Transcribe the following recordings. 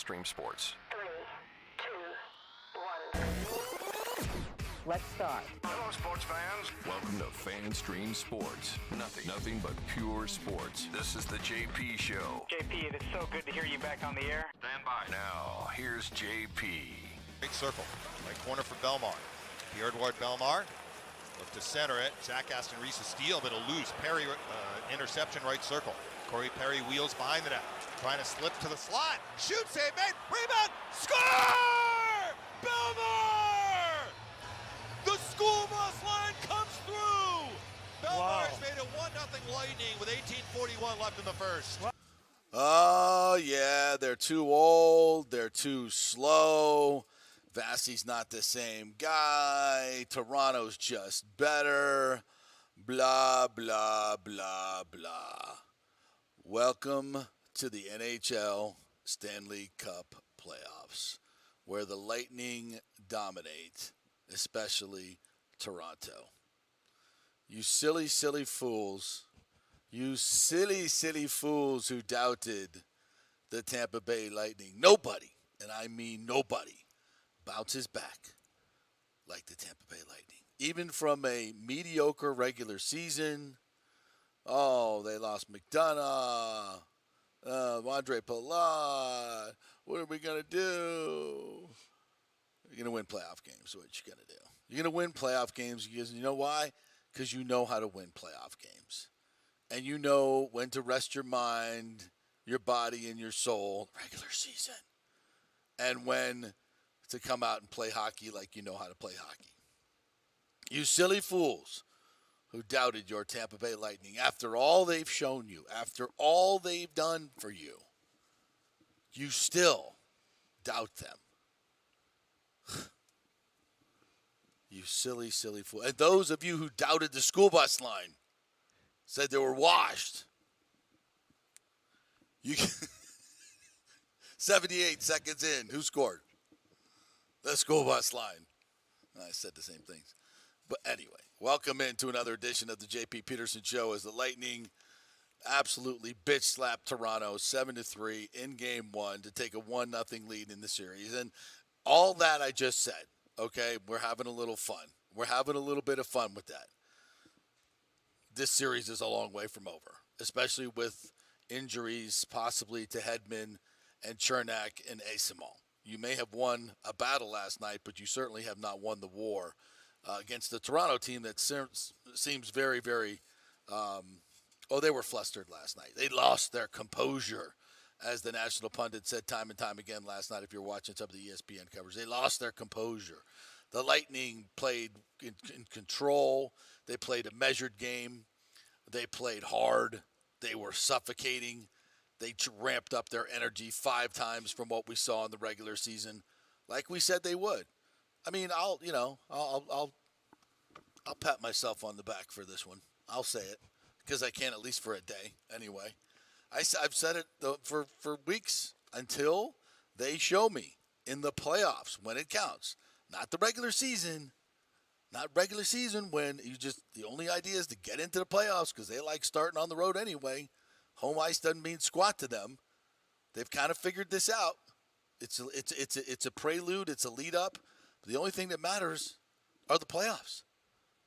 FanStream Sports. 3, 2, 1. Let's start. Hello, sports fans. Welcome to FanStream Sports. Nothing but pure sports. This is the JP Show. JP, it is so good to hear you back on the air. Stand by. Now, here's JP. Big circle. Right corner for Belmar. Pierre Edouard Belmar. Look to center it. Zach Aston Reese a steal, but a loose. Perry interception right circle. Corey Perry wheels behind the net. Trying to slip to the slot. Shoot, save made. Rebound. Score! Belmar! The school bus line comes through. Belmar's made it 1-0 Lightning with 18:41 left in the first. Oh, yeah, they're too old. They're too slow. Vasi's not the same guy. Toronto's just better. Blah, blah, blah, blah. Welcome to the NHL Stanley Cup playoffs, where the Lightning dominate, especially Toronto. You silly, silly fools. You silly, silly fools who doubted the Tampa Bay Lightning. Nobody, and I mean nobody, bounces back like the Tampa Bay Lightning. Even from a mediocre regular season, they lost McDonough, Andre Palat. What are we going to do? You're going to win playoff games is what you're going to do. You're going to win playoff games because you know why? Because you know how to win playoff games. And you know when to rest your mind, your body, and your soul, regular season. And when to come out and play hockey like you know how to play hockey. You silly fools who doubted your Tampa Bay Lightning after all they've shown you, after all they've done for you, you still doubt them. You silly, silly fool. And those of you who doubted the school bus line, said they were washed. 78 seconds in, who scored? The school bus line. I said the same things. But anyway, welcome into another edition of the JP Peterson Show as the Lightning absolutely bitch slapped Toronto 7-3 in game one to take a 1-0 lead in the series. And all that I just said, okay, we're having a little fun. We're having a little bit of fun with that. This series is a long way from over, especially with injuries possibly to Hedman and Cernak and Asimov. You may have won a battle last night, but you certainly have not won the war against the Toronto team that seems very, very they were flustered last night. They lost their composure, as the national pundit said time and time again last night if you're watching some of the ESPN coverage. They lost their composure. The Lightning played in control. They played a measured game. They played hard. They were suffocating. They ramped up their energy 5 times from what we saw in the regular season, like we said they would. I mean, I'll pat myself on the back for this one. I'll say it because I can, at least for a day anyway. I've said it for weeks until they show me in the playoffs when it counts. Not the regular season. Not regular season when the only idea is to get into the playoffs because they like starting on the road anyway. Home ice doesn't mean squat to them. They've kind of figured this out. It's a prelude. It's a lead up. But the only thing that matters are the playoffs.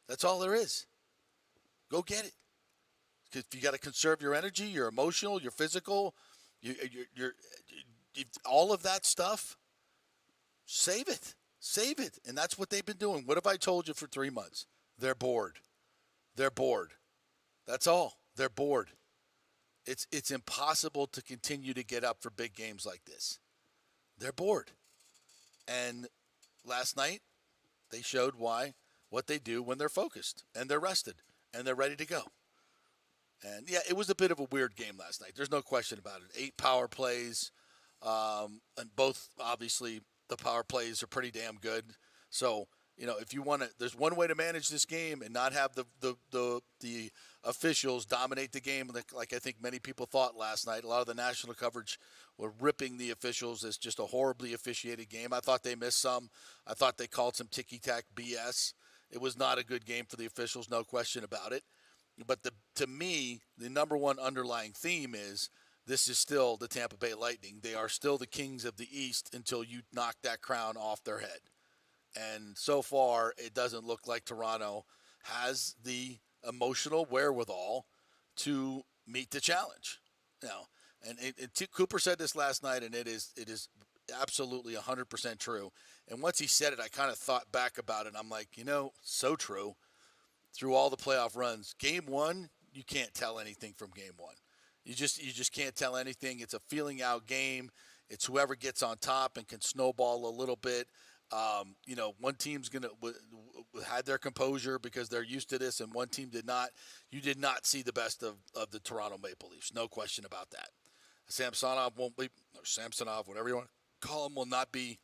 That's all there is. Go get it. Because you got to conserve your energy, your emotional, your physical, your all of that stuff. Save it. Save it. And that's what they've been doing. What have I told you for 3 months? They're bored. They're bored. That's all. They're bored. It's impossible to continue to get up for big games like this. They're bored. And last night, they showed what they do when they're focused and they're rested and they're ready to go. And, yeah, it was a bit of a weird game last night. There's no question about it. 8 power plays, and both, obviously, the power plays are pretty damn good. So, if you want to, there's one way to manage this game and not have the officials dominate the game like I think many people thought last night. A lot of the national coverage were ripping the officials as just a horribly officiated game. I thought they missed some. I thought they called some ticky-tack BS. It was not a good game for the officials, no question about it. But to me, the number one underlying theme is this is still the Tampa Bay Lightning. They are still the kings of the East until you knock that crown off their head. And so far, it doesn't look like Toronto has the emotional wherewithal to meet the challenge. And Cooper said this last night, and it is absolutely 100% true. And once he said it, I kind of thought back about it. And I'm like, so true. Through all the playoff runs, Game 1, you can't tell anything from Game 1. You just can't tell anything. It's a feeling out game. It's whoever gets on top and can snowball a little bit. One team's had their composure because they're used to this, and one team did not. You did not see the best of the Toronto Maple Leafs. No question about that. Samsonov won't be, or Samsonov, whatever you want to call him, will not be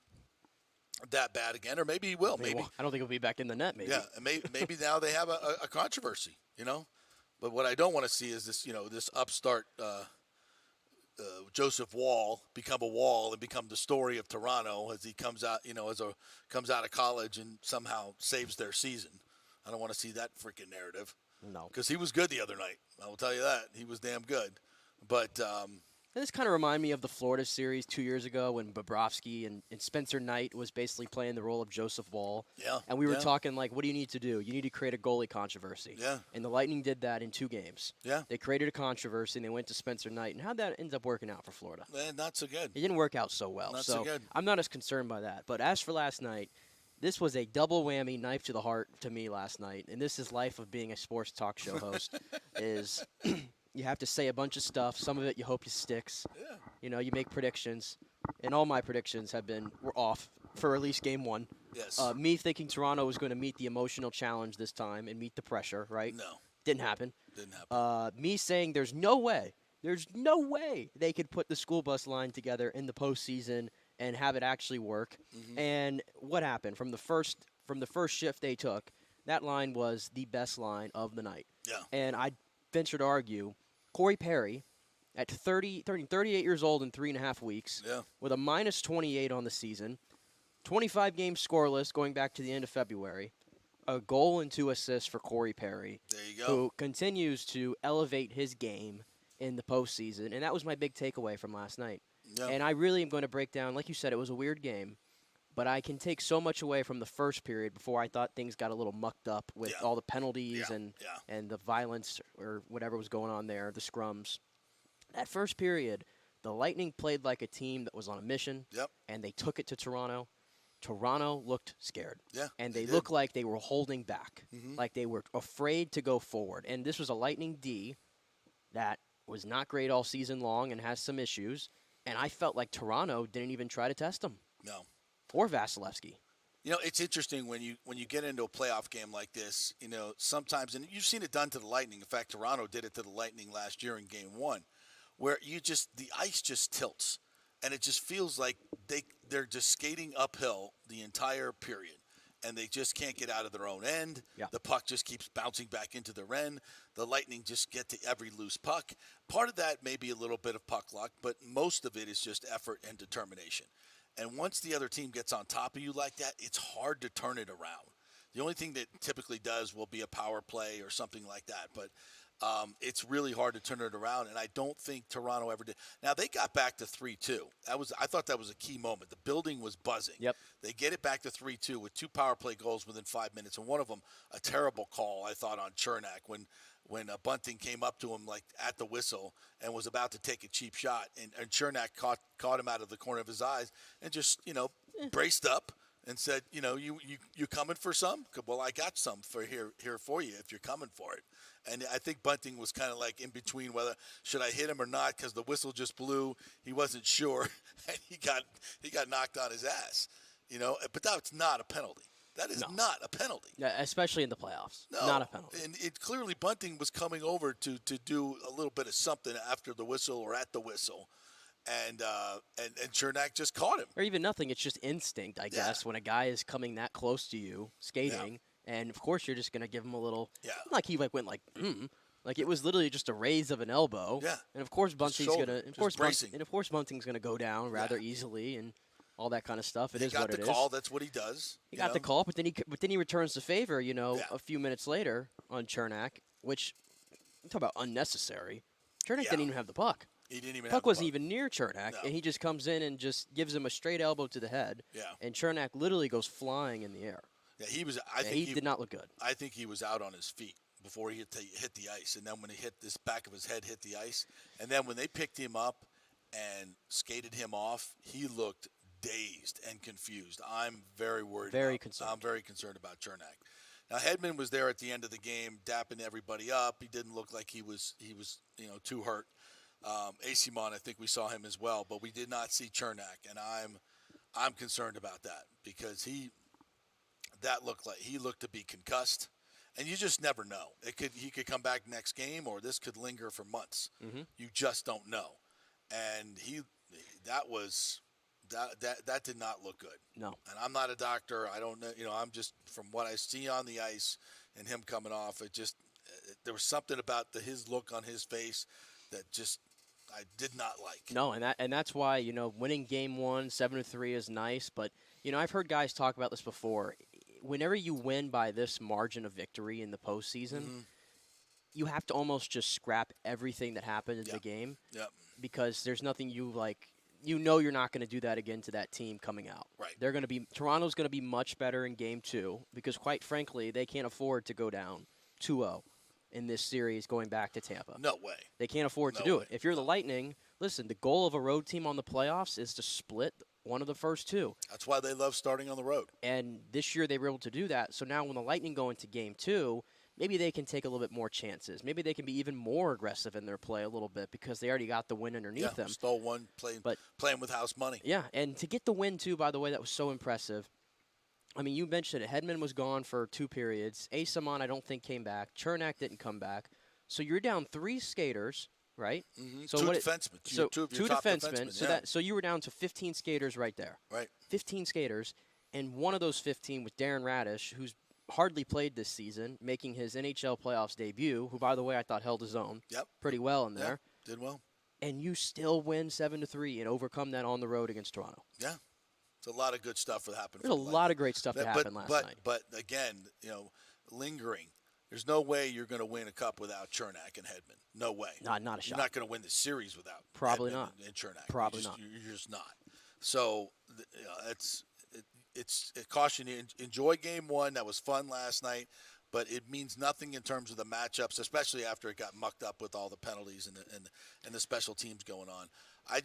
that bad again, or maybe he will. Maybe I don't think he'll be back in the net. Maybe. Yeah, and maybe now they have a controversy. But what I don't want to see is this. This upstart Joseph Wall become a Wall and become the story of Toronto as he comes out. Comes out of college and somehow saves their season. I don't want to see that freaking narrative. No, because he was good the other night. I will tell you that he was damn good. But this kind of remind me of the Florida series 2 years ago when Bobrovsky and Spencer Knight was basically playing the role of Joseph Wall. Yeah. And we were talking like, what do you need to do? You need to create a goalie controversy. Yeah. And the Lightning did that in 2 games. Yeah. They created a controversy and they went to Spencer Knight. And how'd that end up working out for Florida? Not so good. It didn't work out so well. Not so good. I'm not as concerned by that. But as for last night, this was a double whammy, knife to the heart to me last night. And this is life of being a sports talk show host is you have to say a bunch of stuff. Some of it you hope sticks. Yeah. You make predictions. And all my predictions were off for at least Game 1. Yes. Me thinking Toronto was going to meet the emotional challenge this time and meet the pressure, right? No. Didn't happen. Didn't happen. Me saying there's no way they could put the school bus line together in the postseason and have it actually work. Mm-hmm. And what happened? From the first shift they took, that line was the best line of the night. Yeah. And I venture to argue, Corey Perry, at 38 years old in 3.5 weeks, with a minus 28 on the season, 25 games scoreless going back to the end of February, a goal and 2 assists for Corey Perry. There you go. Who continues to elevate his game in the postseason. And that was my big takeaway from last night. Yeah. And I really am going to break down, like you said, it was a weird game, but I can take so much away from the first period before I thought things got a little mucked up with all the penalties and the violence or whatever was going on there, the scrums. That first period, the Lightning played like a team that was on a mission, and they took it to Toronto. Toronto looked scared, and they looked like they were holding back, like they were afraid to go forward. And this was a Lightning D that was not great all season long and has some issues, and I felt like Toronto didn't even try to test them. No. Or Vasilevsky. It's interesting when you get into a playoff game like this, sometimes, and you've seen it done to the Lightning. In fact, Toronto did it to the Lightning last year in Game 1. Where the ice just tilts, and it just feels like they're just skating uphill the entire period, and they just can't get out of their own end. Yeah. The puck just keeps bouncing back into their end. The Lightning just get to every loose puck. Part of that may be a little bit of puck luck, but most of it is just effort and determination. And once the other team gets on top of you like that, it's hard to turn it around. The only thing that typically does will be a power play or something like that, but it's really hard to turn it around, and I don't think Toronto ever did. Now, they got back to 3-2. I thought that was a key moment. The building was buzzing. Yep. They get it back to 3-2 with 2 power play goals within 5 minutes, and one of them, a terrible call, I thought, on Cernak when Bunting came up to him like at the whistle and was about to take a cheap shot, and Cernak caught him out of the corner of his eyes and just, braced up and said, you coming for some? Well, I got some for here for you if you're coming for it. And I think Bunting was kind of like in between whether should I hit him or not because the whistle just blew. He wasn't sure, and he got knocked on his ass. But that's not a penalty. That is not a penalty. Yeah, especially in the playoffs. No, not a penalty. And it clearly Bunting was coming over to do a little bit of something after the whistle or at the whistle. And Cernak just caught him. Or even nothing. It's just instinct, I guess, when a guy is coming that close to you, skating, and of course you're just going to give him a little. Yeah. Like he went like, like it was literally just a raise of an elbow. Yeah. And of course Bunting's going to. Of course Bunting's going to go down rather easily and all that kind of stuff. It is what it is. He got the call. That's what he does. He got the call, but then he returns the favor. A few minutes later on Cernak, which talk about unnecessary. Cernak didn't even have the puck. He didn't even. Puck wasn't even near Cernak, No. and he just comes in and just gives him a straight elbow to the head. Yeah. And Cernak literally goes flying in the air. Yeah, he was. I think he did not look good. I think he was out on his feet before he hit the ice, and then when he hit this back of his head hit the ice, and then when they picked him up and skated him off, he looked dazed and confused. I'm very worried. Concerned. I'm very concerned about Cernak. Now Hedman was there at the end of the game, dapping everybody up. He didn't look like he was too hurt. Asimon, I think we saw him as well, but we did not see Cernak, and I'm concerned about that because he looked to be concussed, and you just never know. He could come back next game, or this could linger for months. Mm-hmm. You just don't know, and that did not look good. No. And I'm not a doctor. I don't know. I'm just from what I see on the ice and him coming off. There was something about his look on his face that just I did not like. No, and that's why winning game 1 7-3 is nice, but I've heard guys talk about this before. Whenever you win by this margin of victory in the postseason, Mm-hmm. you have to almost just scrap everything that happened in the game because there's nothing you're not going to do that again to that team coming out. Right. Toronto's going to be much better in game 2 because quite frankly, they can't afford to go down 2-0 in this series going back to Tampa. No way. They can't afford to do it. If you're the Lightning, listen, the goal of a road team on the playoffs is to split one of the first 2. That's why they love starting on the road. And this year they were able to do that. So now when the Lightning go into game 2, maybe they can take a little bit more chances. Maybe they can be even more aggressive in their play a little bit because they already got the win underneath them. Stole one, playing with house money. Yeah, and to get the win, too, by the way, that was so impressive. I mean, you mentioned it. Hedman was gone for 2 periods. Asimon, I don't think, came back. Cernak didn't come back. So you're down 3 skaters, right? Mm-hmm. So 2 defensemen. So two defensemen. So you were down to 15 skaters right there. Right. 15 skaters, and one of those 15 was Darren Radish, who's hardly played this season, making his NHL playoffs debut, who, by the way, I thought held his own pretty well in there. Did well. And you still win 7-3 and overcome that on the road against Toronto. Yeah. It's a lot of good stuff that happened. There's a lot of great stuff that happened last night. But again, lingering. There's no way you're going to win a cup without Cernak and Hedman. No way. Not a shot. You're not going to win the series without Probably Hedman not. and Cernak. Probably not. You're just not. So it's caution you. Enjoy game 1. That was fun last night. But it means nothing in terms of the matchups, especially after it got mucked up with all the penalties and the special teams going on. I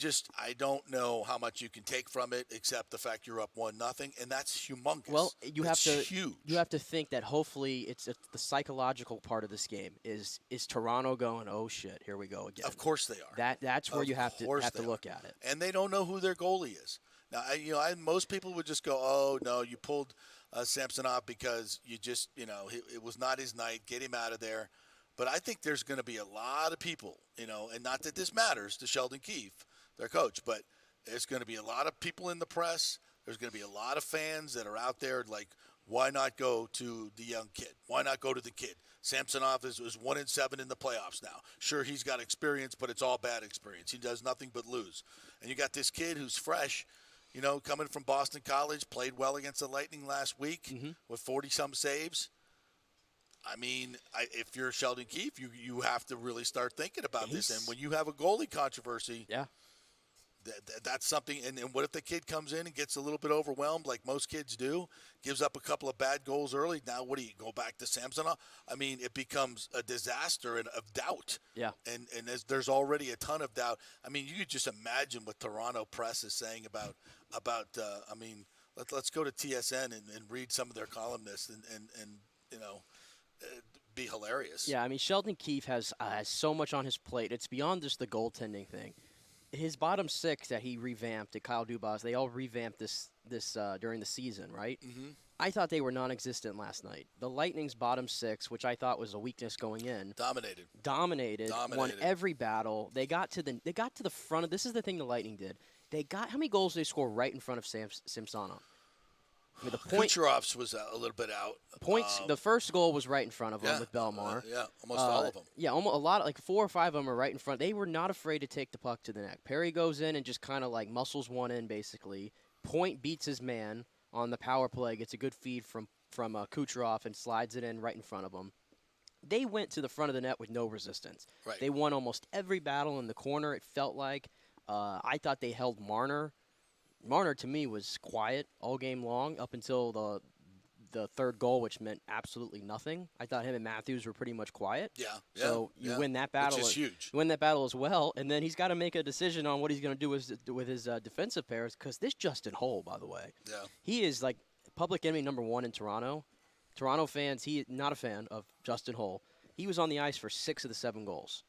don't know how much you can take from it, except the fact you're up 1-0, and that's humongous. Well, you have to think that hopefully it's the psychological part of this game is Toronto going, oh shit, here we go again. Of course they are. That's where you have to look at it. And they don't know who their goalie is. Now, most people would just go, oh no, you pulled Samsonov because you just it was not his night. Get him out of there. But I think there's going to be a lot of people, and not that this matters to Sheldon Keefe, their coach, but there's going to be a lot of people in the press. There's going to be a lot of fans that are out there like, why not go to the young kid? Why not go to the kid? Samsonov is 1-7 in the playoffs now. Sure, he's got experience, but it's all bad experience. He does nothing but lose. And you got this kid who's fresh, coming from Boston College, played well against the Lightning last week with 40-some saves. I mean, if you're Sheldon Keefe, you have to really start thinking about this. And when you have a goalie controversy, that's something. And what if the kid comes in and gets a little bit overwhelmed, like most kids do, gives up a couple of bad goals early? Now, what do you go back to Samsonov? I mean, it becomes a disaster of doubt. Yeah. And there's already a ton of doubt. I mean, you could just imagine what Toronto press is saying about. Let's go to TSN and read some of their columnists and be hilarious. Yeah, I mean, Sheldon Keefe has so much on his plate. It's beyond just the goaltending thing. His bottom 6 that he revamped at Kyle Dubas, they all revamped this during the season, right? Mm-hmm. I thought they were non-existent last night. The Lightning's bottom 6, which I thought was a weakness going in, dominated, won every battle. They got to the front of. This is the thing the Lightning did. How many goals did they score right in front of Samsonov? I mean, Kucherov's was a little bit out. The first goal was right in front of him with Belmar. Almost all of them. Yeah, almost a lot, like 4 or 5 of them are right in front. They were not afraid to take the puck to the net. Perry goes in and just kind of like muscles one in, basically. Point beats his man on the power play, gets a good feed from Kucherov and slides it in right in front of him. they went to the front of the net with no resistance. Right. They won almost every battle in the corner, it felt like. I thought they held Marner. Marner, to me, was quiet all game long up until the third goal, which meant absolutely nothing. I thought him and Matthews were pretty much quiet. Yeah. So you win that battle. Which is huge. You win that battle as well, and then he's got to make a decision on what he's going to do with his defensive pairs, because this Justin Holl, by the way, he is like public enemy number one in Toronto. Toronto fans, he is not a fan of Justin Holl. He was on the ice for 6 of the 7 goals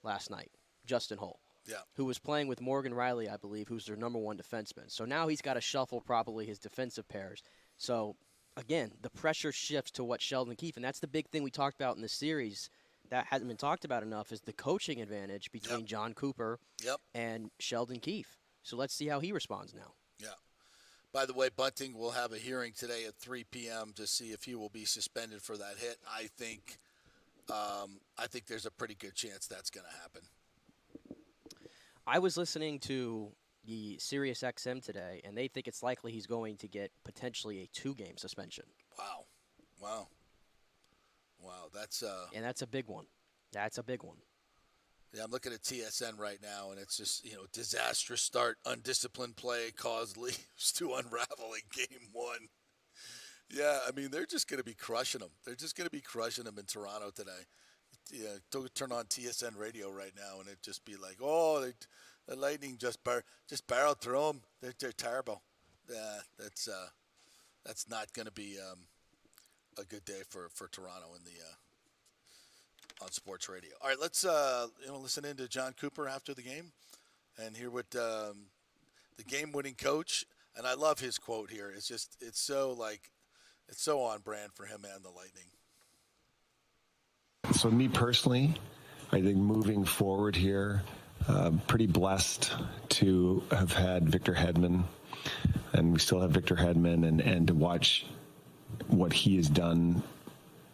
last night, Justin Holl. Yeah. Who was playing with Morgan Riley, I believe, who's their number 1 defenseman. So now he's got to shuffle probably his defensive pairs. So, again, the pressure shifts to what Sheldon Keefe, and that's the big thing we talked about in this series that hasn't been talked about enough, is the coaching advantage between John Cooper and Sheldon Keefe. So let's see how he responds now. Yeah. By the way, Bunting will have a hearing today at 3 p.m. to see if he will be suspended for that hit. I think there's a pretty good chance that's going to happen. I was listening to the SiriusXM today, and they think it's likely he's going to get potentially a 2-game suspension. Wow. That's and that's a big one. That's a big one. Yeah, I'm looking at TSN right now, and it's just, disastrous start, undisciplined play caused Leafs to unravel in Game 1. Yeah, I mean, they're just going to be crushing them. They're just going to be crushing them in Toronto today. Yeah, turn on TSN radio right now, and it'd just be like, the Lightning just barreled through them. They're terrible. Yeah, that's not going to be a good day for Toronto in the on sports radio. All right, let's listen in to John Cooper after the game and hear what the game-winning coach. And I love his quote here. It's so on brand for him and the Lightning. So me personally, I think moving forward here, pretty blessed to have had Victor Hedman, and we still have Victor Hedman, and to watch what he has done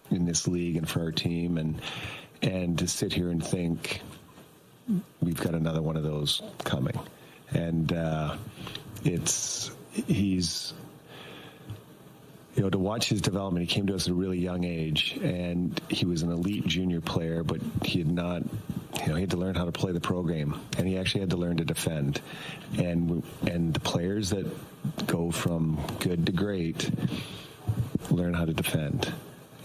in this league and for our team, and to sit here and think we've got another one of those coming. And he's to watch his development. He came to us at a really young age, and he was an elite junior player, but he had not, he had to learn how to play the pro game, and he actually had to learn to defend. And the players that go from good to great learn how to defend.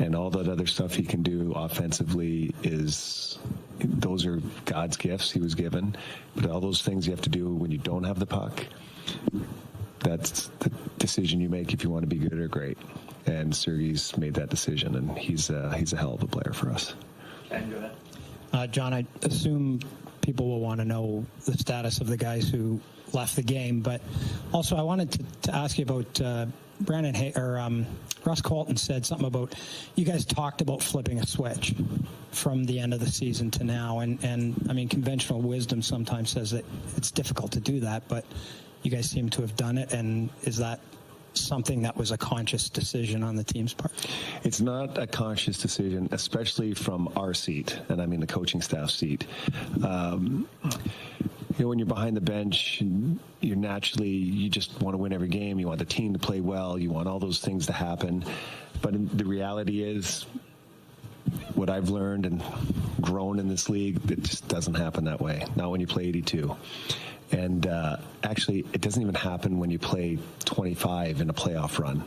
And all that other stuff he can do offensively those are God's gifts he was given. But all those things you have to do when you don't have the puck, that's the decision you make if you want to be good or great. And Sergei's made that decision, and he's a hell of a player for us. Ken, go ahead. John, I assume people will want to know the status of the guys who left the game, but also I wanted to ask you about Russ Colton said something about you guys talked about flipping a switch from the end of the season to now, and I mean, conventional wisdom sometimes says that it's difficult to do that, but you guys seem to have done it. And is that something that was a conscious decision on the team's part? It's not a conscious decision, especially from our seat, and I mean the coaching staff seat. When you're behind the bench, you just want to win every game. You want the team to play well. You want all those things to happen. But the reality is, what I've learned and grown in this league, it just doesn't happen that way. Not when you play 82. And actually, it doesn't even happen when you play 25 in a playoff run.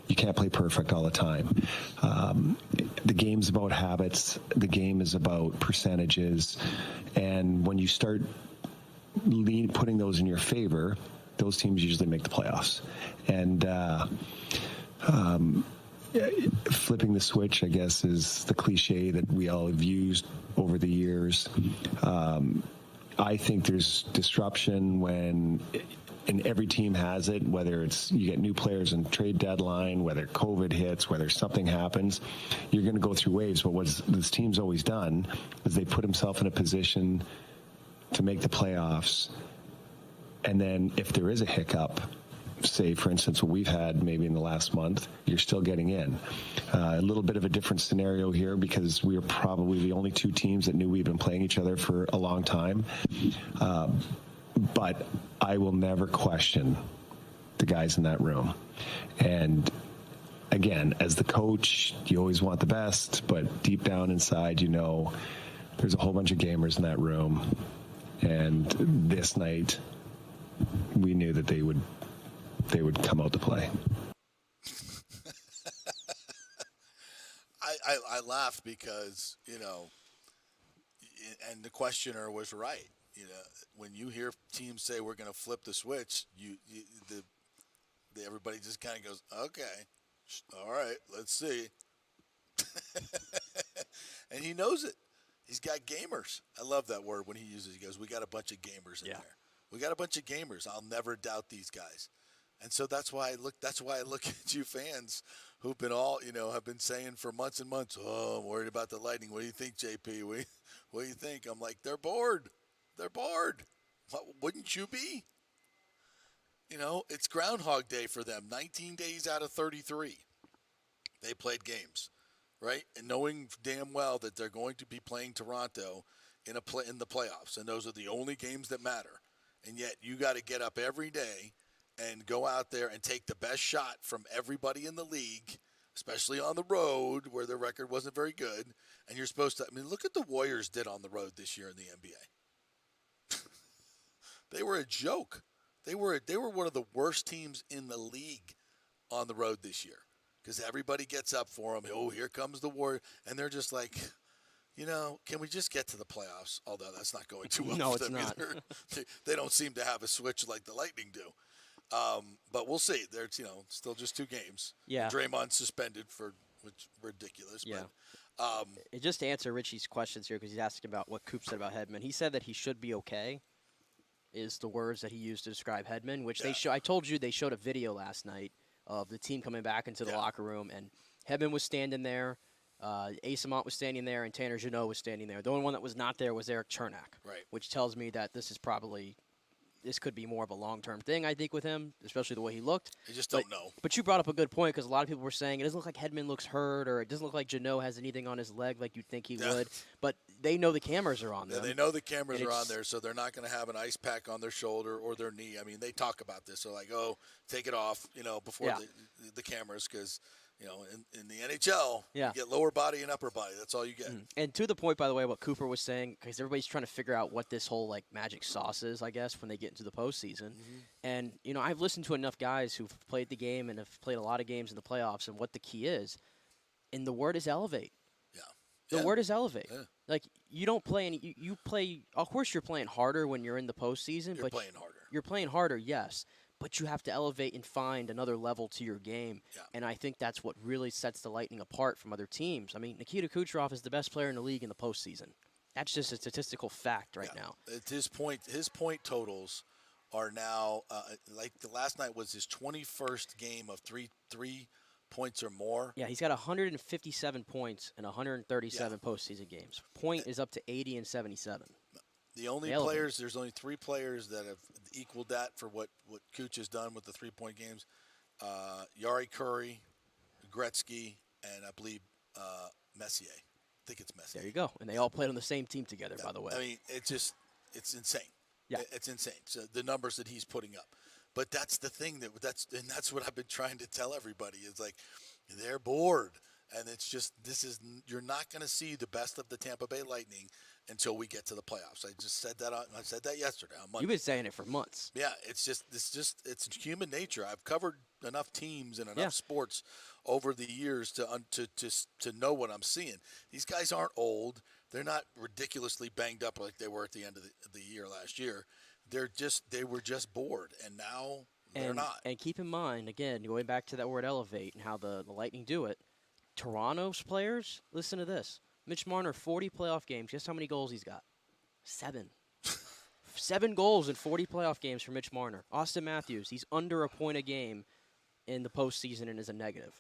You can't play perfect all the time. The game's about habits. The game is about percentages. And when you start putting those in your favor, those teams usually make the playoffs. And flipping the switch, I guess, is the cliche that we all have used over the years. I think there's disruption and every team has it, whether it's you get new players in trade deadline, whether COVID hits, whether something happens, you're going to go through waves. But what this team's always done is they put himself in a position to make the playoffs. And then if there is a hiccup, say, for instance, what we've had maybe in the last month, you're still getting in. A little bit of a different scenario here because we are probably the only two teams that knew we've been playing each other for a long time. But I will never question the guys in that room. And again, as the coach, you always want the best, but deep down inside, there's a whole bunch of gamers in that room. And this night, we knew that they would come out to play. I laughed because, and the questioner was right. When you hear teams say we're going to flip the switch, everybody just kind of goes, okay, all right, let's see. And he knows it. He's got gamers. I love that word when he uses. He goes, "We got a bunch of gamers in there. We got a bunch of gamers. I'll never doubt these guys." And so that's why I look at you fans who've been have been saying for months and months, "Oh, I'm worried about the Lightning. What do you think, JP? What do you think?" I'm like, they're bored. They're bored. Wouldn't you be? It's Groundhog Day for them. 19 days out of 33, they played games, right? And knowing damn well that they're going to be playing Toronto in the playoffs, and those are the only games that matter. And yet you got to get up every day and go out there and take the best shot from everybody in the league, especially on the road where their record wasn't very good. And you're supposed to, look at the Warriors did on the road this year in the NBA. They were a joke. They were one of the worst teams in the league on the road this year because everybody gets up for them. Oh, here comes the Warriors. And they're just like, can we just get to the playoffs? Although that's not going too well. No, for them it's not. Either. They don't seem to have a switch like the Lightning do. But we'll see. There's, still just 2 games. Yeah. Draymond suspended which ridiculous. Yeah. But, just to answer Richie's questions here, because he's asking about what Coop said about Hedman, he said that he should be okay, is the words that he used to describe Hedman, which I told you they showed a video last night of the team coming back into the locker room, and Hedman was standing there, Asamont was standing there, and Tanner Jeannot was standing there. The only one that was not there was Erik Cernak, right. Which tells me that this could be more of a long-term thing, I think, with him, especially the way he looked. I just don't know. But you brought up a good point because a lot of people were saying it doesn't look like Hedman looks hurt or it doesn't look like Jeannot has anything on his leg like you'd think he would. But they know the cameras are on them. Yeah, they know the cameras are on there, so they're not going to have an ice pack on their shoulder or their knee. They talk about this. They're like, oh, take it off, before the cameras because – in the NHL, you get lower body and upper body. That's all you get. And to the point, by the way, what Cooper was saying, because everybody's trying to figure out what this whole magic sauce is, I guess, when they get into the postseason. And I've listened to enough guys who've played the game and have played a lot of games in the playoffs, and what the key is. And the word is elevate. The word is elevate. Yeah. You don't play any. You play. Of course, you're playing harder when you're in the postseason. You're playing harder. You're playing harder, yes. But you have to elevate and find another level to your game. Yeah. And I think that's what really sets the Lightning apart from other teams. Nikita Kucherov is the best player in the league in the postseason. That's just a statistical fact right now. It's his point totals are now, the last night was his 21st game of three points or more. Yeah, he's got 157 points in 137 postseason games. Point is up to 80 and 77. The only players, there's only 3 players that have equaled that for what Kuch has done with the 3-point games. Yari Curry, Gretzky, and I believe Messier. I think it's Messier. There you go. And they all played on the same team together, by the way. It's insane. Yeah. It's insane. So the numbers that he's putting up. But that's the thing that's what I've been trying to tell everybody is they're bored. And it's just, you're not going to see the best of the Tampa Bay Lightning until we get to the playoffs. I just said that. I said that yesterday on Monday. You've been saying it for months. Yeah, it's human nature. I've covered enough teams and enough sports over the years to know what I'm seeing. These guys aren't old. They're not ridiculously banged up like they were at the end of the year last year. They were just bored, and now they're not. And keep in mind, again, going back to that word elevate and how the Lightning do it. Toronto's players, listen to this. Mitch Marner, 40 playoff games. Guess how many goals he's got? 7. 7 goals in 40 playoff games for Mitch Marner. Auston Matthews, he's under a point a game in the postseason and is a negative.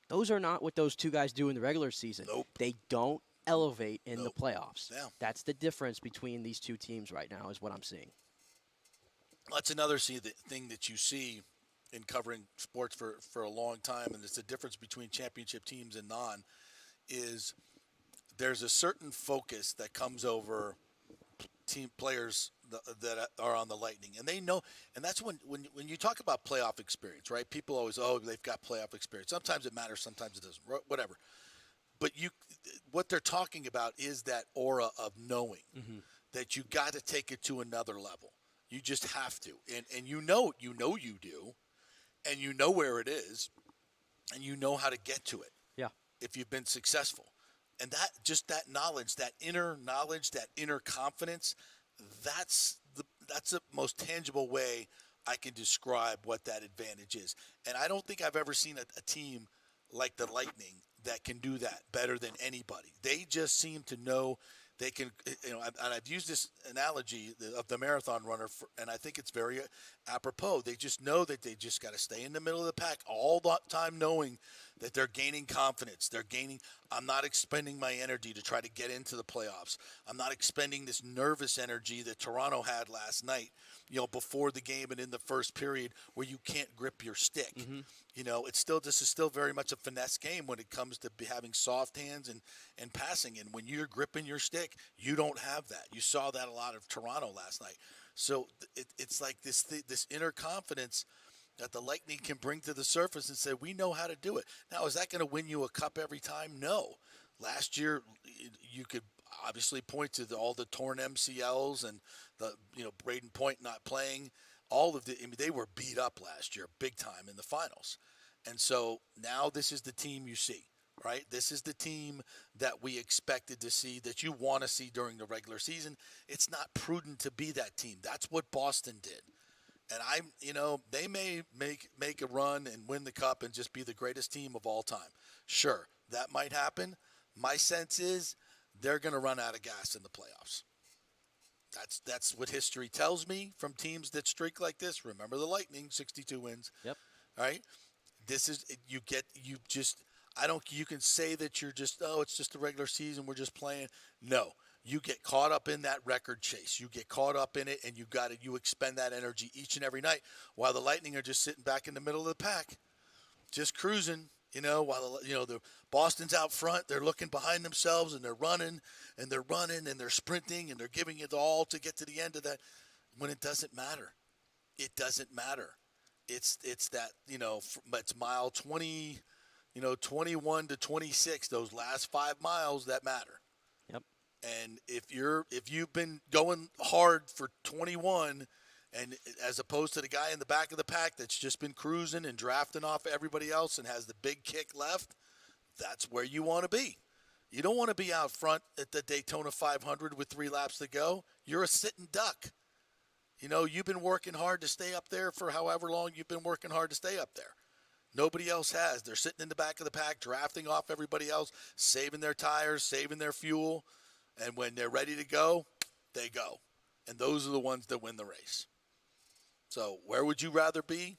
Those are not what those 2 guys do in the regular season. Nope. They don't elevate in the playoffs. Yeah. That's the difference between these 2 teams right now is what I'm seeing. That's another thing that you see in covering sports for a long time, and it's the difference between championship teams and non, is there's a certain focus that comes over team players that are on the Lightning, and they know. And that's when you talk about playoff experience, right? People always, they've got playoff experience. Sometimes it matters, sometimes it doesn't. Whatever. But what they're talking about is that aura of knowing that you got to take it to another level. You just have to, and you know you do, and you know where it is, and you know how to get to it. Yeah. If you've been successful, and that knowledge, that inner knowledge, that inner confidence, that's the most tangible way I can describe what that advantage is. And I don't think I've ever seen a team like the Lightning that can do that better than anybody. They just seem to know they can, and I've used this analogy of the marathon runner, and I think it's very apropos. They just know that they just got to stay in the middle of the pack all the time, knowing that they're gaining confidence. I'm not expending my energy to try to get into the playoffs. I'm not expending this nervous energy that Toronto had last night, before the game and in the first period, where you can't grip your stick. This is still very much a finesse game when it comes to having soft hands and passing. And when you're gripping your stick, you don't have that. You saw that a lot of Toronto last night. So it's like this inner confidence that the Lightning can bring to the surface and say, we know how to do it. Now, is that going to win you a cup every time? No. Last year, you could obviously point to all the torn MCLs and Braden Point not playing. They were beat up last year big time in the finals. And so now this is the team you see, right? This is the team that we expected to see, that you want to see during the regular season. It's not prudent to be that team. That's what Boston did. And they may make a run and win the cup and just be the greatest team of all time. Sure, that might happen. My sense is they're going to run out of gas in the playoffs. That's what history tells me from teams that streak like this. Remember the Lightning, 62 wins. Yep. All right. This is you can say that you're just, it's just the regular season, we're just playing. No. You get caught up in that record chase. You get caught up in it, and you expend that energy each and every night, while the Lightning are just sitting back in the middle of the pack, just cruising. While the Boston's out front, they're looking behind themselves, and they're running and they're sprinting and they're giving it all to get to the end of that. When it doesn't matter, it doesn't matter. It's that it's mile 20, 21 to 26. Those last 5 miles that matter. Yep. And if you've been going hard for 21, and as opposed to the guy in the back of the pack that's just been cruising and drafting off everybody else and has the big kick left, that's where you want to be. You don't want to be out front at the Daytona 500 with 3 laps to go. You're a sitting duck. You've been working hard to stay up there for however long you've been working hard to stay up there. Nobody else has. They're sitting in the back of the pack, drafting off everybody else, saving their tires, saving their fuel. And when they're ready to go, they go. And those are the ones that win the race. So where would you rather be?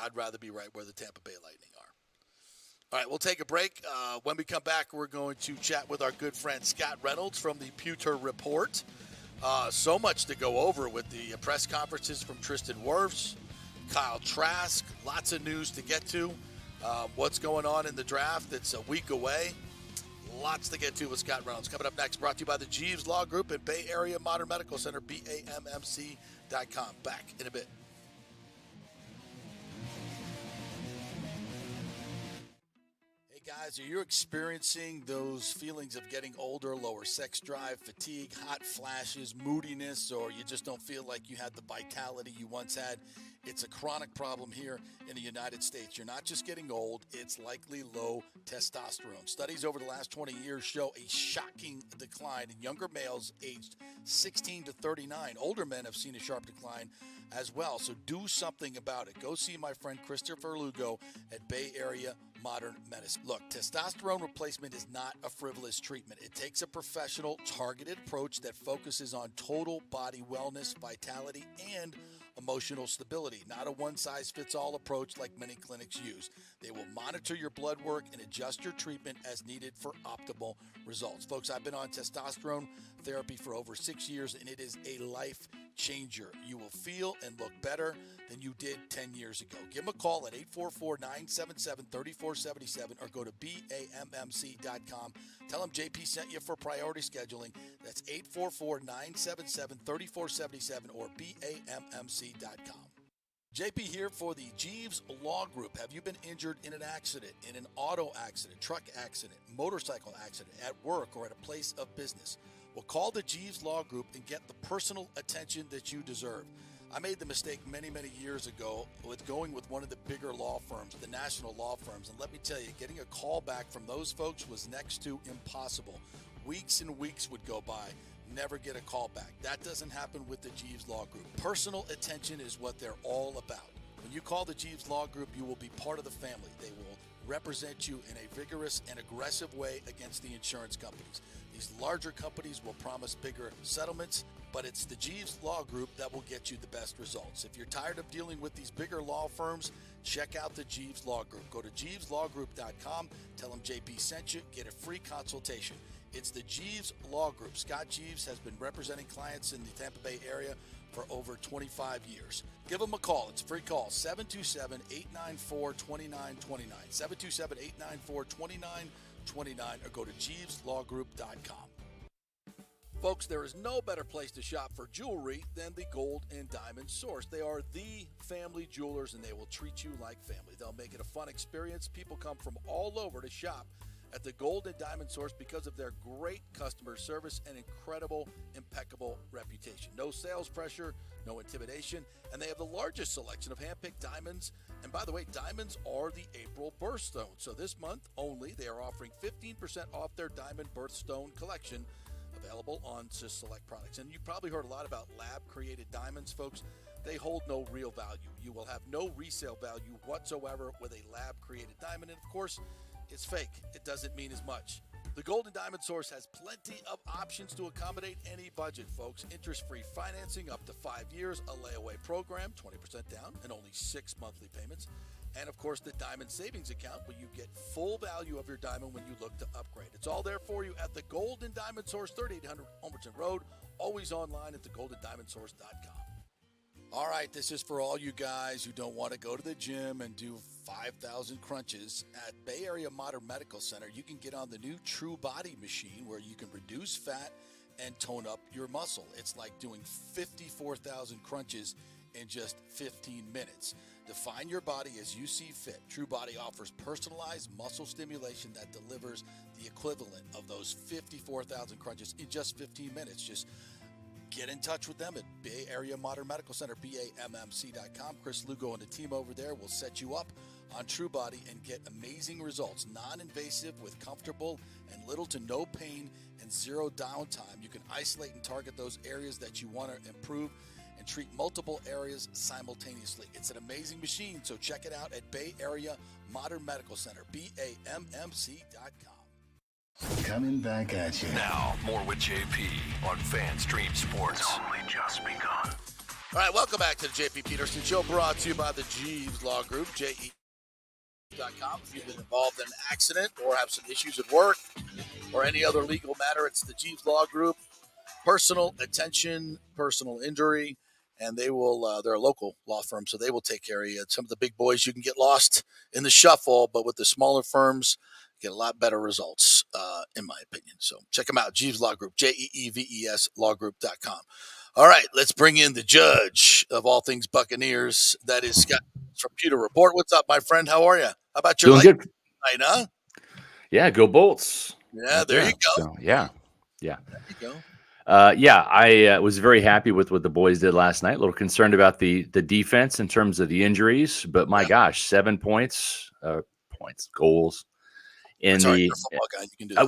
I'd rather be right where the Tampa Bay Lightning are. All right, we'll take a break. When we come back, we're going to chat with our good friend Scott Reynolds from the Pewter Report. So much to go over with the press conferences from Tristan Wirfs, Kyle Trask, lots of news to get to. What's going on in the draft? It's a week away. Lots to get to with Scott Reynolds. Coming up next, brought to you by the Jeeves Law Group and Bay Area Modern Medical Center, BAMMC.com. Back in a bit. Hey guys, are you experiencing those feelings of getting older, lower sex drive, fatigue, hot flashes, moodiness, or you just don't feel like you had the vitality you once had? It's a chronic problem here in the United States. You're not just getting old, it's likely low testosterone. Studies over the last 20 years show a shocking decline in younger males aged 16 to 39. Older men have seen a sharp decline as well, so do something about it. Go see my friend Christopher Lugo at Bay Area Modern Medicine. Look, testosterone replacement is not a frivolous treatment. It takes a professional, targeted approach that focuses on total body wellness, vitality, and emotional stability, not a one-size-fits-all approach like many clinics use. They will monitor your blood work and adjust your treatment as needed for optimal results. Folks, I've been on testosterone therapy for over 6 years, and it is a life changer. You will feel and look better than you did 10 years ago. Give them a call at 844-977-3477 or go to BAMMC.com. Tell them JP sent you for priority scheduling. That's 844-977-3477 or BAMMC.com. JP here for the Jeeves Law Group. Have you been injured in an accident, in an auto accident, truck accident, motorcycle accident, at work, or at a place of business? Well, call the Jeeves Law Group and get the personal attention that you deserve. I made the mistake many, many years ago with going with one of the bigger law firms, the national law firms. And let me tell you, getting a call back from those folks was next to impossible. Weeks and weeks would go by. Never get a call back. That doesn't happen with the Jeeves Law Group. Personal attention is what they're all about. When you call the Jeeves Law Group, you will be part of the family. They will represent you in a vigorous and aggressive way against the insurance companies. These larger companies will promise bigger settlements, but it's the Jeeves Law Group that will get you the best results. If you're tired of dealing with these bigger law firms, check out the Jeeves Law Group. Go to JeevesLawGroup.com, tell them JP sent you, get a free consultation. It's the Jeeves Law Group. Scott Jeeves has been representing clients in the Tampa Bay area for over 25 years. Give them a call. It's a free call, 727-894-2929, 727-894-2929, or go to JeevesLawGroup.com. Folks, there is no better place to shop for jewelry than the Gold and Diamond Source. They are the family jewelers, and they will treat you like family. They'll make it a fun experience. People come from all over to shop at the Gold and Diamond Source because of their great customer service and incredible, impeccable reputation. No sales pressure, no intimidation, and they have the largest selection of hand-picked diamonds. And by the way, diamonds are the April birthstone. So this month only, they are offering 15% off their diamond birthstone collection, available on select products. And you've probably heard a lot about lab-created diamonds, folks. They hold no real value. You will have no resale value whatsoever with a lab-created diamond. And of course, it's fake. It doesn't mean as much. The Golden Diamond Source has plenty of options to accommodate any budget, folks. Interest-free financing up to 5 years, a layaway program, 20% down, and only 6 monthly payments. And, of course, the Diamond Savings Account, where you get full value of your diamond when you look to upgrade. It's all there for you at the Golden Diamond Source, 3800 Homerton Road, always online at thegoldendiamondsource.com. All right, this is for all you guys who don't want to go to the gym and do 5,000 crunches. At Bay Area Modern Medical Center, you can get on the new True Body machine where you can reduce fat and tone up your muscle. It's like doing 54,000 crunches in just 15 minutes. Define your body as you see fit. True Body offers personalized muscle stimulation that delivers the equivalent of those 54,000 crunches in just 15 minutes. Just get in touch with them at Bay Area Modern Medical Center, BAMMC.com. Chris Lugo and the team over there will set you up on True Body and get amazing results. Non-invasive with comfortable and little to no pain and zero downtime. You can isolate and target those areas that you want to improve and treat multiple areas simultaneously. It's an amazing machine, so check it out at Bay Area Modern Medical Center, BAMMC.com. Coming back at you. Now, more with JP on FanStream Sports. It's only just begun. All right, welcome back to the JP Peterson Show, brought to you by the Jeeves Law Group, JE.com. If you've been involved in an accident or have some issues at work or any other legal matter, it's the Jeeves Law Group. Personal attention, personal injury, and they will, they're a local law firm, so they will take care of you. Some of the big boys, you can get lost in the shuffle, but with the smaller firms, get a lot better results, in my opinion. So check them out, Jeeves Law Group, JEEVES lawgroup.com. All right, let's bring in the judge of all things Buccaneers. That is Scott from Pewter Report. What's up, my friend? How are you? How about your Doing good night, huh? Yeah, go Bolts. Yeah, there you go. So, yeah. There you go. I was very happy with what the boys did last night. A little concerned about the defense in terms of the injuries, but my gosh, 7 points, goals. In That's the, right, you're a football guy. You can do that.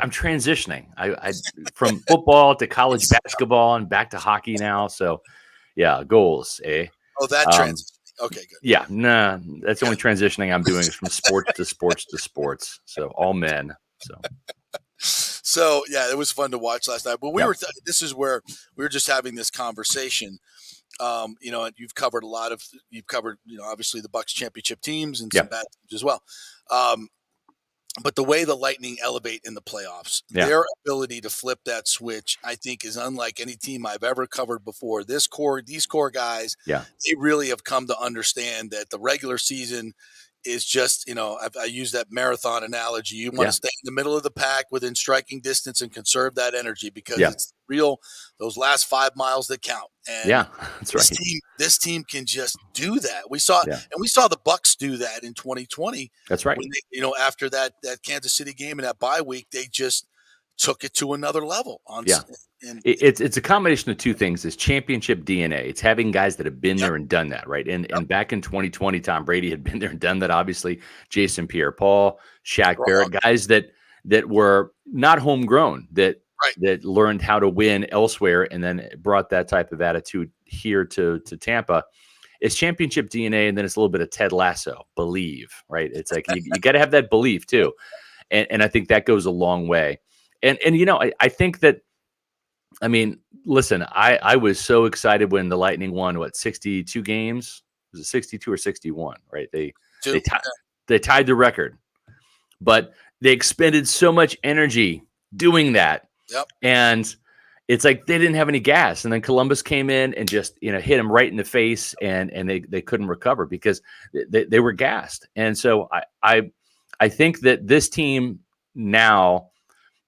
I'm transitioning. I from football to college basketball and back to hockey now. So, yeah, goals. Oh, that transition. Okay, good. Yeah, nah, that's the only transitioning I'm doing is from sports to sports to sports. So all men. So yeah, it was fun to watch last night. But this is where we were just having this conversation. And you've covered obviously the Bucs championship teams and some bad teams as well. But the way the Lightning elevate in the playoffs, their ability to flip that switch, I think, is unlike any team I've ever covered before. These core guys, they really have come to understand that the regular season is just, I use that marathon analogy. You want to stay in the middle of the pack within striking distance and conserve that energy because it's real, those last 5 miles that count. And that's right. This team can just do that. We saw the Bucks do that in 2020. That's right. When they, after that Kansas City game and that bye week, they just took it to another level. It's a combination of two things. It's championship DNA. It's having guys that have been there and done that, right? And back in 2020, Tom Brady had been there and done that. Obviously, Jason Pierre-Paul, Shaq Barrett, guys that were not homegrown, that learned how to win elsewhere and then brought that type of attitude here to Tampa. It's championship DNA, and then it's a little bit of Ted Lasso, believe, right? It's like you got to have that belief too, and I think that goes a long way. And I think that, I mean, listen, I was so excited when the Lightning won, 62 games? Was it 62 or 61, right? They tied the record, but they expended so much energy doing that. And it's like they didn't have any gas. And then Columbus came in and just, hit them right in the face, and they couldn't recover because they were gassed. And so I think that this team now,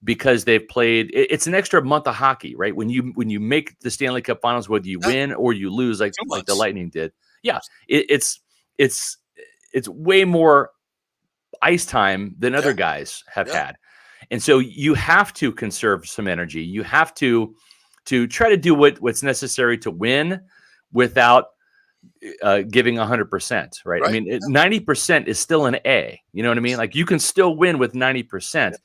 because they've played, it's an extra month of hockey, right? When you make the Stanley Cup Finals, whether you win or you lose, like the Lightning did, it's way more ice time than other guys have had, and so you have to conserve some energy. You have to try to do what's necessary to win without giving 100%, right? I mean, 90% is still an A. You know what I mean? Like you can still win with 90%.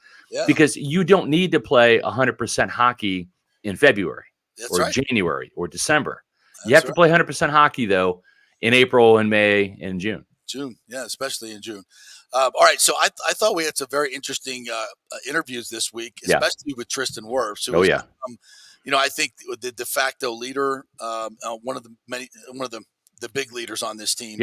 Because you don't need to play 100% hockey in February January or December. You have to play 100% hockey, though, in April and May and June. Especially in June. All right, so I thought we had some very interesting interviews this week, especially with Tristan Wirfs. I think the de facto leader, one of the big leaders on this team.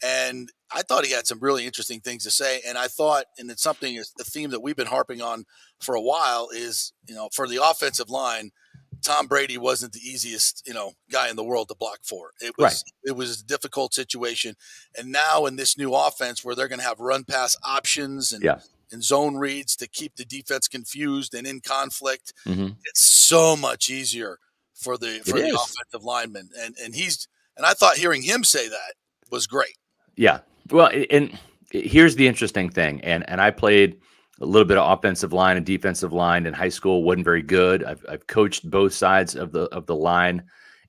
And I thought he had some really interesting things to say. And I thought, and it's something, the theme that we've been harping on for a while is, for the offensive line, Tom Brady wasn't the easiest, guy in the world to block for. It was a difficult situation. And now in this new offense where they're going to have run pass options and zone reads to keep the defense confused and in conflict, it's so much easier for the offensive lineman. And I thought hearing him say that was great. Yeah. Well, and here's the interesting thing. And I played a little bit of offensive line and defensive line in high school. Wasn't very good. I've coached both sides of the line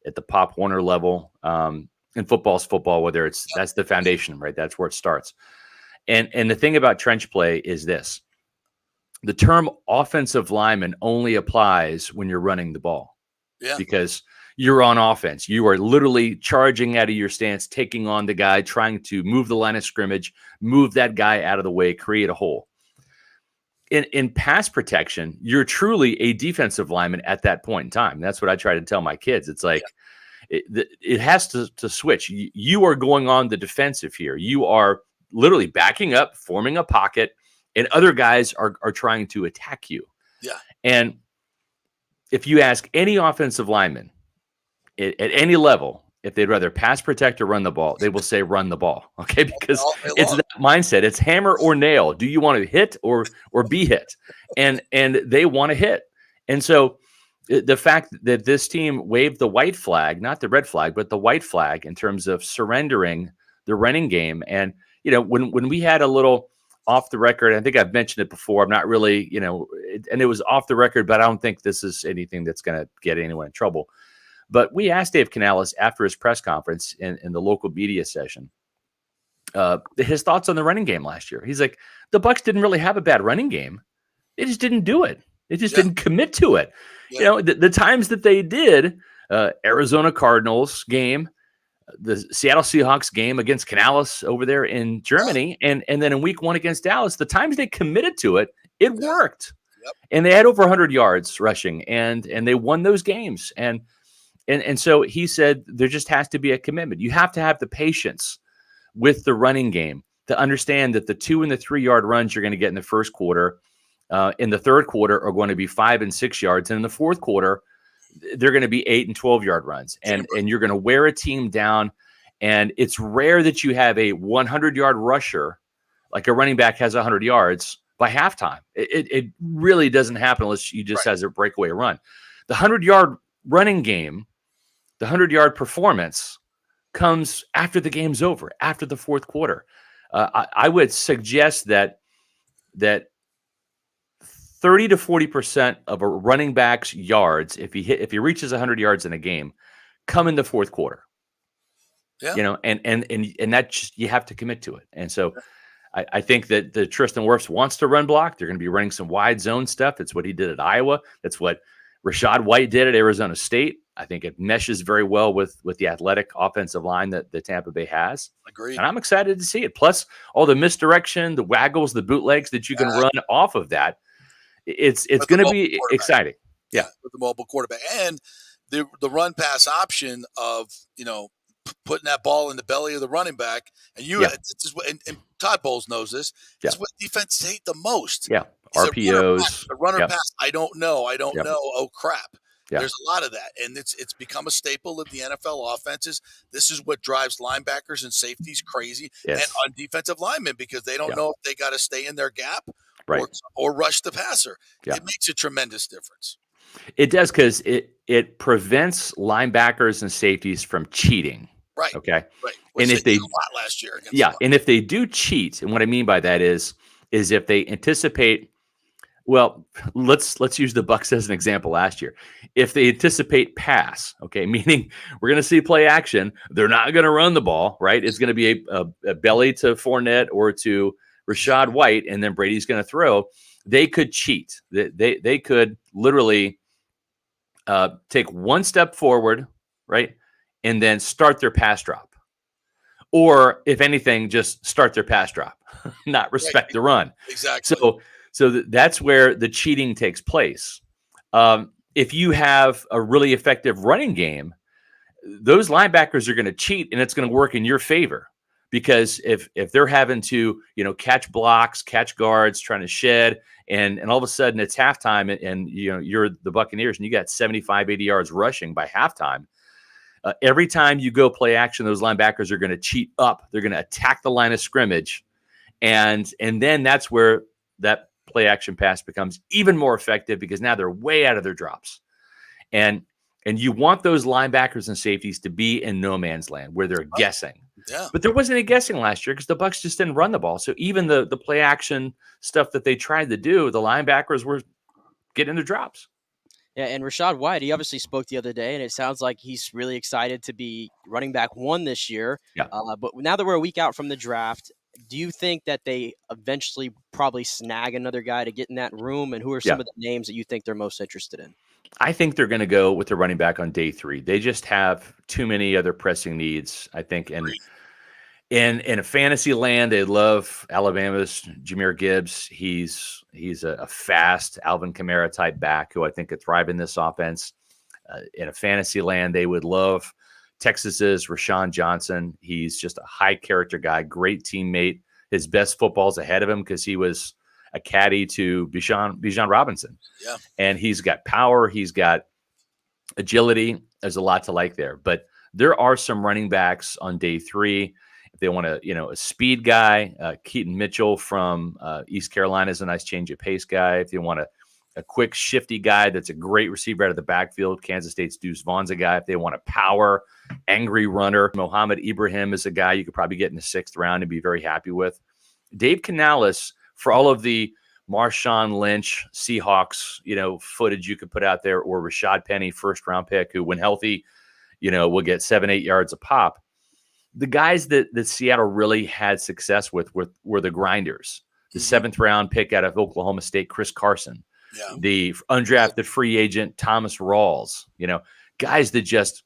at the Pop Warner level. And football's football, whether that's the foundation, right? That's where it starts. And the thing about trench play is this: the term offensive lineman only applies when you're running the ball. Because you're on offense. You are literally charging out of your stance, taking on the guy, trying to move the line of scrimmage, move that guy out of the way, create a hole. In pass protection, you're truly a defensive lineman at that point in time. That's what I try to tell my kids. It's like it has to switch. You are going on the defensive here. You are literally backing up, forming a pocket, and other guys are trying to attack you. And if you ask any offensive lineman, at any level, if they'd rather pass protect or run the ball, they will say run the ball. Okay, because it's that mindset. It's hammer or nail. Do you want to hit or be hit? And they want to hit. And so the fact that this team waved the white flag, not the red flag, but the white flag in terms of surrendering the running game. And when we had a little off the record, I think I've mentioned it before. I'm not really, and it was off the record, but I don't think this is anything that's going to get anyone in trouble. But we asked Dave Canales after his press conference in the local media session, his thoughts on the running game last year. He's like, the Bucs didn't really have a bad running game. They just didn't do it. They just didn't commit to it. The times that they did, Arizona Cardinals game, the Seattle Seahawks game against Canales over there in Germany, and then in week 1 against Dallas, the times they committed to it, it worked. And they had over 100 yards rushing, and they won those games. And so he said there just has to be a commitment. You have to have the patience with the running game to understand that the 2 and the 3 yard runs you're going to get in the first quarter, in the third quarter are going to be 5 and 6 yards. And in the fourth quarter, they're going to be 8 and 12 yard runs. And you're going to wear a team down. And it's rare that you have a 100-yard rusher, like a running back has 100 yards by halftime. It really doesn't happen unless you just has a breakaway run. The 100-yard running game, the 100-yard performance comes after the game's over, after the fourth quarter. I would suggest that 30 to 40% of a running back's yards, if he reaches 100 yards in a game, come in the fourth quarter. Yeah. And that just, you have to commit to it. And so I think that the Tristan Wirfs wants to run block. They're going to be running some wide zone stuff. That's what he did at Iowa. That's what Rachaad White did at Arizona State. I think it meshes very well with the athletic offensive line that the Tampa Bay has. Agreed. And I'm excited to see it. Plus all the misdirection, the waggles, the bootlegs that you can run off of that. It's going to be exciting. Yeah, with the mobile quarterback and the run pass option of, putting that ball in the belly of the running back. And and Todd Bowles knows this. It's what defenses hate the most. Yeah. RPOs. The runner pass. I don't know. Oh crap. Yeah. There's a lot of that. And it's become a staple of the NFL offenses. This is what drives linebackers and safeties crazy and on defensive linemen because they don't know if they got to stay in their gap or rush the passer. Yeah. It makes a tremendous difference. It does because it prevents linebackers and safeties from cheating. Right. Okay. Right. And if they did a lot last year. And if they do cheat, and what I mean by that is if they anticipate, well, let's use the Bucs as an example last year. If they anticipate pass, okay, meaning we're going to see play action, they're not going to run the ball, right? It's going to be a belly to Fournette or to Rachaad White, and then Brady's going to throw. They could cheat. They could literally take one step forward, right, and then start their pass drop. Or, if anything, just start their pass drop, not respect the run. Exactly. So that's where the cheating takes place. If you have a really effective running game, those linebackers are going to cheat, and it's going to work in your favor. Because if they're having to, catch blocks, catch guards, trying to shed, and all of a sudden it's halftime and you're the Buccaneers and you got 75, 80 yards rushing by halftime, every time you go play action, those linebackers are going to cheat up. They're going to attack the line of scrimmage. And then that's where that play action pass becomes even more effective because now they're way out of their drops. And you want those linebackers and safeties to be in no man's land where they're guessing. Yeah. But there wasn't any guessing last year because the Bucs just didn't run the ball. So even the play action stuff that they tried to do, the linebackers were getting their drops. Yeah, and Rachaad White, he obviously spoke the other day, and it sounds like he's really excited to be running back 1 this year. Yeah. But now that we're a week out from the draft, do you think that they eventually probably snag another guy to get in that room? And who are some of the names that you think they're most interested in? I think they're going to go with the running back on day 3. They just have too many other pressing needs, I think. And in a fantasy land, they love Alabama's Jahmyr Gibbs. He's a fast Alvin Kamara type back who I think could thrive in this offense. In a fantasy land, they would love Texas's Rashawn Johnson. He's just a high character guy, great teammate. His best football's ahead of him because he was a caddy to Bijan Robinson. Yeah. And he's got power. He's got agility. There's a lot to like there. But there are some running backs on day 3. If they want a speed guy, Keaton Mitchell from East Carolina is a nice change of pace guy. If you want a quick, shifty guy that's a great receiver out of the backfield, Kansas State's Deuce Vaughn's a guy. If they want a power, angry runner, Mohamed Ibrahim is a guy you could probably get in the 6th round and be very happy with. Dave Canales, for all of the Marshawn Lynch Seahawks, footage you could put out there, or Rashad Penny, 1st-round pick, who, when healthy, will get 7-8 yards a pop. The guys that Seattle really had success with were the grinders. The 7th-round pick out of Oklahoma State, Chris Carson. Yeah. The undrafted free agent, Thomas Rawls. Guys that just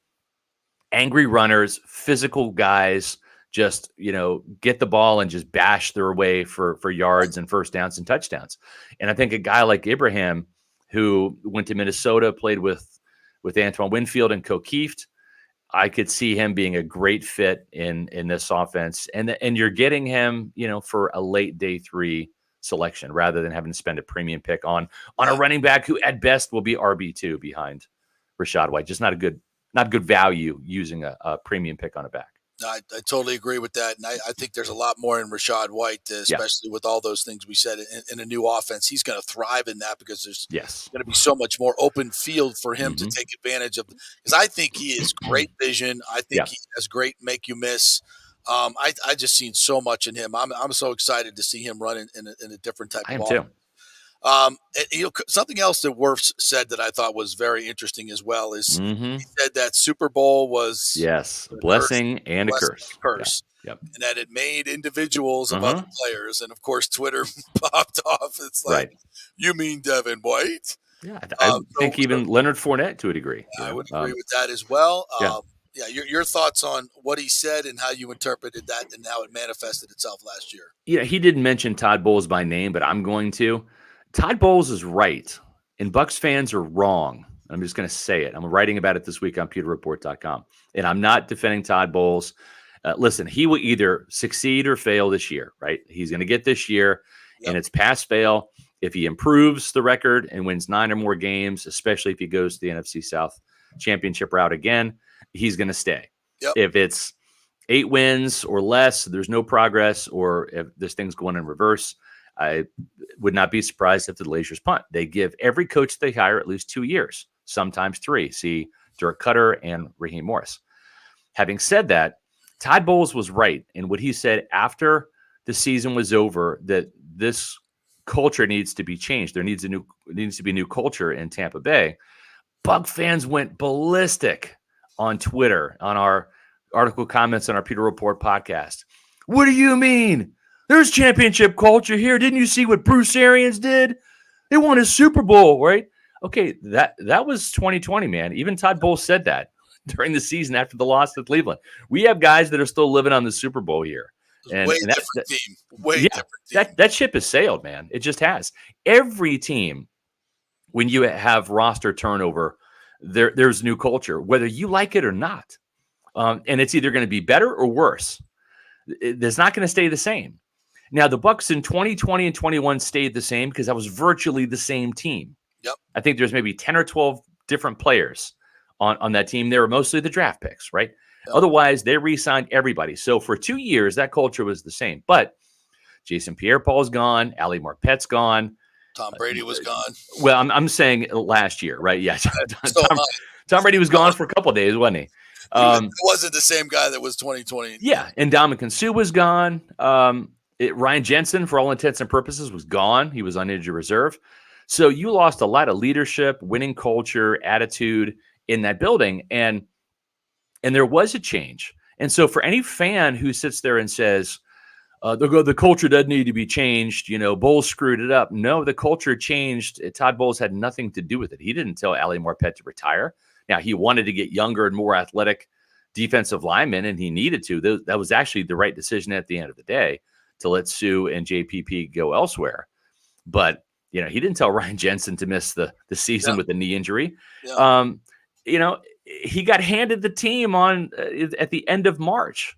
angry runners, physical guys, just, get the ball and just bash their way for yards and first downs and touchdowns. And I think a guy like Ibrahim, who went to Minnesota, played with Antoine Winfield and Cokeeft, I could see him being a great fit in this offense. And you're getting him, for a late day 3 selection rather than having to spend a premium pick on a running back who at best will be RB2 behind Rachaad White. Just not good value using a premium pick on a back. I totally agree with that. And I think there's a lot more in Rachaad White, especially with all those things we said in a new offense. He's going to thrive in that because there's going to be so much more open field for him to take advantage of. Because I think he has great vision. I think he has great make you miss. I just seen so much in him. I'm so excited to see him run in a different type of offense. Something else that Wirfs said that I thought was very interesting as well is he said that Super Bowl was a blessing and a curse. Yeah. Yep. And that it made individuals of other players. And of course, Twitter popped off. It's like, you mean Devin White? Yeah, I think even Leonard Fournette to a degree. I would agree with that as well. Your thoughts on what he said and how you interpreted that and how it manifested itself last year. Yeah, he didn't mention Todd Bowles by name, but I'm going to. Todd Bowles is right, and Bucs fans are wrong. I'm just going to say it. I'm writing about it this week on pewterreport.com, and I'm not defending Todd Bowles. Listen, he will either succeed or fail this year, right? He's going to get this year, and it's pass-fail. If he improves the record and wins 9 or more games, especially if he goes to the NFC South Championship route again, he's going to stay. Yep. If it's 8 wins or less, there's no progress, or if this thing's going in reverse, I would not be surprised if the Blazers punt. They give every coach they hire at least 2 years, sometimes 3. See Dirk Cutter and Raheem Morris. Having said that, Todd Bowles was right in what he said after the season was over, that this culture needs to be changed. There needs to be a new culture in Tampa Bay. Bug fans went ballistic on Twitter, on our article comments on our Pewter Report podcast. What do you mean? There's championship culture here. Didn't you see what Bruce Arians did? They won a Super Bowl, right? Okay, that was 2020, man. Even Todd Bowles said that during the season after the loss to Cleveland. We have guys that are still living on the Super Bowl here. And different team. Different team. That ship has sailed, man. It just has. Every team, when you have roster turnover, there's new culture, whether you like it or not. And it's either going to be better or worse. It's not going to stay the same. Now, the Bucs in 2020 and 21 stayed the same because that was virtually the same team. Yep. I think there's maybe 10 or 12 different players on that team. They were mostly the draft picks, right? Yep. Otherwise, they re-signed everybody. So for 2 years, that culture was the same. But Jason Pierre-Paul's gone. Ali Marpet's gone. Tom Brady was gone. Well, I'm saying last year, right? Yeah. Tom Brady was gone for a couple of days, wasn't he? It wasn't the same guy that was 2020. Yeah, and Ndamukong Suh was gone. Ryan Jensen, for all intents and purposes, was gone. He was on injured reserve. So you lost a lot of leadership, winning culture, attitude in that building, and there was a change. And so for any fan who sits there and says, the culture doesn't need to be changed, Bowles screwed it up. No, the culture changed. Todd Bowles had nothing to do with it. He didn't tell Ali Marpet to retire. Now, he wanted to get younger and more athletic defensive linemen, and he needed to. That was actually the right decision at the end of the day, to let Sue and JPP go elsewhere. But, he didn't tell Ryan Jensen to miss the season with a knee injury. Yeah. He got handed the team at the end of March.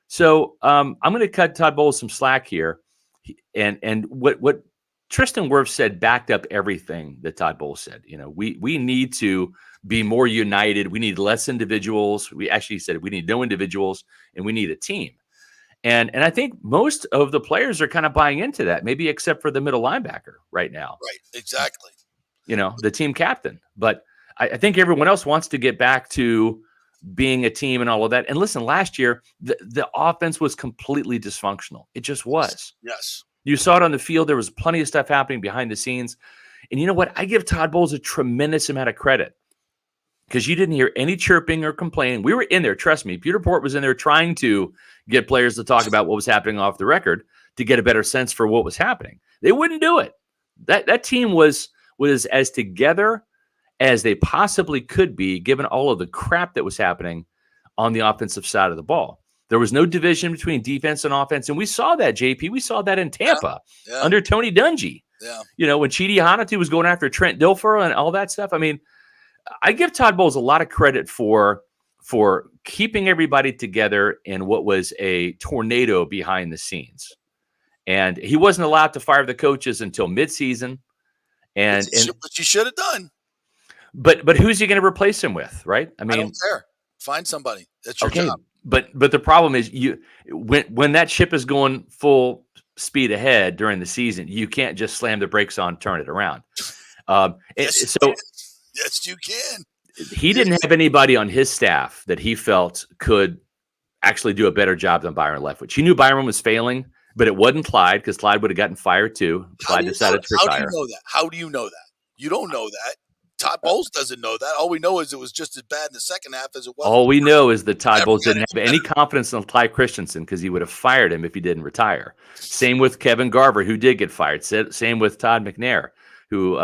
So I'm going to cut Todd Bowles some slack here. And what Tristan Wirfs said backed up everything that Todd Bowles said. We need to be more united. We need less individuals. We actually said we need no individuals, and we need a team. And I think most of the players are kind of buying into that, maybe except for the middle linebacker right now. Right, exactly. The team captain. But I think everyone else wants to get back to being a team and all of that. And listen, last year, the offense was completely dysfunctional. It just was. Yes. You saw it on the field. There was plenty of stuff happening behind the scenes. And you know what? I give Todd Bowles a tremendous amount of credit, because you didn't hear any chirping or complaining. We were in there. Trust me. Pewter Report was in there trying to get players to talk about what was happening off the record to get a better sense for what was happening. They wouldn't do it. That team was as together as they possibly could be, given all of the crap that was happening on the offensive side of the ball. There was no division between defense and offense. And we saw that, JP. We saw that in Tampa under Tony Dungy. Yeah. When Chidi Hanatu was going after Trent Dilfer and all that stuff. I mean, I give Todd Bowles a lot of credit for for keeping everybody together in what was a tornado behind the scenes. And he wasn't allowed to fire the coaches until midseason. And Which you should have done. But who's he going to replace him with, right? I mean, I don't care. Find somebody. That's your job. But the problem is when that ship is going full speed ahead during the season, you can't just slam the brakes on, turn it around. Yes, you can. He didn't have anybody on his staff that he felt could actually do a better job than Byron Leftwich. He knew Byron was failing, but it wasn't Clyde, because Clyde would have gotten fired too. Clyde decided to retire. How do you know that? How do you know that? You don't know that. Todd Bowles doesn't know that. All we know is it was just as bad in the second half as it was. All we know is that Todd Bowles didn't have any confidence in Ty Christensen, because he would have fired him if he didn't retire. Same with Kevin Garver, who did get fired. Same with Todd McNair, who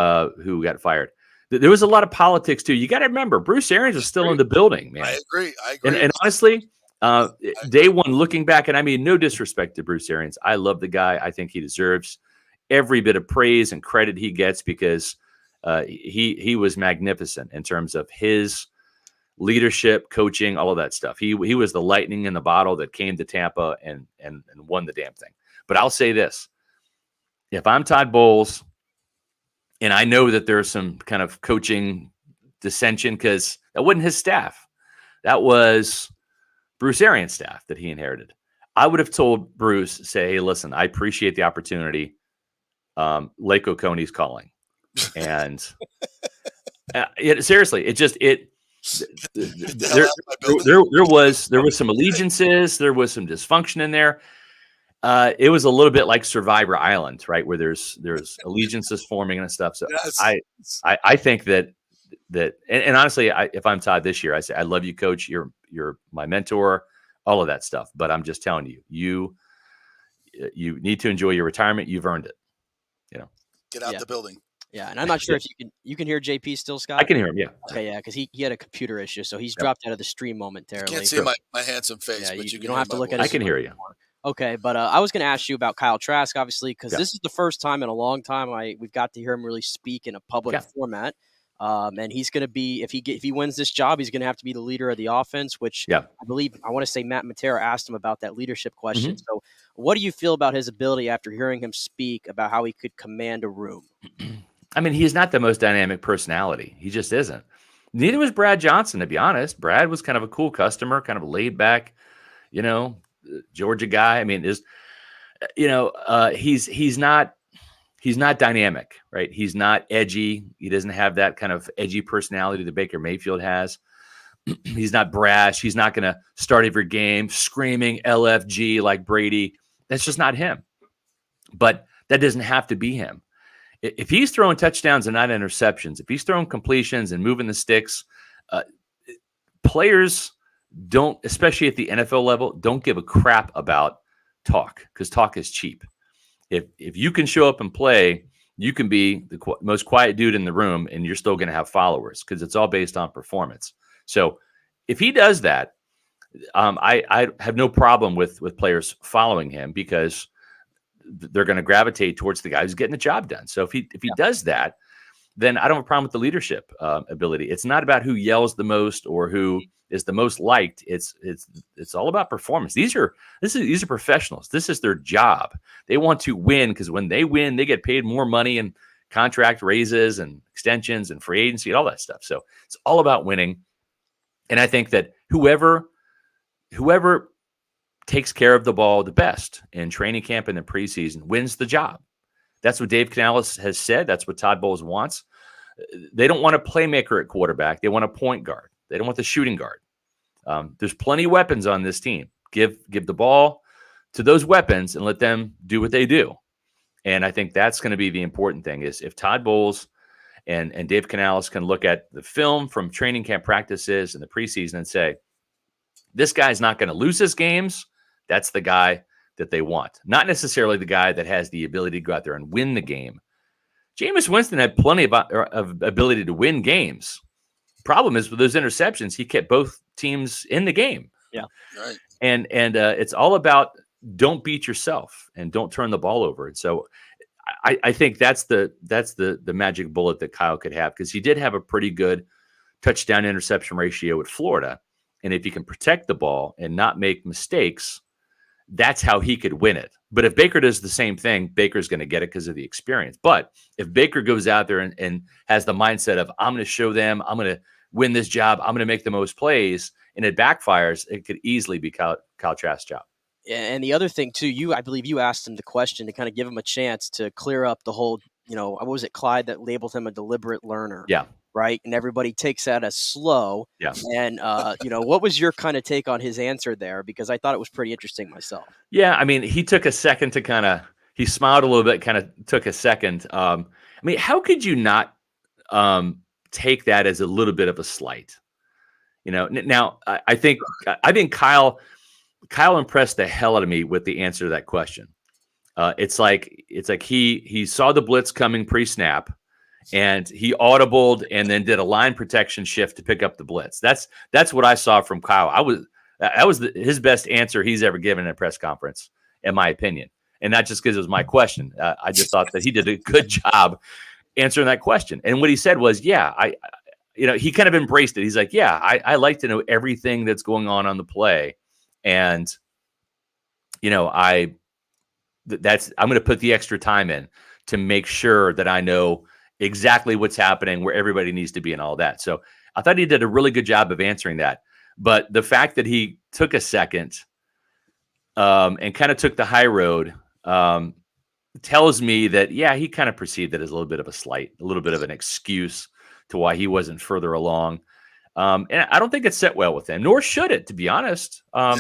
got fired. There was a lot of politics too. You got to remember, Bruce Arians is still in the building, man. I agree. And honestly, day one, looking back, and I mean no disrespect to Bruce Arians, I love the guy. I think he deserves every bit of praise and credit he gets, because he was magnificent in terms of his leadership, coaching, all of that stuff. He was the lightning in the bottle that came to Tampa and won the damn thing. But I'll say this: if I'm Todd Bowles, and I know that there's some kind of coaching dissension, because that wasn't his staff, that was Bruce Arians' staff that he inherited. I would have told Bruce, say, hey, listen, I appreciate the opportunity. Lake Oconee's calling. And seriously, there was some allegiances, there was some dysfunction in there. It was a little bit like Survivor Island, right, where there's allegiances forming and stuff. So yes. I think that and honestly, if I'm Todd this year, I say I love you, Coach. You're my mentor, all of that stuff. But I'm just telling you need to enjoy your retirement. You've earned it. Get out the building. Yeah, and I'm not sure if you can hear JP still, Scott. I can hear him. Yeah. Okay, yeah, because he had a computer issue, so he's dropped out of the stream momentarily. You can't see my handsome face, but you don't have to look at it. I can hear you. Okay, but I was going to ask you about Kyle Trask, obviously, because this is the first time in a long time we've got to hear him really speak in a public format. And he's going to be, if he wins this job, he's going to have to be the leader of the offense, which I want to say Matt Matera asked him about that leadership question. Mm-hmm. So what do you feel about his ability after hearing him speak about how he could command a room? I mean, he's not the most dynamic personality. He just isn't. Neither was Brad Johnson, to be honest. Brad was kind of a cool customer, kind of laid back, Georgia guy. I mean, he's not dynamic, right? He's not edgy. He doesn't have that kind of edgy personality that Baker Mayfield has. He's not brash. He's not going to start every game screaming LFG like Brady. That's just not him. But that doesn't have to be him. If he's throwing touchdowns and not interceptions, if he's throwing completions and moving the sticks, players don't, especially at the NFL level, don't give a crap about talk, because talk is cheap. If you can show up and play, you can be the most quiet dude in the room, and you're still going to have followers, because it's all based on performance. So if he does that, I have no problem with players following him, because they're going to gravitate towards the guy who's getting the job done. So if he does that, then I don't have a problem with the leadership ability. It's not about who yells the most or who is the most liked. It's all about performance. These are professionals. This is their job. They want to win, because when they win, they get paid more money and contract raises and extensions and free agency and all that stuff. So it's all about winning. And I think that whoever takes care of the ball the best in training camp and the preseason wins the job. That's what Dave Canales has said. That's what Todd Bowles wants. They don't want a playmaker at quarterback. They want a point guard. They don't want the shooting guard. There's plenty of weapons on this team. Give the ball to those weapons and let them do what they do. And I think that's going to be the important thing, is if Todd Bowles and Dave Canales can look at the film from training camp practices and the preseason and say, this guy's not going to lose his games. That's the guy that they want. Not necessarily the guy that has the ability to go out there and win the game. Jameis Winston had plenty of ability to win games. Problem is, with those interceptions, he kept both teams in the game. Yeah, right. And it's all about don't beat yourself and don't turn the ball over. And so I think that's the magic bullet that Kyle could have, because he did have a pretty good touchdown interception ratio at Florida. and if he can protect the ball and not make mistakes, that's how he could win it. But if Baker does the same thing, Baker's going to get it because of the experience. But if Baker goes out there and has the mindset of, I'm going to show them, I'm going to win this job, I'm going to make the most plays, and it backfires, it could easily be Kyle Trask's job. And the other thing, too, I believe you asked him the question to kind of give him a chance to clear up the whole, what was it, Clyde, that labeled him a deliberate learner? Yeah. Right? And everybody takes that as slow. Yeah. And, what was your kind of take on his answer there? Because I thought it was pretty interesting myself. Yeah, I mean, he took a second to he smiled a little bit, kind of took a second. I mean, how could you not take that as a little bit of a slight? Now I think Kyle impressed the hell out of me with the answer to that question. It's like he saw the blitz coming pre-snap, and he audibled and then did a line protection shift to pick up the blitz. That's what I saw from Kyle. That was his best answer he's ever given in a press conference, in my opinion. And not just because it was my question. I just thought that he did a good job answering that question. And what he said was, yeah, he kind of embraced it. He's like, yeah, I like to know everything that's going on the play. And, I'm going to put the extra time in to make sure that I know exactly what's happening, where everybody needs to be, and all that. So I thought he did a really good job of answering that. But the fact that he took a second and kind of took the high road tells me that, yeah, he kind of perceived it as a little bit of a slight, a little bit of an excuse to why he wasn't further along. And I don't think it set well with him, nor should it, to be honest. I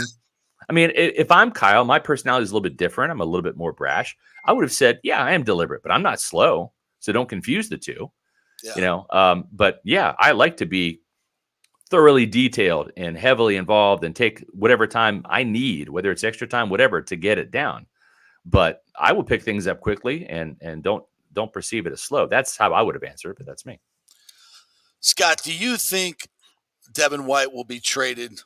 mean, if I'm Kyle, my personality is a little bit different. I'm a little bit more brash. I would have said, yeah, I am deliberate, but I'm not slow. So don't confuse the two, but yeah, I like to be thoroughly detailed and heavily involved and take whatever time I need, whether it's extra time, whatever, to get it down. But I will pick things up quickly and don't perceive it as slow. That's how I would have answered, but that's me. Scott, do you think Devin White will be traded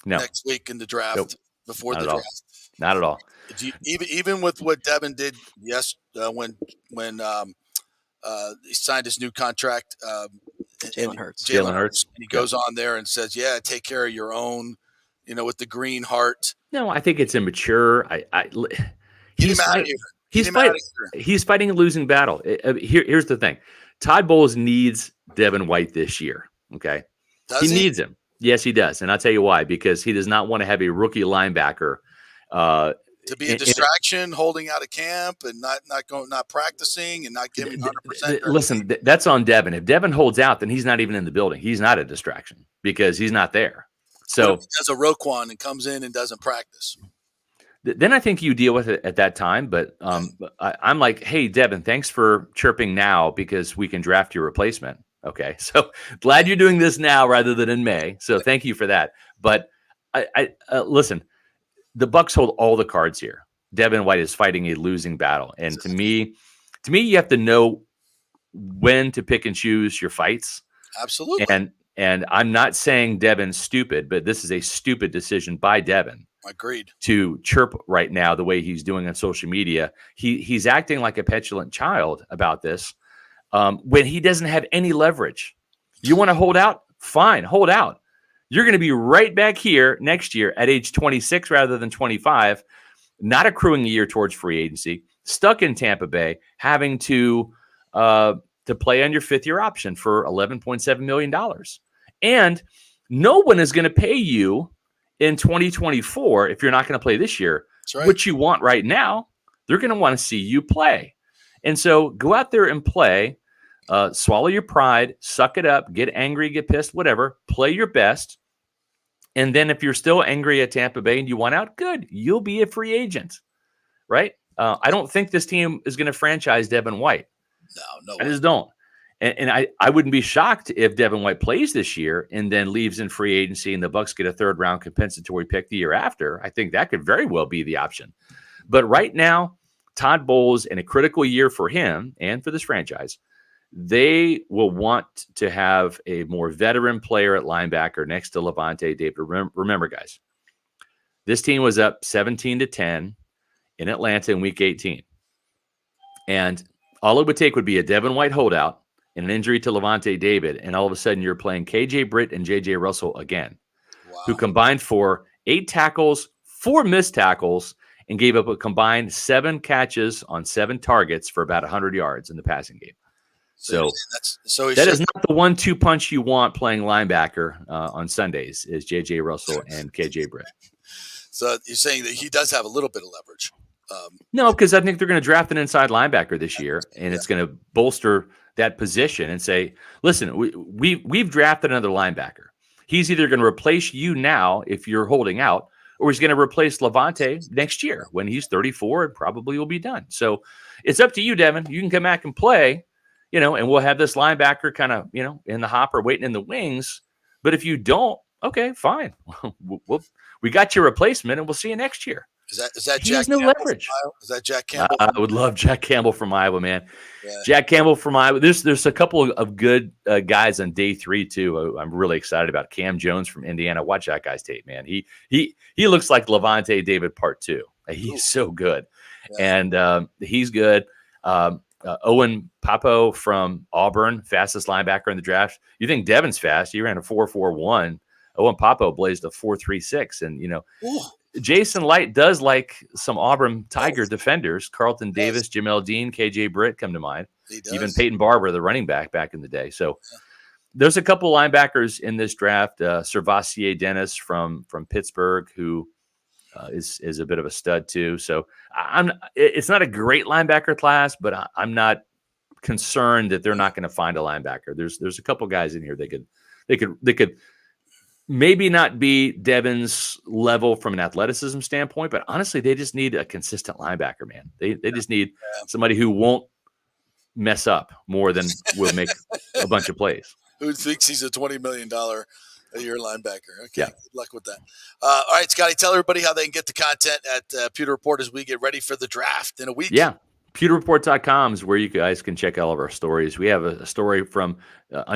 next week in the draft before the draft? Not at all. Even with what Devin did when he signed his new contract, Jalen Hurts. And he goes on there and says, yeah, take care of your own, with the green heart. No, I think it's immature. He's fighting a losing battle. Here's the thing. Todd Bowles needs Devin White this year. Okay. He needs him. Yes, he does. And I'll tell you why, because he does not want to have a rookie linebacker to be a distraction, holding out of camp and not practicing and not giving 100%. Listen, that's on Devin. If Devin holds out, then he's not even in the building. He's not a distraction because he's not there. So he does a Roquan and comes in and doesn't practice. Then I think you deal with it at that time. But I'm like, hey, Devin, thanks for chirping now because we can draft your replacement. Okay, so glad you're doing this now rather than in May. So thank you for that. But I listen. The Bucs hold all the cards here. Devin White is fighting a losing battle. And to me, you have to know when to pick and choose your fights. Absolutely. And I'm not saying Devin's stupid, but this is a stupid decision by Devin. Agreed. To chirp right now the way he's doing on social media. He's acting like a petulant child about this when he doesn't have any leverage. You want to hold out? Fine, hold out. You're going to be right back here next year at age 26 rather than 25, not accruing a year towards free agency, stuck in Tampa Bay, having to play on your fifth-year option for $11.7 million. And no one is going to pay you in 2024 if you're not going to play this year. That's right. What you want right now, they're going to want to see you play. And so go out there and play. Swallow your pride, suck it up, get angry, get pissed, whatever, play your best. And then if you're still angry at Tampa Bay and you want out, good, you'll be a free agent, right? I don't think this team is going to franchise Devin White. No. I just don't. And I wouldn't be shocked if Devin White plays this year and then leaves in free agency and the Bucs get a third-round compensatory pick the year after. I think that could very well be the option. But right now, Todd Bowles, in a critical year for him and for this franchise, they will want to have a more veteran player at linebacker next to Lavonte David. Remember, guys, this team was up 17-10 in Atlanta in Week 18. And all it would take would be a Devin White holdout and an injury to Lavonte David, and all of a sudden you're playing KJ Britt and JJ Russell again. who combined for 8 tackles, 4 missed tackles, and gave up a combined 7 catches on 7 targets for about 100 yards in the passing game. So that is not the 1-2 punch you want playing linebacker on Sundays is J.J. Russell and K.J. Britt. So you're saying that he does have a little bit of leverage. No, because I think they're going to draft an inside linebacker this year, and it's going to bolster that position and say, listen, we've drafted another linebacker. He's either going to replace you now if you're holding out, or he's going to replace Levante next year when he's 34 and probably will be done. So it's up to you, Devin. You can come back and play, and we'll have this linebacker kind of, in the hopper waiting in the wings. But if you don't, okay, fine. We got your replacement, and we'll see you next year. Is that he Jack has no Campbell leverage? Is that Jack Campbell? I would love Jack Campbell from Iowa, man. Yeah. Jack Campbell from Iowa. There's a couple of good guys on day 3 too. I'm really excited about Cam Jones from Indiana. Watch that guy's tape, man. He looks like Levante David Part 2. He's so good, and he's good. Owen Papo from Auburn, fastest linebacker in the draft. You think Devin's fast? He ran a 4.41. Owen Papo blazed a 4.36, and Jason Light does like some Auburn Tiger defenders. Carlton Davis, Jamel Dean, KJ Britt come to mind. Even Peyton Barber, the running back in the day. So there's a couple linebackers in this draft. Servassier Dennis from Pittsburgh, who is a bit of a stud too. So it's not a great linebacker class, but I'm not concerned that they're not going to find a linebacker. There's a couple guys in here they could maybe not be Devin's level from an athleticism standpoint, but honestly, they just need a consistent linebacker, man. They just need somebody who won't mess up more than will make a bunch of plays. Who thinks he's a $20 million a year linebacker? Okay, yeah. Good luck with that. All right, Scotty, tell everybody how they can get the content at Pewter Report as we get ready for the draft in a week. Yeah. PewterReport.com is where you guys can check all of our stories. We have a story from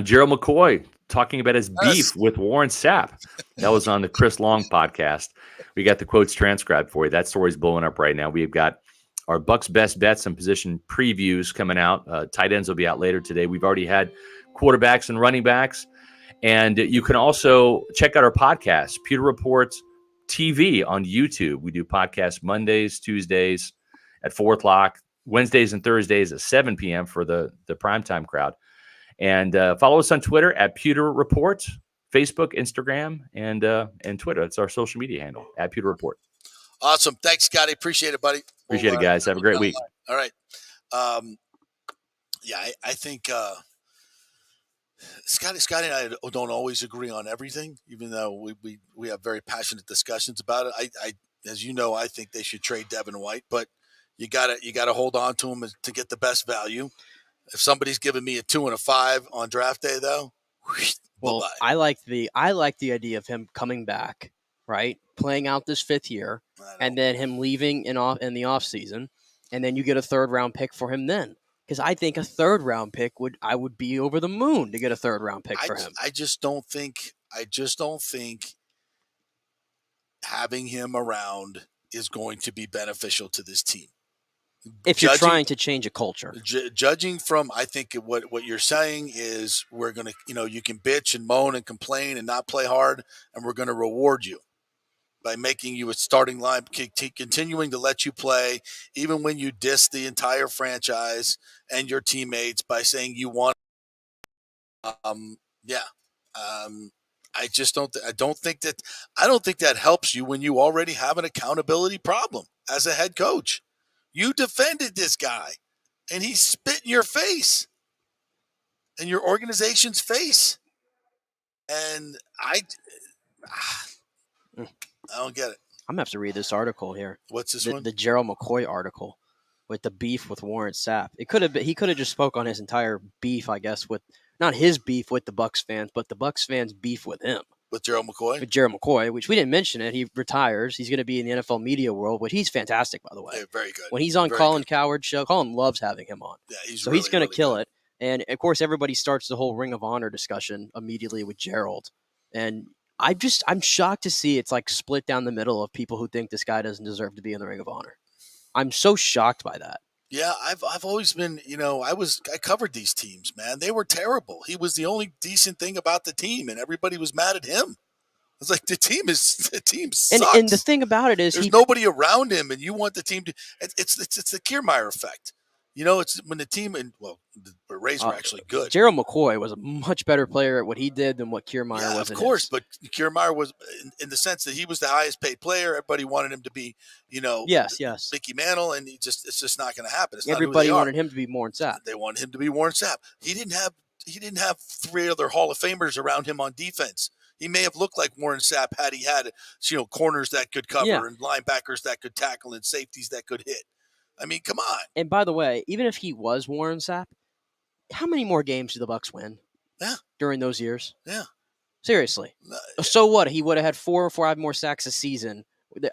Gerald McCoy talking about his beef with Warren Sapp. That was on the Chris Long podcast. We got the quotes transcribed for you. That story's blowing up right now. We've got our Bucks best bets and position previews coming out. Tight ends will be out later today. We've already had quarterbacks and running backs. And you can also check out our podcast, Pewter Report TV on YouTube. We do podcasts Mondays, Tuesdays at 4 o'clock. Wednesdays and Thursdays at 7 p.m. for the primetime crowd. And follow us on Twitter at Pewter Report, Facebook, Instagram, and Twitter. That's our social media handle, at Pewter Report. Awesome. Thanks, Scotty. Appreciate it, buddy. Appreciate it, guys. Have a great week. All right. I think Scotty and I don't always agree on everything, even though we have very passionate discussions about it. I as you know, I think they should trade Devin White, but you gotta hold on to him to get the best value. If somebody's giving me a 2 and a 5 on draft day, though, well, bye-bye. I like the idea of him coming back, right, playing out this 5th year, and then him leaving in the off season, and then you get a 3rd round pick for him then. Because I think a 3rd round pick would be over the moon to get a 3rd round pick for him. I just don't think having him around is going to be beneficial to this team. If you're trying to change a culture. Judging from, I think what you're saying is we're going to, you can bitch and moan and complain and not play hard, and we're going to reward you by making you a starting line, continuing to let you play, even when you diss the entire franchise and your teammates by saying you want. I don't think that helps you when you already have an accountability problem as a head coach. You defended this guy, and he spit in your face, in your organization's face, and I don't get it. I'm gonna have to read this article here. What's this one? The Gerald McCoy article with the beef with Warren Sapp. He could have just spoke on his entire beef, I guess, with not his beef with the Bucks fans, but the Bucks fans' beef with him. With Gerald McCoy? With Gerald McCoy, which we didn't mention it. He retires. He's going to be in the NFL media world, but he's fantastic, by the way. Yeah, very good. When he's on Colin Cowherd's show, Colin loves having him on. Yeah, he's going to kill it. And, of course, everybody starts the whole Ring of Honor discussion immediately with Gerald. And I'm shocked to see it's like split down the middle of people who think this guy doesn't deserve to be in the Ring of Honor. I'm so shocked by that. Yeah, I've always been, I covered these teams, man. They were terrible. He was the only decent thing about the team, and everybody was mad at him. was like, the team sucks. And the thing about it is, there's nobody around him, and you want the team to. It's the Kiermaier effect. It's when the team the Rays were actually good. Gerald McCoy was a much better player at what he did than what Kiermaier was. Of course, but Kiermaier was in the sense that he was the highest paid player. Everybody wanted him to be, yes, Mickey Mantle, and it's just not going to happen. Everybody wanted him to be Warren Sapp. They wanted him to be Warren Sapp. He didn't have three other Hall of Famers around him on defense. He may have looked like Warren Sapp had he had corners that could cover and linebackers that could tackle and safeties that could hit. I mean, come on. And by the way, even if he was Warren Sapp, how many more games did the Bucs win? Yeah. During those years? Yeah. Seriously. So what? He would have had 4 or 5 more sacks a season.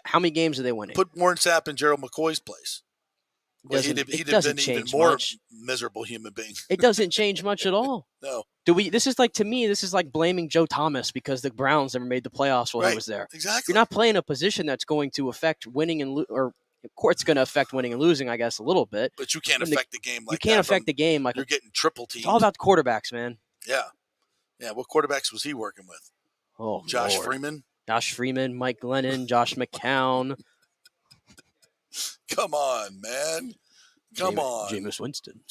How many games are they winning? Put Warren Sapp in Gerald McCoy's place. He'd have been even more miserable human being. It doesn't change much at all. No. This is like blaming Joe Thomas because the Browns never made the playoffs while he was there. Exactly. You're not playing a position that's going to affect winning and or of course it's going to affect winning and losing, I guess, a little bit. But you can't affect the game like that. You can't affect the game like you're getting triple teamed. It's all about the quarterbacks, man. Yeah. Yeah, what quarterbacks was he working with? Oh, Josh Lord. Freeman? Josh Freeman, Mike Glennon, Josh McCown. Come on, man. Come on. Jameis Winston.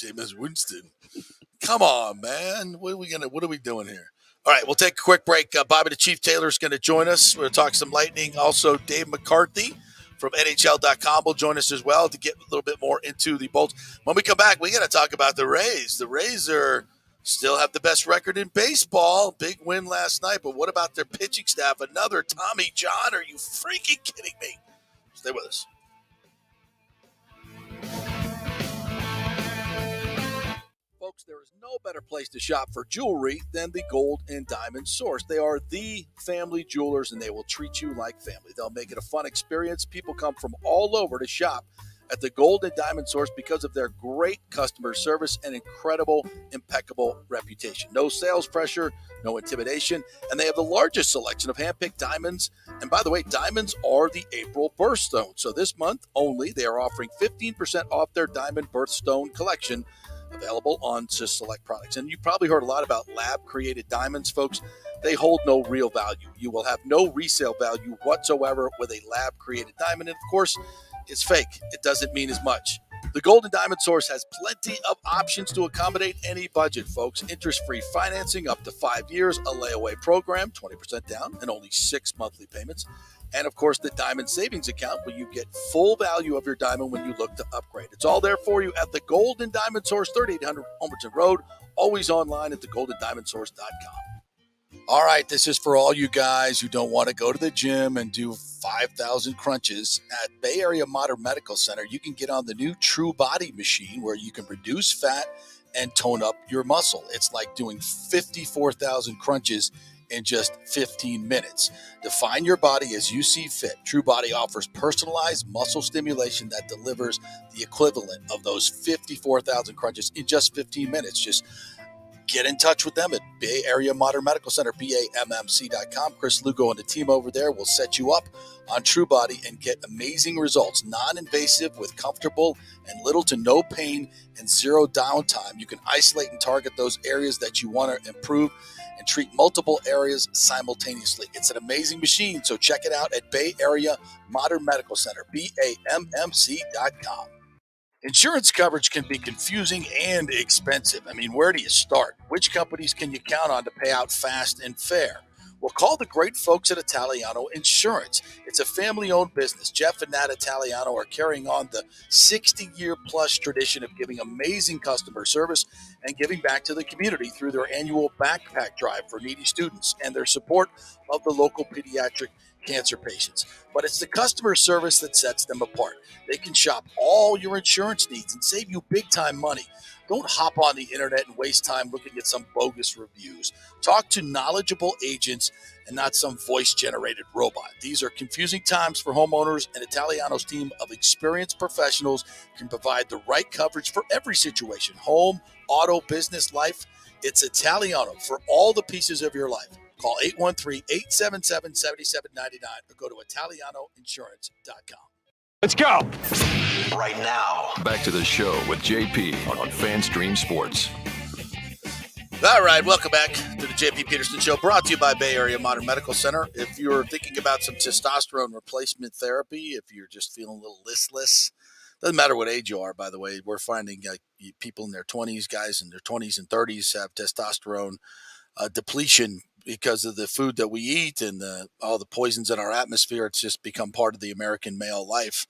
Come on, man. What are we doing here? All right, we'll take a quick break. Bobby the Chief Taylor is going to join us. We're going to talk some Lightning. Also, Dave McCarthy from NHL.com will join us as well to get a little bit more into the Bolts. When we come back, we got to talk about the Rays. The Rays still have the best record in baseball. Big win last night, but what about their pitching staff? Another Tommy John? Are you freaking kidding me? Stay with us. Folks, there is no better place to shop for jewelry than the Gold and Diamond Source. They are the family jewelers, and they will treat you like family. They'll make it a fun experience. People come from all over to shop at the Gold and Diamond Source because of their great customer service and incredible, impeccable reputation. No sales pressure, no intimidation, and they have the largest selection of hand-picked diamonds. And by the way, diamonds are the April birthstone. So this month only, they are offering 15% off their diamond birthstone collection, available on just select products. And you've probably heard a lot about lab-created diamonds, folks. They hold no real value. You will have no resale value whatsoever with a lab-created diamond. And of course, it's fake. It doesn't mean as much. The Golden Diamond Source has plenty of options to accommodate any budget, folks. Interest-free financing up to 5 years, a layaway program, 20% down, and only 6 monthly payments. And, of course, the Diamond Savings Account, where you get full value of your diamond when you look to upgrade. It's all there for you at the Golden Diamond Source, 3800 Homerton Road, always online at thegoldendiamondsource.com. All right, this is for all you guys who don't want to go to the gym and do 5,000 crunches. At Bay Area Modern Medical Center, you can get on the new True Body machine where you can reduce fat and tone up your muscle. It's like doing 54,000 crunches in just 15 minutes. Define your body as you see fit. True Body offers personalized muscle stimulation that delivers the equivalent of those 54,000 crunches in just 15 minutes. Just get in touch with them at Bay Area Modern Medical Center, BAMMC.com. Chris Lugo and the team over there will set you up on True Body and get amazing results. Non-invasive with comfortable and little to no pain and zero downtime. You can isolate and target those areas that you want to improve and treat multiple areas simultaneously. It's an amazing machine, so check it out at Bay Area Modern Medical Center, BAMMC.com. Insurance coverage can be confusing and expensive. I mean, where do you start? Which companies can you count on to pay out fast and fair? Well, call the great folks at Italiano Insurance. It's a family-owned business. Jeff and Nat Italiano are carrying on the 60-year-plus tradition of giving amazing customer service and giving back to the community through their annual backpack drive for needy students and their support of the local pediatric cancer patients. But it's the customer service that sets them apart. They can shop all your insurance needs and save you big-time money. Don't hop on the internet and waste time looking at some bogus reviews. Talk to knowledgeable agents and not some voice-generated robot. These are confusing times for homeowners, and Italiano's team of experienced professionals can provide the right coverage for every situation: home, auto, business, life. It's Italiano for all the pieces of your life. Call 813-877-7799 or go to italianoinsurance.com. Let's go. Right now. Back to the show with JP on FanStream Sports. All right, welcome back to the JP Peterson Show, brought to you by Bay Area Modern Medical Center. If you're thinking about some testosterone replacement therapy, if you're just feeling a little listless, doesn't matter what age you are, by the way. We're finding people in their 20s, guys in their 20s and 30s have testosterone depletion because of the food that we eat and all the poisons in our atmosphere. It's just become part of the American male life.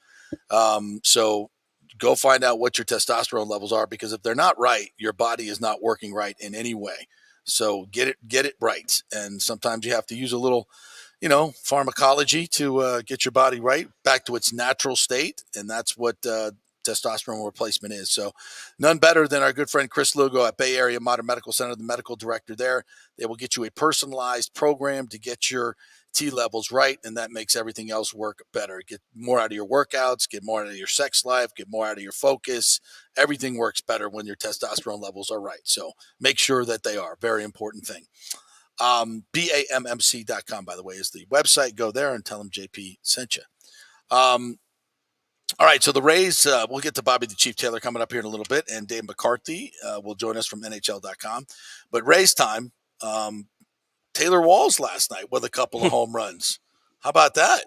So go find out what your testosterone levels are, because if they're not right, your body is not working right in any way. So get it right. And sometimes you have to use a little, pharmacology to get your body right back to its natural state. And that's what testosterone replacement is. So none better than our good friend Chris Lugo at Bay Area Modern Medical Center, the medical director there. They will get you a personalized program to get your T levels right, and that makes everything else work better. Get more out of your workouts, get more out of your sex life, get more out of your focus. Everything works better when your testosterone levels are right. So make sure that they are. Very important thing. BAMMC.com, by the way, is the website. Go there and tell them JP sent you. All right, so the Rays, we'll get to Bobby the Chief Taylor coming up here in a little bit, and Dave McCarthy will join us from NHL.com. But Rays time, Taylor Walls last night with a couple of home runs. How about that?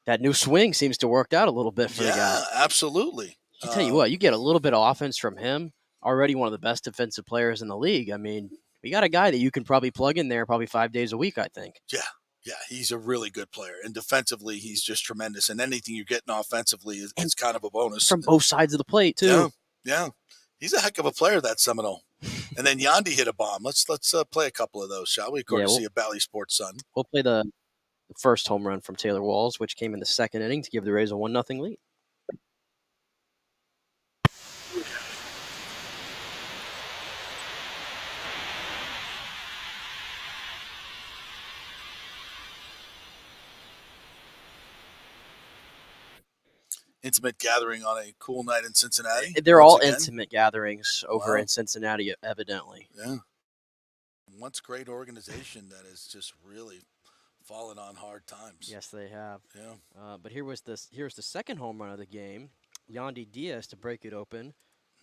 That new swing seems to work out a little bit for the guy. Yeah, absolutely. I tell you what, you get a little bit of offense from him, already one of the best defensive players in the league. I mean, we got a guy that you can probably plug in there probably 5 days a week, I think. Yeah, he's a really good player. And defensively, he's just tremendous. And anything you're getting offensively is kind of a bonus. From both sides of the plate, too. Yeah. He's a heck of a player, that Seminole. And then Yandy hit a bomb. Let's play a couple of those, shall we? Courtesy of Bally Sports Sun. We'll play the first home run from Taylor Walls, which came in the second inning to give the Rays a 1-0 lead. Intimate gathering on a cool night in Cincinnati. They're all intimate gatherings over in Cincinnati, evidently. Yeah. Once great organization that has just really fallen on hard times. Yes, they have. Yeah. But here's the second home run of the game. Yandy Diaz to break it open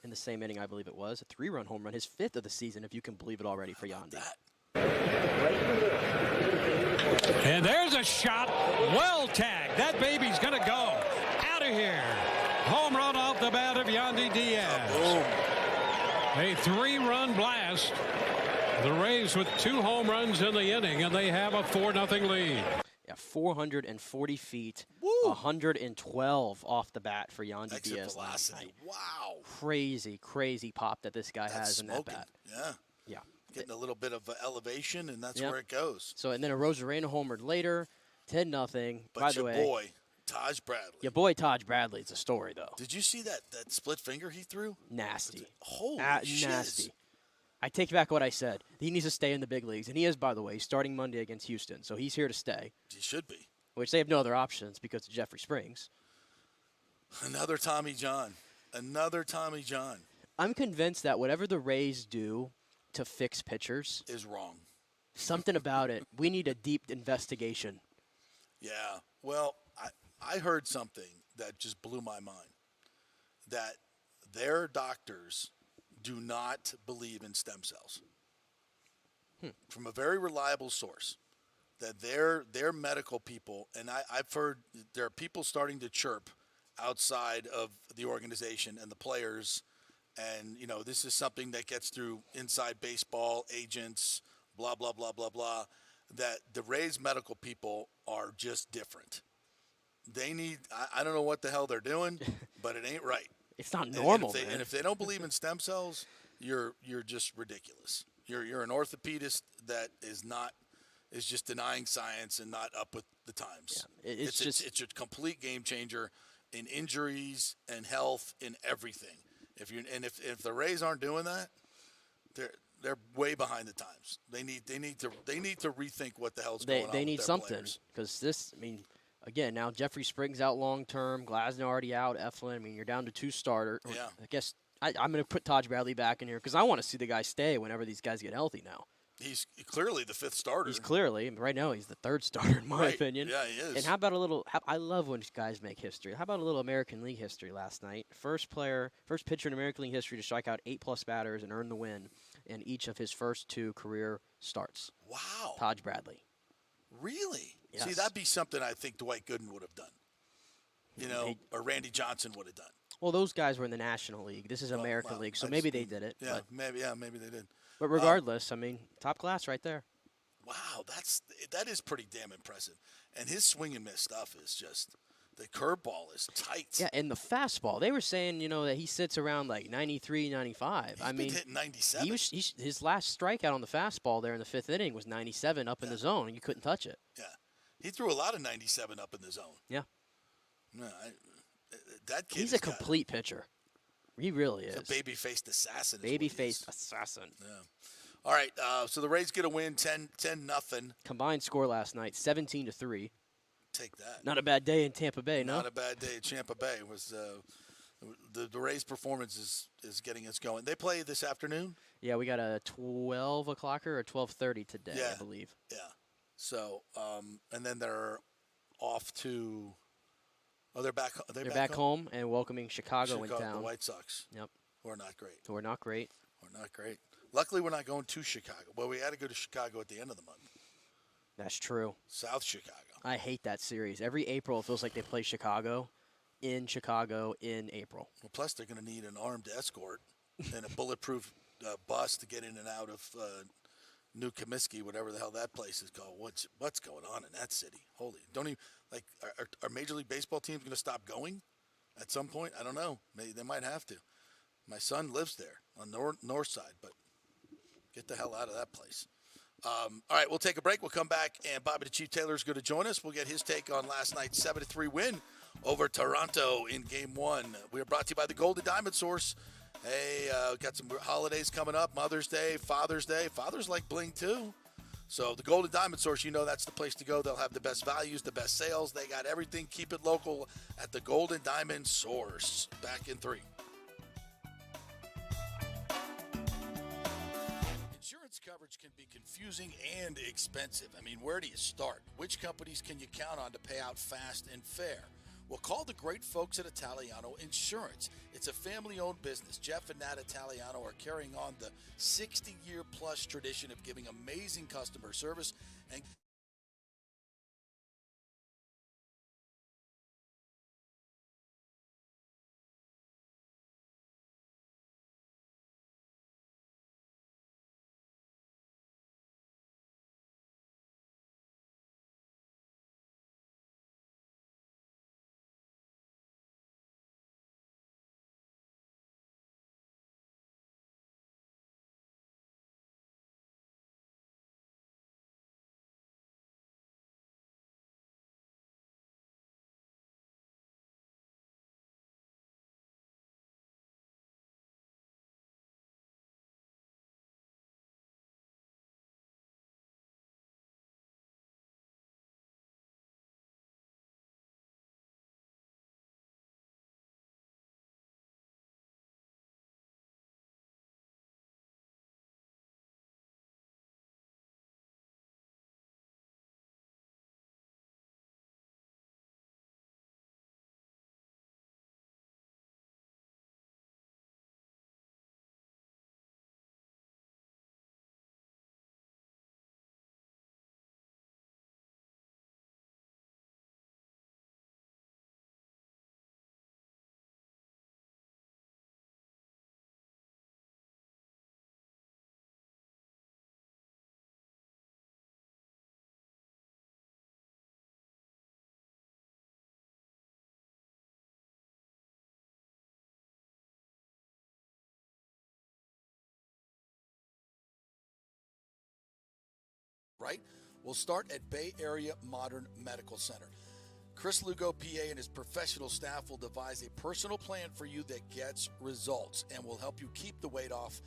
in the same inning, I believe it was. A 3-run home run, his 5th of the season, if you can believe it already for Yandy. And there's a shot. Well tagged. That baby's going to go. Out of here. Home run off the bat of Yandy Diaz. A 3-run blast. The Rays with 2 home runs in the inning, and they have a 4-0 lead. Yeah, 440 feet, 112 off the bat for Yandy Diaz last night. Wow. Crazy pop that this guy has in that bat. Yeah. Getting a little bit of elevation, and that's where it goes. So, and then a Rosarena homered later, 10-0. But by the way, boy, Taj Bradley. Your boy Taj Bradley. It's a story, though. Did you see that split finger he threw? Nasty. Holy shit. Nasty. I take back what I said. He needs to stay in the big leagues. And he is, by the way. He's starting Monday against Houston. So he's here to stay. He should be. Which they have no other options because of Jeffrey Springs. Another Tommy John. I'm convinced that whatever the Rays do to fix pitchers is wrong. Something about it. We need a deep investigation. Yeah. Well, I heard something that just blew my mind. That their doctors do not believe in stem cells. From a very reliable source. That their medical people, and I've heard there are people starting to chirp outside of the organization and the players. And, this is something that gets through inside baseball, agents, blah, blah, blah, blah, blah, that the Rays medical people are just different. They need – I don't know what the hell they're doing, but it ain't right. It's not normal, and if they don't believe in stem cells, you're just ridiculous. You're an orthopedist that is just denying science and not up with the times. Yeah, it's a complete game changer in injuries and health in everything. If the Rays aren't doing that, they're way behind the times. They need to rethink what the hell's going on. They need with their something players. because again, now Jeffrey Springs out long term, Glasnow already out, Eflin. You're down to 2 starters. Yeah. I guess I'm going to put Taj Bradley back in here because I want to see the guy stay whenever these guys get healthy now. He's clearly the fifth starter. Right now, he's the third starter, in my opinion. Yeah, he is. And how about I love when guys make history. How about a little American League history last night? First pitcher in American League history to strike out 8+ batters and earn the win in each of his first 2 career starts. Wow. Taj Bradley. Really? Yes. See, that'd be something I think Dwight Gooden would have done. Or Randy Johnson would have done. Well, those guys were in the National League. This is American League, so maybe they did it. Yeah, maybe they did. But regardless, top class right there. Wow, that is pretty damn impressive. And his swing and miss stuff is just, the curveball is tight. Yeah, and the fastball. They were saying, that he sits around like 93, 95. He's been hitting 97. His last strikeout on the fastball there in the 5th inning was 97 up in the zone, and you couldn't touch it. Yeah, he threw a lot of 97 up in the zone. Yeah. No, that kid. He's a complete pitcher. He really is. A baby-faced assassin. Baby-faced assassin. Yeah. All right, so the Rays get a win, 10-0. Combined score last night, 17-3. Take that. Not a bad day in Tampa Bay, no? Not a bad day in Tampa Bay. It was the Rays' performance is getting us going. They play this afternoon? Yeah, we got a 12 o'clocker or 12:30 today, I believe. Yeah. So, and then they're off to. Oh, they're back. They're back home and welcoming Chicago in town. The White Sox. Yep. Who are not great. Who are not great. Luckily, we're not going to Chicago. Well, we had to go to Chicago at the end of the month. That's true. South Chicago. I hate that series. Every April, it feels like they play Chicago in April. Well, plus they're going to need an armed escort and a bulletproof bus to get in and out of New Comiskey, whatever the hell that place is called. What's going on in that city? Holy, don't even are Major League Baseball teams going to stop going at some point? I don't know. Maybe they might have to. My son lives there on north side, but get the hell out of that place. All right, we'll take a break. We'll come back, and Bobby the Chief Taylor is going to join us. We'll get his take on last night's 7-3 win over Toronto in Game 1. We are brought to you by the Golden Diamond Source. Hey, got some holidays coming up, Mother's Day, Father's Day. Fathers like bling, too. So the Golden Diamond Source, that's the place to go. They'll have the best values, the best sales. They got everything. Keep it local at the Golden Diamond Source. Back in 3. Insurance coverage can be confusing and expensive. Where do you start? Which companies can you count on to pay out fast and fair? Well, call the great folks at Italiano Insurance. It's a family-owned business. Jeff and Nat Italiano are carrying on the 60-year-plus tradition of giving amazing customer service and right? We'll start at Bay Area Modern Medical Center. Chris Lugo, PA, and his professional staff will devise a personal plan for you that gets results and will help you keep the weight off.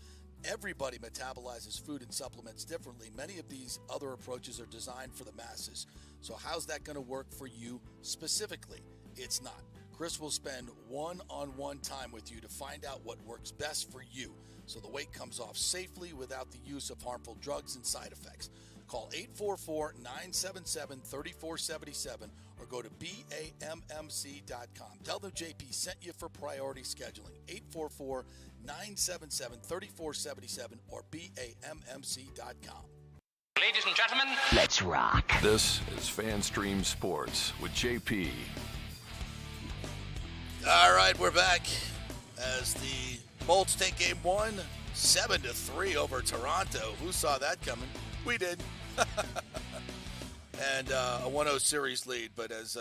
Everybody metabolizes food and supplements differently. Many of these other approaches are designed for the masses. So how's that going to work for you specifically? It's not. Chris will spend one-on-one time with you to find out what works best for you. so the weight comes off safely without the use of harmful drugs and side effects. Call 844-977-3477 or go to BAMMC.com. Tell them JP sent you for priority scheduling. 844-977-3477 or BAMMC.com. Ladies and gentlemen, let's rock. This is FanStream Sports with JP. All right, we're back as the Bolts take game one, 7-3 over Toronto. Who saw that coming? We did. And a 1-0 series lead, but as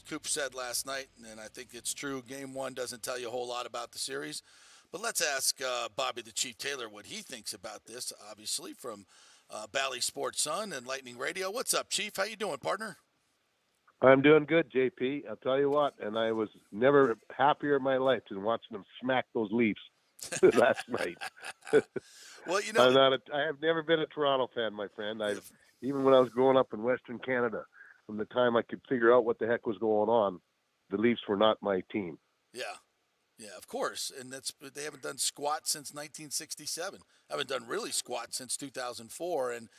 Coop said last night, and I think it's true, game one doesn't tell you a whole lot about the series. But let's ask Bobby the Chief Taylor what he thinks about this, obviously, from Bally Sports Sun and Lightning Radio. What's up, Chief? How you doing, partner? I'm doing good, JP. I'll tell you what, and I was never happier in my life than watching them smack those Leafs last night. Well, you know, I have never been a Toronto fan, my friend. Even when I was growing up in Western Canada, from the time I could figure out what the heck was going on, the Leafs were not my team. Yeah, of course, and they haven't done squat since 1967. Haven't done really squat since 2004, and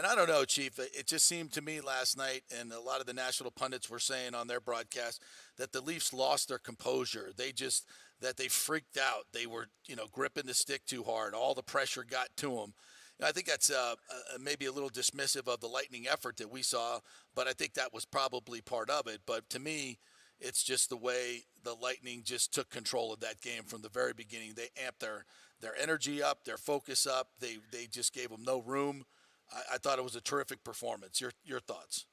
I don't know, Chief. It just seemed to me last night, and a lot of the national pundits were saying on their broadcast that the Leafs lost their composure. They freaked out. They were, gripping the stick too hard. All the pressure got to them. I think that's maybe a little dismissive of the Lightning effort that we saw, but I think that was probably part of it. But to me, it's just the way the Lightning just took control of that game from the very beginning. They amped their energy up, their focus up. They just gave them no room. I thought it was a terrific performance. Your thoughts?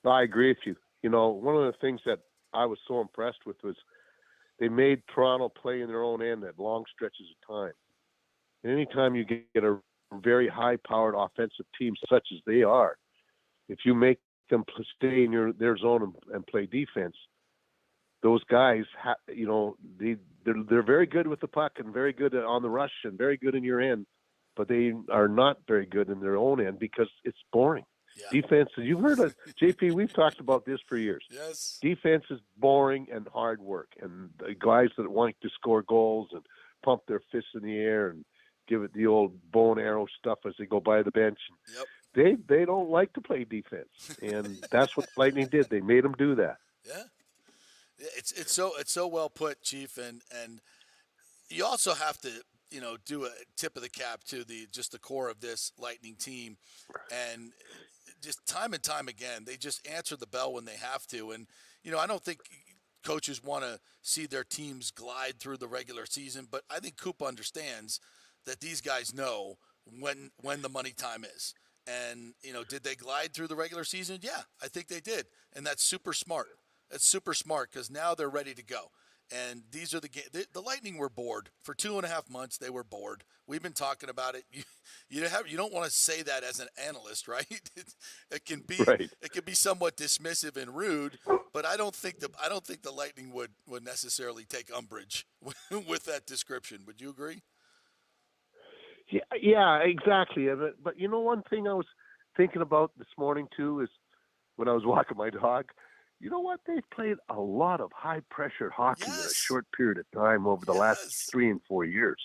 I agree with you. One of the things that I was so impressed with was they made Toronto play in their own end at long stretches of time. And anytime you get a very high-powered offensive team such as they are, if you make them stay in their zone and play defense, those guys, they're very good with the puck and very good on the rush and very good in your end, but they are not very good in their own end because it's boring. Yeah. Defense, you've heard of JP. We've talked about this for years. Yes. Defense is boring and hard work, and the guys that want to score goals and pump their fists in the air and give it the old bow and arrow stuff as they go by the bench. Yep. They don't like to play defense, and that's what Lightning did. They made them do that. Yeah, it's so well put, Chief, and you also have to do a tip of the cap to the core of this Lightning team, and just time and time again they just answer the bell when they have to, and I don't think coaches want to see their teams glide through the regular season, but I think Coop understands that these guys know when the money time is. And, did they glide through the regular season? Yeah, I think they did. And that's super smart. That's super smart because now they're ready to go. And these are the games. The Lightning were bored. For 2.5 months, they were bored. We've been talking about it. You don't want to say that as an analyst, right? It can be right. It can be somewhat dismissive and rude, but I don't think the Lightning would necessarily take umbrage with that description. Would you agree? Yeah, exactly. But one thing I was thinking about this morning too is when I was walking my dog. You know what? They've played a lot of high-pressure hockey in a short period of time over the last 3 and 4 years.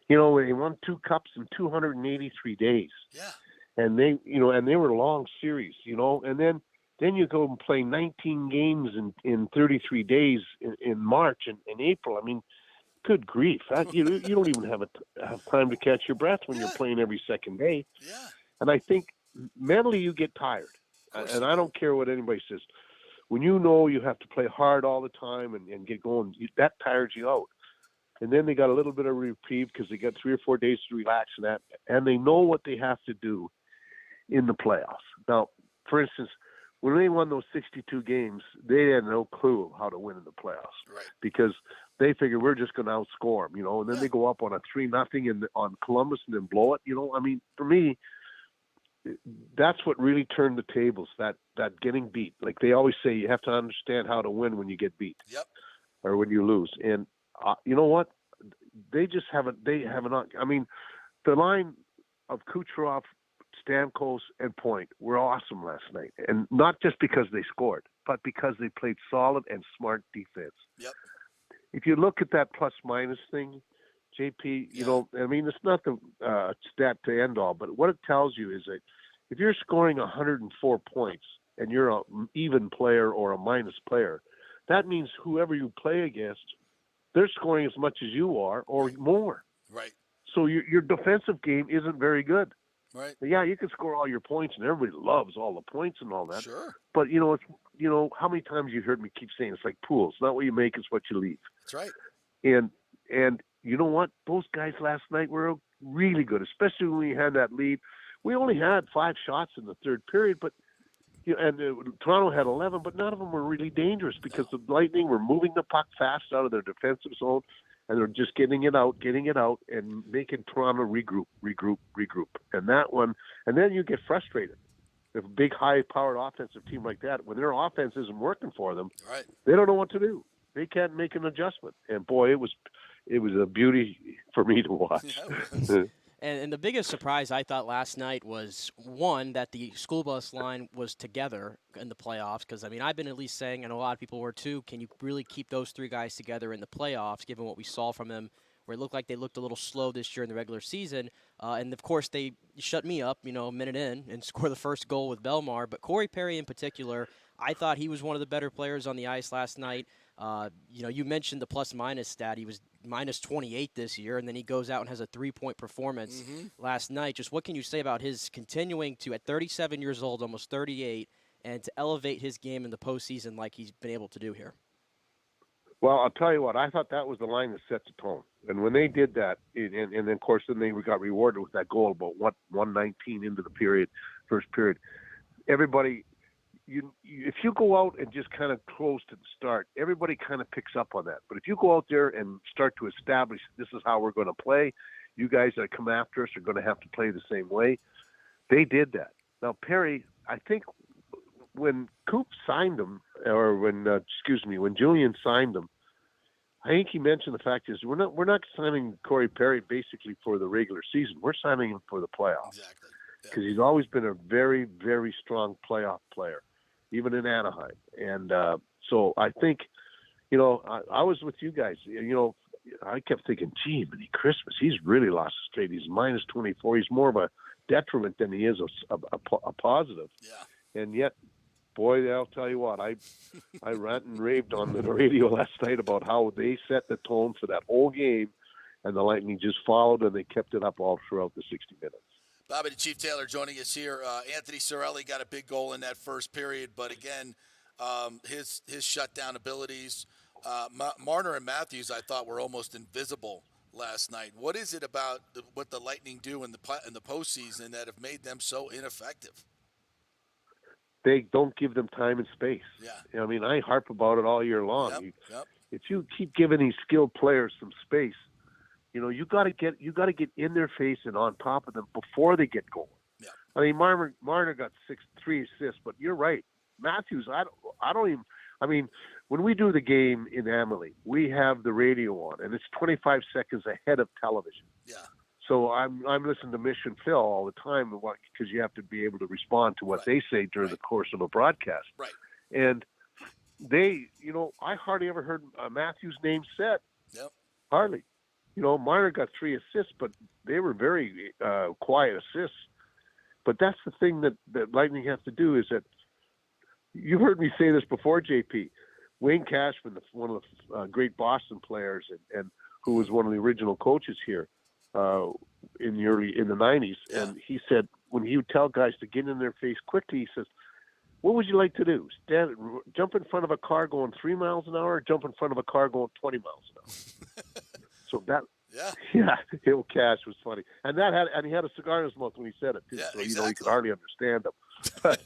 They won 2 cups in 283 days. Yeah. And they were long series, and then you go and play 19 games in 33 days in March and April. I mean, good grief. You don't even have time to catch your breath when you're playing every second day. Yeah. And I think mentally you get tired. And I don't care what anybody says. When you have to play hard all the time and get going, that tires you out. And then they got a little bit of reprieve because they got 3 or 4 days to relax and they know what they have to do in the playoffs. Now, for instance, when they won those 62 games, they had no clue how to win in the playoffs. Right. Because they figured we're just going to outscore them, and then they go up on a 3-0 on Columbus and then blow it. I mean, for me, that's what really turned the tables, that getting beat. Like they always say, you have to understand how to win when you get beat. Yep. Or when you lose. And you know what? They just haven't. I mean, the line of Kucherov, Stamkos, and Point were awesome last night, and not just because they scored, but because they played solid and smart defense. Yep. If you look at that plus-minus thing, JP, you know, I mean, it's not the stat to end all, but what it tells you is that if you're scoring 104 points and you're an even player or a minus player, that means whoever you play against, they're scoring as much as you are or more. Right. So your defensive game isn't very good. Right. Yeah, you can score all your points, and everybody loves all the points and all that. Sure. But it's how many times you heard me keep saying it's like pool. It's not what you make; it's what you leave. That's right. And you know what? Those guys last night were really good, especially when we had that lead. We only had 5 shots in the third period, but Toronto had 11, but none of them were really dangerous because the Lightning were moving the puck fast out of their defensive zone, and they're just getting it out, and making Toronto regroup. And that one, and then you get frustrated. If a big, high-powered offensive team like that, when their offense isn't working for them, right, they don't know what to do. They can't make an adjustment. And boy, it was a beauty for me to watch. Yeah, And the biggest surprise I thought last night was, one, that the school bus line was together in the playoffs. Because, I mean, I've been at least saying, and a lot of people were too, can you really keep those 3 guys together in the playoffs, given what we saw from them, where it looked like they looked a little slow this year in the regular season. And, of course, they shut me up, a minute in and score the first goal with Bellemare. But Corey Perry in particular, I thought he was one of the better players on the ice last night. You mentioned the plus-minus stat. He was minus 28 this year, and then he goes out and has a 3-point performance last night. Just what can you say about his continuing to, at 37 years old, almost 38, and to elevate his game in the postseason like he's been able to do here? Well, I'll tell you what. I thought that was the line that set the tone. And when they did that, and then, of course, then they got rewarded with that goal about 119 into the first period. Everybody, if you go out and just kind of close to the start, everybody kind of picks up on that. But if you go out there and start to establish this is how we're going to play, you guys that come after us are going to have to play the same way. They did that. Now, Perry, I think when Coop signed him, or when Julian signed him, I think he mentioned the fact is we're not signing Corey Perry basically for the regular season. We're signing him for the playoffs. Exactly. Because he's always been a very, very strong playoff player, even in Anaheim. And so I think, I was with you guys. I kept thinking, gee, but Christmas, he's really lost his straight. He's minus 24. He's more of a detriment than he is a positive. Yeah. And yet, boy, I'll tell you what, I rant and raved on the radio last night about how they set the tone for that whole game, and the Lightning just followed, and they kept it up all throughout the 60 minutes. Bobby the Chief Taylor joining us here. Anthony Cirelli got a big goal in that first period, but again, his shutdown abilities, Marner and Matthews, I thought were almost invisible last night. What is it about what the Lightning do in the postseason that have made them so ineffective? They don't give them time and space. Yeah. I mean, I harp about it all year long. Yep. If you keep giving these skilled players some space, you got to get in their face and on top of them before they get going. Yeah. I mean, Marner got 3 assists, but you're right. Matthews, I don't even. I mean, when we do the game in Amalie, we have the radio on, and it's 25 seconds ahead of television. Yeah. So I'm listening to Mitch and Phil all the time because you have to be able to respond to what they say during the course of a broadcast. Right. And they, I hardly ever heard Matthews' name said. Yep. Hardly. Marner got 3 assists, but they were very quiet assists. But that's the thing that Lightning have to do is that you've heard me say this before, JP. Wayne Cashman, one of the great Boston players, and who was one of the original coaches here in the 90s, and he said when he would tell guys to get in their face quickly, he says, "What would you like to do? Jump in front of a car going 3 miles an hour, or jump in front of a car going 20 miles an hour?" So that. Yeah, Hill Cash was funny, and he had a cigar in his mouth when he said it too. Yeah, so exactly. you could hardly understand him. But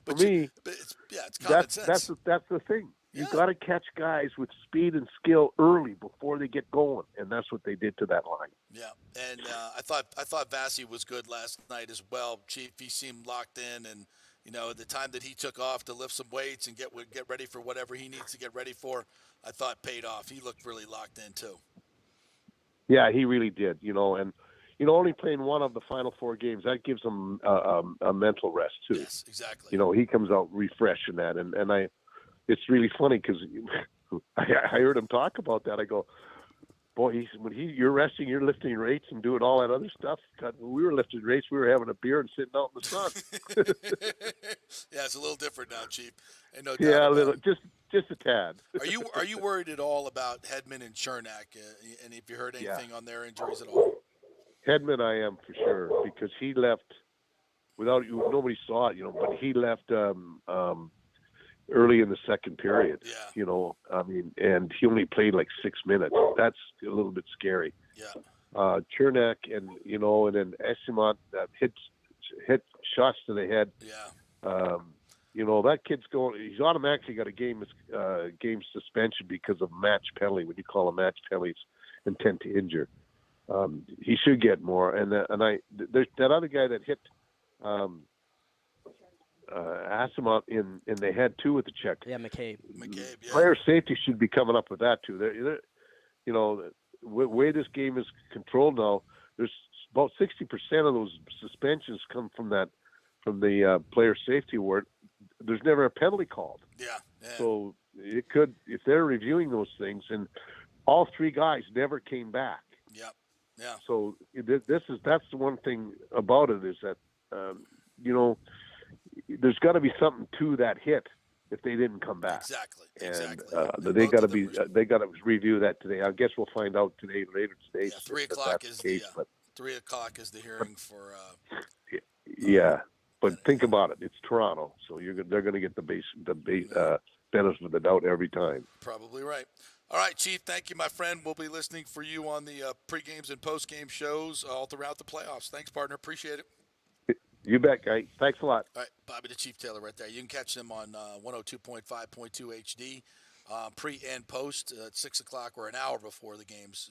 for me, it's common sense. That's the thing. You got to catch guys with speed and skill early before they get going, and that's what they did to that line. Yeah, and I thought Vasi was good last night as well. Chief, he seemed locked in, and the time that he took off to lift some weights and get ready for whatever he needs to get ready for, I thought paid off. He looked really locked in too. Yeah, he really did. And only playing one of the final 4 games, that gives him a mental rest too. Yes, exactly. He comes out refreshed in that, and it's really funny because I heard him talk about that. I go, boy, you're resting, you're lifting weights and doing all that other stuff. God, when we were lifting weights, we were having a beer and sitting out in the sun. Yeah, it's a little different now, Chief. And no doubt Yeah, a about little, it. just a tad. Are you worried at all about Hedman and Cernak? And if you heard anything on their injuries at all? Hedman, I am for sure, because he left nobody saw it, but he left early in the second period. Yeah. And he only played like 6 minutes. That's a little bit scary. Yeah. Cernak and then Esimont hit shots to the head. Yeah. That kid's he's automatically got a game suspension because of match penalty. When you call a match penalty, it's intent to injure. He should get more. There's that other guy that hit Esimont in the head too with the check. Yeah, McCabe. Yeah. Player safety should be coming up with that too. The way this game is controlled now, there's about 60% of those suspensions come from the player safety award. There's never a penalty called. Yeah. So it could, if they're reviewing those things, and all three guys never came back. Yep. Yeah. So that's the one thing about it is that there's got to be something to that hit if they didn't come back. Exactly. They got to review that today. I guess we'll find out later today. Yeah, 3 o'clock is the 3 o'clock is the hearing for. Yeah, but think about it. It's Toronto, so they're going to get the benefit of the doubt every time. Probably right. All right, Chief, thank you, my friend. We'll be listening for you on the pre-games and post-game shows all throughout the playoffs. Thanks, partner. Appreciate it. You bet, guy. Thanks a lot. All right, Bobby the Chief Taylor right there. You can catch them on 102.5.2 HD, pre and post at 6 o'clock or an hour before the games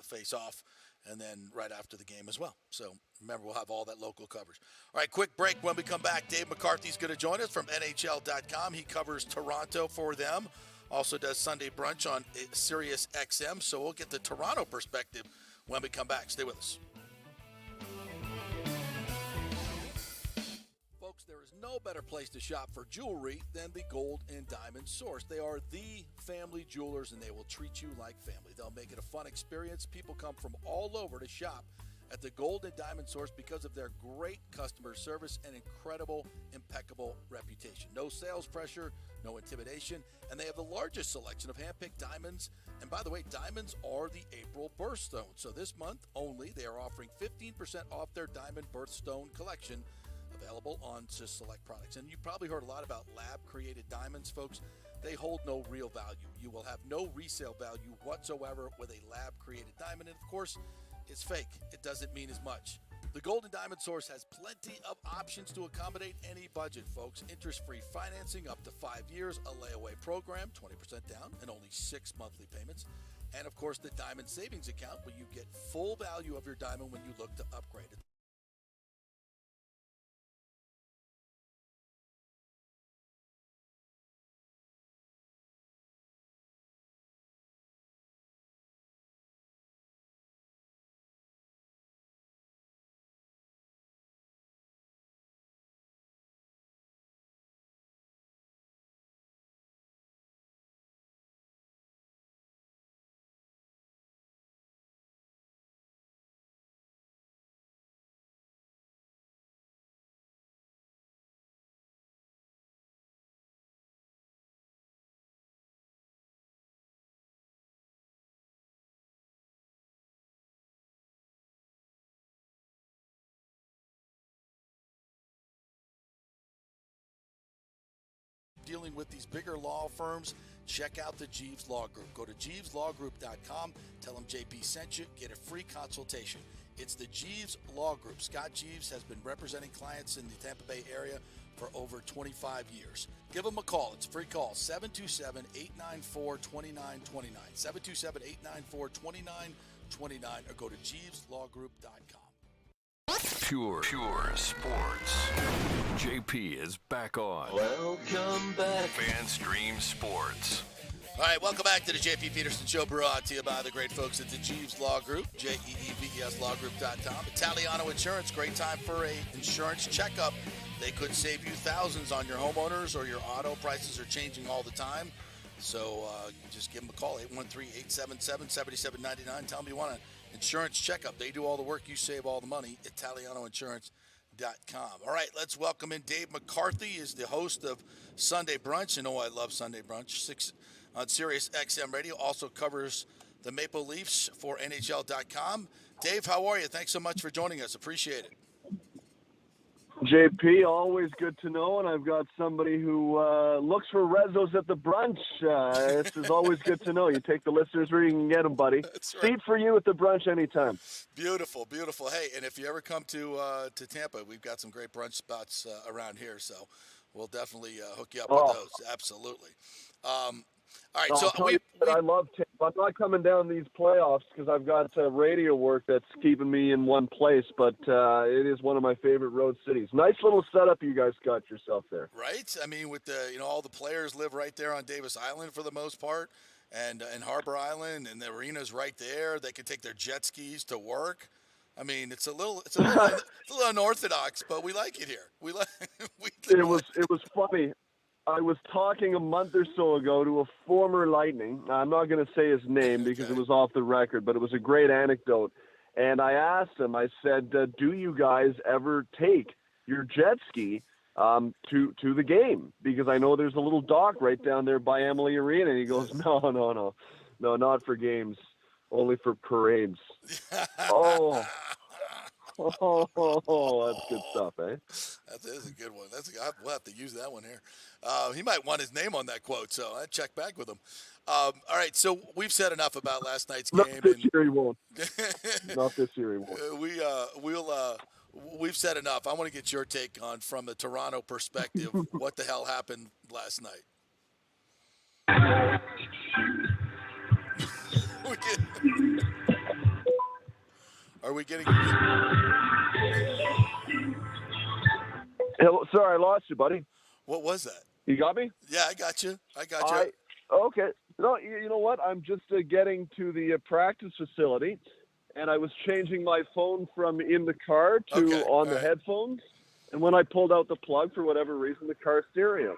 face off, and then right after the game as well. So remember, we'll have all that local coverage. All right, quick break. When we come back, Dave McCarthy's going to join us from NHL.com. He covers Toronto for them. Also does Sunday brunch on SiriusXM. So we'll get the Toronto perspective when we come back. Stay with us. Folks, there is no better place to shop for jewelry than the Gold and Diamond Source. They are the family jewelers, and they will treat you like family. They'll make it a fun experience. People come from all over to shop at the Gold and Diamond Source because of their great customer service and incredible, impeccable reputation. No sales pressure, no intimidation, and they have the largest selection of hand-picked diamonds. And by the way, diamonds are the April birthstone. So this month only, they are offering 15% off their diamond birthstone collection, available on just select products. And you probably heard a lot about lab-created diamonds, folks. They hold no real value. You will have no resale value whatsoever with a lab-created diamond. And of course, it's fake. It doesn't mean as much. The Golden Diamond Source has plenty of options to accommodate any budget, folks. Interest-free financing up to 5 years, a layaway program, 20% down, and only 6 monthly payments. And of course, the Diamond Savings Account, where you get full value of your diamond when you look to upgrade it. Dealing with these bigger law firms, check out the Jeeves Law Group. Go to JeevesLawGroup.com. Tell them JP sent you. Get a free consultation. It's the Jeeves Law Group. Scott Jeeves has been representing clients in the Tampa Bay area for over 25 years. Give them a call. It's a free call. 727-894-2929. 727-894-2929. Or go to JeevesLawGroup.com. Pure sports. JP is back on. Welcome back. FanStream Sports. All right, welcome back to the JP Peterson Show, brought to you by the great folks at the Jeeves Law Group, JeevesLawGroup.com. Italiano Insurance, great time for a insurance checkup. They could save you thousands on your homeowners or your auto. Prices are changing all the time. So just give them a call, 813-877-7799. Tell them you want an insurance checkup. They do all the work. You save all the money. ItalianoInsurance.com. All right, let's welcome in Dave McCarthy. Is the host of Sunday Brunch. You know I love Sunday Brunch. 6 on SiriusXM Radio. Also covers the Maple Leafs for NHL.com. Dave, how are you? Thanks so much for joining us. Appreciate it. JP, always good to know, and I've got somebody who looks for rezos at the brunch. This is always good to know. You take the listeners where you can get them, buddy. That's right. Seat for you at the brunch anytime. Beautiful, beautiful. Hey, and if you ever come to Tampa, we've got some great brunch spots around here, so we'll definitely hook you up with those. Absolutely. All right, so I love Tampa. I'm not coming down these playoffs because I've got radio work that's keeping me in one place, but it is one of my favorite road cities. Nice little setup you guys got yourself there. Right? I mean, with the all the players live right there on Davis Island for the most part, and Harbor Island, and the arena's right there. They can take their jet skis to work. I mean, it's a little unorthodox, but we like it here. It was funny. I was talking a month or so ago to a former Lightning. I'm not going to say his name because it was off the record, but it was a great anecdote. And I asked him, I said, do you guys ever take your jet ski to the game? Because I know there's a little dock right down there by Emily Arena. And he goes, no, not for games, only for parades. Oh, that's good stuff, eh? That is a good one. We'll have to use that one here. He might want his name on that quote, so I'd check back with him. All right, so we've said enough about last night's game. Not this year he won't. Not this year he won't. We've said enough. I want to get your take on, from the Toronto perspective, what the hell happened last night. Are we getting? Hello, sorry, I lost you, buddy. What was that? You got me? Yeah, I got you. Okay. No, you know what? I'm just getting to the practice facility, and I was changing my phone from in the car to the headphones. And when I pulled out the plug, for whatever reason, the car stereo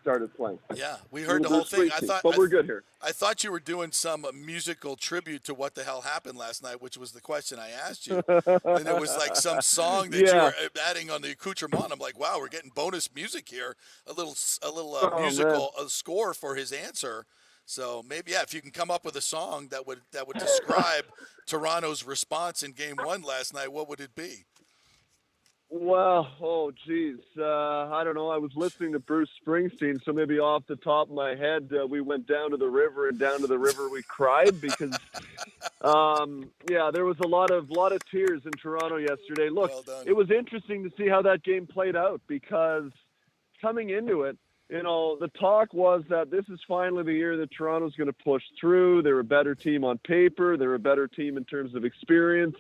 started playing. Yeah, we heard the whole thing. But we're good here. I thought you were doing some musical tribute to what the hell happened last night, which was the question I asked you. And it was like some song that you were adding on the accoutrement. I'm like, wow, we're getting bonus music here. A little musical score for his answer. So maybe, if you can come up with a song that would describe Toronto's response in Game 1 last night, what would it be? Well, I don't know. I was listening to Bruce Springsteen, so maybe off the top of my head, we went down to the river, and down to the river we cried because, there was a lot of tears in Toronto yesterday. Look, it was interesting to see how that game played out because coming into it, the talk was that this is finally the year that Toronto's going to push through. They're a better team on paper. They're a better team in terms of experience.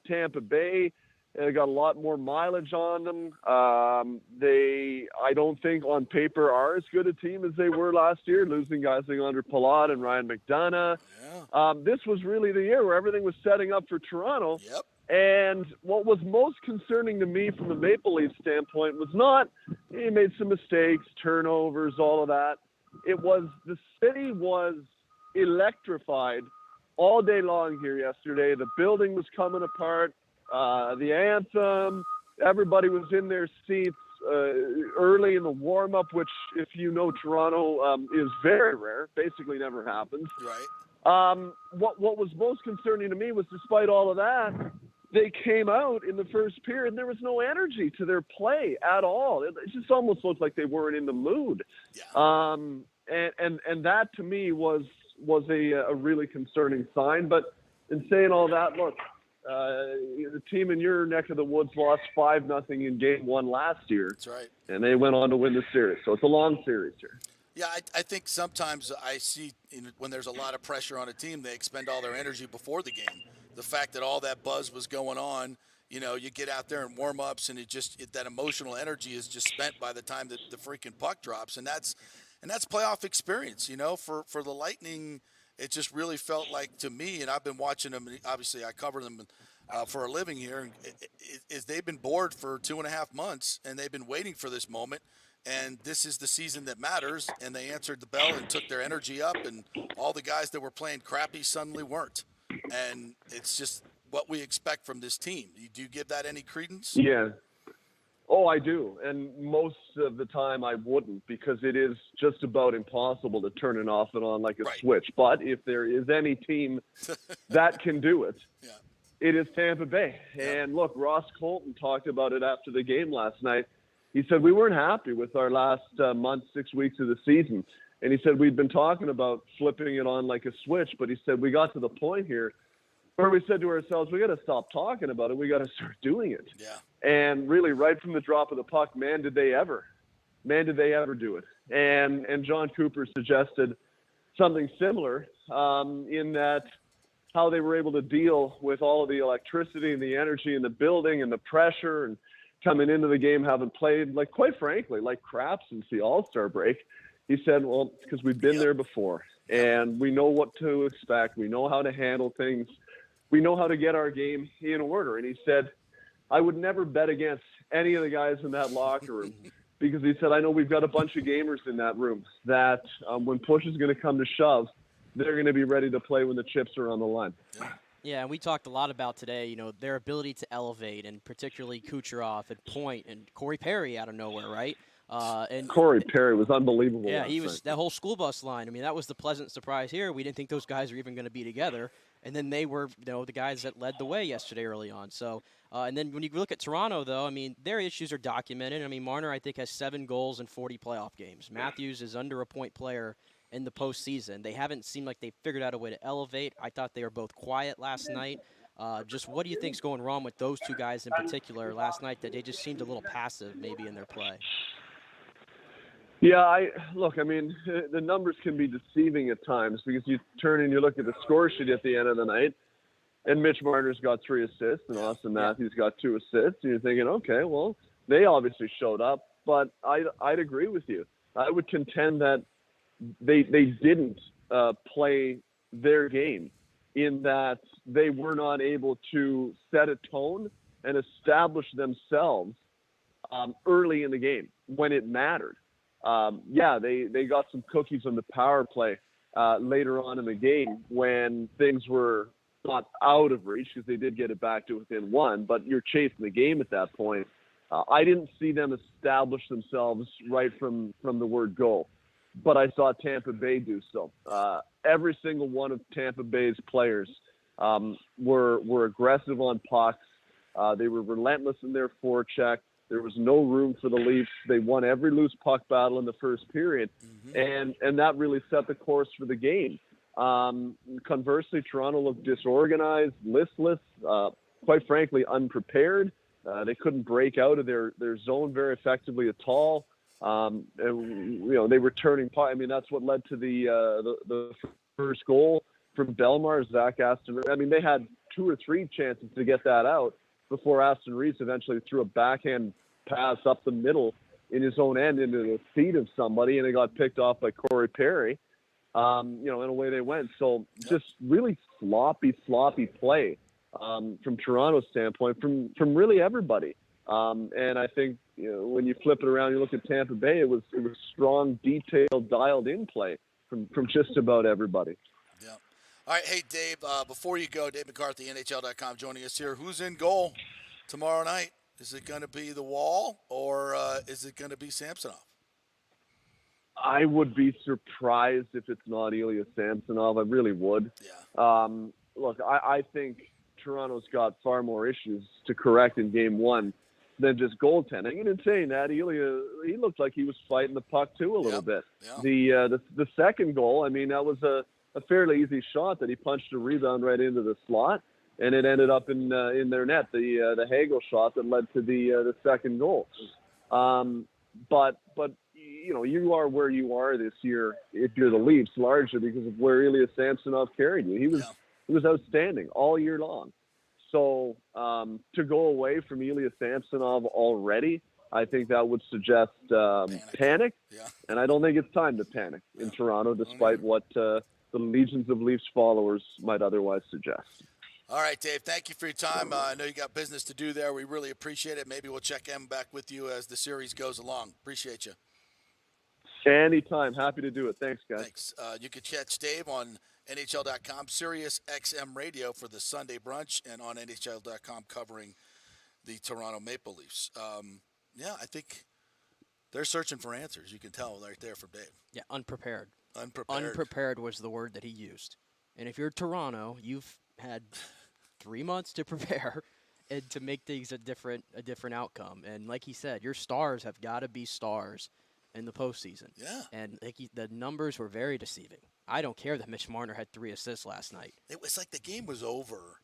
Tampa Bay. They got a lot more mileage on them. I don't think on paper are as good a team as they were last year, losing guys like Andre Palat and Ryan McDonough. Yeah. This was really the year where everything was setting up for Toronto. Yep. And what was most concerning to me from the Maple Leafs standpoint was not he made some mistakes, turnovers, all of that. It was the city was electrified all day long here yesterday. The building was coming apart. The anthem, everybody was in their seats early in the warm-up, which, if you know Toronto, is very rare, basically never happens. Right. What was most concerning to me was, despite all of that, they came out in the first period and there was no energy to their play at all. It just almost looked like they weren't in the mood. Yeah. And that to me was a really concerning sign. But in saying all that, look, the team in your neck of the woods lost 5-0 in Game 1 last year. That's right. And they went on to win the series. So it's a long series here. Yeah, I think sometimes I see when there's a lot of pressure on a team, they expend all their energy before the game. The fact that all that buzz was going on, you get out there and warm-ups, and that emotional energy is just spent by the time that the freaking puck drops. And that's playoff experience, for the Lightning. It just really felt like, to me, and I've been watching them, obviously I cover them for a living here, is they've been bored for 2.5 months, and they've been waiting for this moment. and this is the season that matters, and they answered the bell and took their energy up, and all the guys that were playing crappy suddenly weren't. And it's just what we expect from this team. Do you give that any credence? Yeah. Oh, I do. And most of the time I wouldn't, because it is just about impossible to turn it off and on like a switch. But if there is any team that can do it, it is Tampa Bay. And look, Ross Colton talked about it after the game last night. He said, we weren't happy with our last month, 6 weeks of the season. And he said, we'd been talking about flipping it on like a switch, but he said, we got to the point here where we said to ourselves, we got to stop talking about it. We got to start doing it. Yeah. And really, right from the drop of the puck, man, did they ever do it. And John Cooper suggested something similar in that how they were able to deal with all of the electricity and the energy in the building and the pressure and coming into the game, having played, like, quite frankly, like crap since the All-Star break. He said, well, it's because we've been there before, and we know what to expect. We know how to handle things. We know how to get our game in order. And he said, I would never bet against any of the guys in that locker room because he said, I know we've got a bunch of gamers in that room that when push is going to come to shove, they're going to be ready to play when the chips are on the line. Yeah, and we talked a lot about today, you know, their ability to elevate, and particularly Kucherov and Point and Corey Perry out of nowhere, right? And Corey Perry was unbelievable. Yeah, he was that whole school bus line. I mean, that was the pleasant surprise here. We didn't think those guys were even going to be together, and then they were, you know, the guys that led the way yesterday early on. So, and then when you look at Toronto, though, I mean, their issues are documented. I mean, Marner, I think, has 7 goals in 40 playoff games. Matthews is under a point player in the postseason. They haven't seemed like they figured out a way to elevate. I thought they were both quiet last night. Just what do you think's going wrong with those two guys in particular last night, that they just seemed a little passive maybe in their play? Yeah, I mean, the numbers can be deceiving at times because you turn and you look at the score sheet at the end of the night, and Mitch Marner's got 3 assists, and Auston Matthews got 2 assists, and you're thinking, okay, well, they obviously showed up, but I'd agree with you. I would contend that they didn't play their game, in that they were not able to set a tone and establish themselves early in the game when it mattered. They got some cookies on the power play later on in the game when things were not out of reach, because they did get it back to within 1, but you're chasing the game at that point. I didn't see them establish themselves right from the word go, but I saw Tampa Bay do so. Every single one of Tampa Bay's players were aggressive on pucks. They were relentless in their forecheck. There was no room for the Leafs. They won every loose puck battle in the first period, and that really set the course for the game. Conversely, Toronto looked disorganized, listless, quite frankly, unprepared. They couldn't break out of their zone very effectively at all. And, you know, they were turning. I mean, that's what led to the first goal from Bellemare. Zach Aston. I mean, they had 2 or 3 chances to get that out before Aston Reese eventually threw a backhand pass up the middle in his own end into the feet of somebody, and it got picked off by Corey Perry. And away they went. So just really sloppy play from Toronto's standpoint, from really everybody. And I think, you know, when you flip it around, you look at Tampa Bay, it was strong, detailed, dialed-in play from just about everybody. Yeah. All right, hey, Dave, before you go, Dave McCarthy, NHL.com, joining us here. Who's in goal tomorrow night? Is it going to be the Wall, or is it going to be Samsonov? I would be surprised if it's not Ilya Samsonov. I really would. Yeah. Look, I think Toronto's got far more issues to correct in Game 1 than just goaltending. And in saying that, Ilya, he looked like he was fighting the puck too a little bit. Yeah. The second goal, I mean, that was a fairly easy shot that he punched a rebound right into the slot, and it ended up in their net. The Hagel shot that led to the second goal. But you know, you are where you are this year if you're the Leafs, largely because of where Ilya Samsonov carried you. He was outstanding all year long. So to go away from Ilya Samsonov already, I think that would suggest panic. Yeah. And I don't think it's time to panic in Toronto, despite what the legions of Leafs followers might otherwise suggest. All right, Dave, thank you for your time. I know you got business to do there. We really appreciate it. Maybe we'll check in back with you as the series goes along. Appreciate you. Anytime. Happy to do it. Thanks, guys. Thanks. You can catch Dave on NHL.com, SiriusXM Radio for the Sunday brunch, and on NHL.com covering the Toronto Maple Leafs. I think they're searching for answers. You can tell right there from Dave. Yeah, unprepared. Unprepared. Unprepared was the word that he used. And if you're Toronto, you've had 3 months to prepare and to make things a different outcome. And like he said, your stars have got to be stars in the postseason. Yeah. And the numbers were very deceiving. I don't care that Mitch Marner had 3 assists last night. It was like the game was over.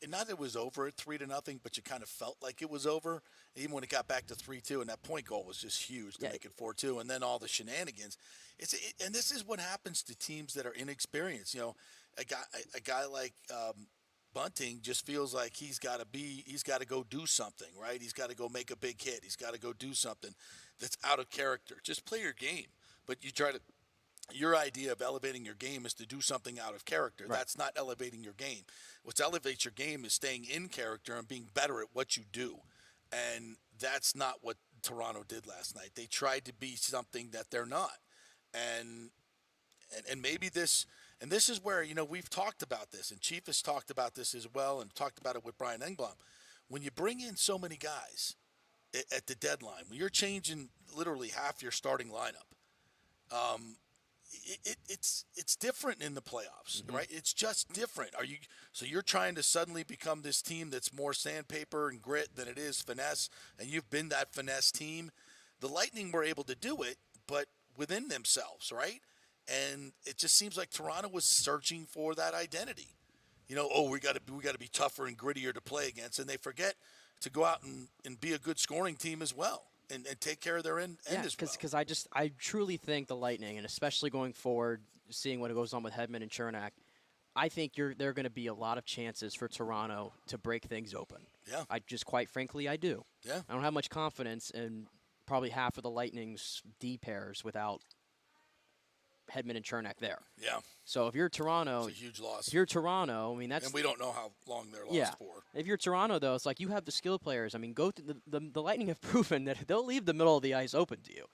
Not that it was over at 3-0, but you kind of felt like it was over, even when it got back to 3-2, and that point goal was just huge to make it 4-2, and then all the shenanigans. And this is what happens to teams that are inexperienced. A guy like Bunting just feels like he's got to go do something, right? He's got to go make a big hit. He's got to go do something that's out of character. Just play your game, but your idea of elevating your game is to do something out of character. Right. That's not elevating your game. What elevates your game is staying in character and being better at what you do. And that's not what Toronto did last night. They tried to be something that they're not. And maybe this is where, we've talked about this, and Chief has talked about this as well, and talked about it with Brian Engblom. When you bring in so many guys at the deadline, when you're changing literally half your starting lineup, it's different in the playoffs, right? It's just different. You're trying to suddenly become this team that's more sandpaper and grit than it is finesse, and you've been that finesse team. The Lightning were able to do it, but within themselves, right? And it just seems like Toronto was searching for that identity. We got to be tougher and grittier to play against, and they forget to go out and be a good scoring team as well. And take care of their end as well. Because I truly think the Lightning, and especially going forward, seeing what goes on with Hedman and Cernak, I think there are going to be a lot of chances for Toronto to break things open. Yeah. Quite frankly, I do. Yeah. I don't have much confidence in probably half of the Lightning's D pairs without Hedman and Cernak there. Yeah. So if you're Toronto, it's a huge loss. If you're Toronto, that's and we don't know how long they're lost for. If you're Toronto, though, it's like you have the skill players. Go to the Lightning have proven that they'll leave the middle of the ice open to you.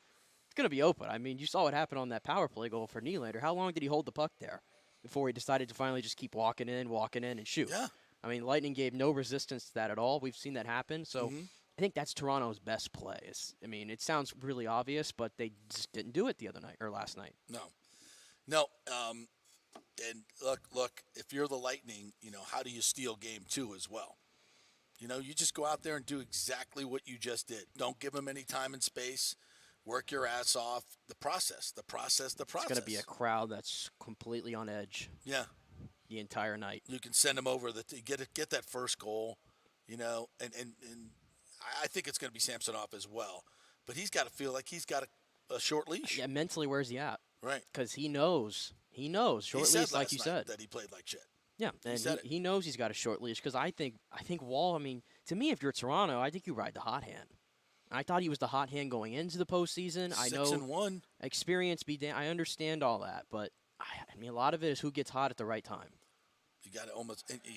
It's going to be open. You saw what happened on that power play goal for Nylander. How long did he hold the puck there before he decided to finally just keep walking in, and shoot? Yeah. Lightning gave no resistance to that at all. We've seen that happen. So I think that's Toronto's best play. It sounds really obvious, but they just didn't do it the other night or last night. No. And look, if you're the Lightning, how do you steal game 2 as well? You just go out there and do exactly what you just did. Don't give them any time and space. Work your ass off. The process. It's going to be a crowd that's completely on edge. Yeah. The entire night. You can send them over get that first goal, and I think it's going to be Samsonov as well. But he's got to feel like he's got a short leash. Yeah, mentally, where's he at? Right. Because he knows. Short leash, like you said. That he played like shit. Yeah, and he knows he's got a short leash. Because I think Wall. To me, if you're Toronto, I think you ride the hot hand. I thought he was the hot hand going into the postseason. 6-1. Experience be damned. I understand all that, but a lot of it is who gets hot at the right time. He's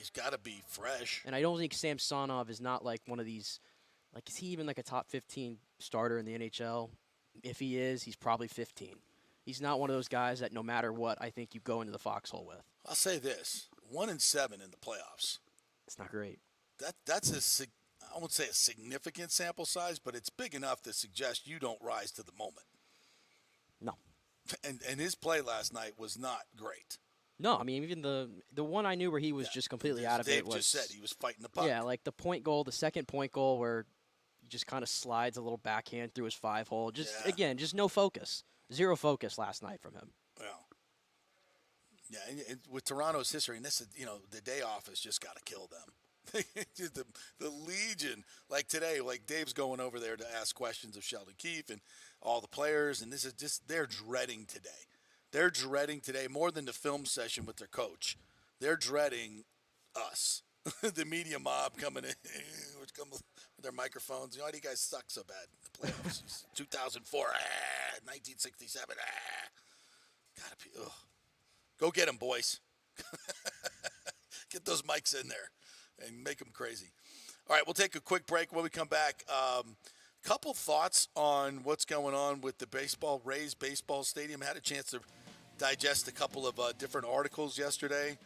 got to be fresh. And I don't think Samsonov is not like one of these. Is he even like a top 15 starter in the NHL? If he is, he's probably 15. He's not one of those guys that no matter what, I think you go into the foxhole with. I'll say this: 1-7 in the playoffs. It's not great. That's I won't say a significant sample size, but it's big enough to suggest you don't rise to the moment. No. And his play last night was not great. No, even the one I knew where he was just completely out of Dave it was. Just said he was fighting the puck. Yeah, like the the second point goal where he just kind of slides a little backhand through his 5-hole. Again, just no focus. Zero focus last night from him. Yeah, and with Toronto's history, and this is, the day off has just got to kill them. the Legion, like today, like Dave's going over there to ask questions of Sheldon Keefe and all the players, and this is just, they're dreading today. They're dreading today more than the film session with their coach. They're dreading us, the media mob coming in with their microphones. Why do you guys suck so bad in the playoffs? 2004, 1967, gotta be. Ugh. Go get them, boys. Get those mics in there and make them crazy. All right, we'll take a quick break. When we come back, a couple thoughts on what's going on with the Rays baseball stadium. I had a chance to digest a couple of different articles yesterday.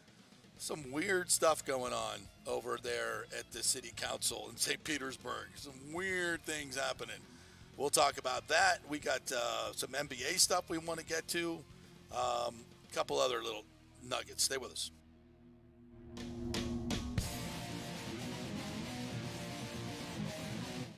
Some weird stuff going on over there at the city council in St. Petersburg. Some weird things happening. We'll talk about that. We got some NBA stuff we want to get to. A couple other little nuggets. Stay with us.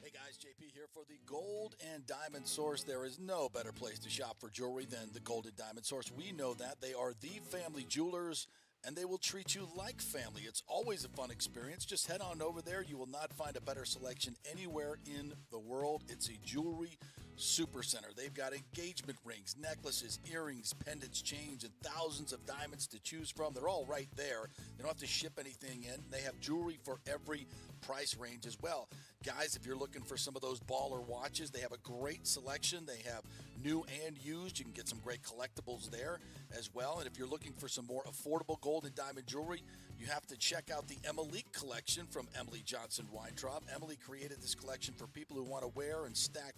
Hey guys, JP here for the Gold and Diamond Source. There is no better place to shop for jewelry than the Gold and Diamond Source. We know that. They are the family jewelers, and they will treat you like family. It's always a fun experience. Just head on over there. You will not find a better selection anywhere in the world. It's a jewelry super center. They've got engagement rings, necklaces, earrings, pendants, chains, and thousands of diamonds to choose from. They're all right there. They don't have to ship anything in. They have jewelry for every price range as well. Guys, if you're looking for some of those baller watches, they have a great selection. They have new and used. You can get some great collectibles there as well. And if you're looking for some more affordable gold and diamond jewelry, you have to check out the Emily collection from Emily Johnson Weintraub. Emily created this collection for people who want to wear and stack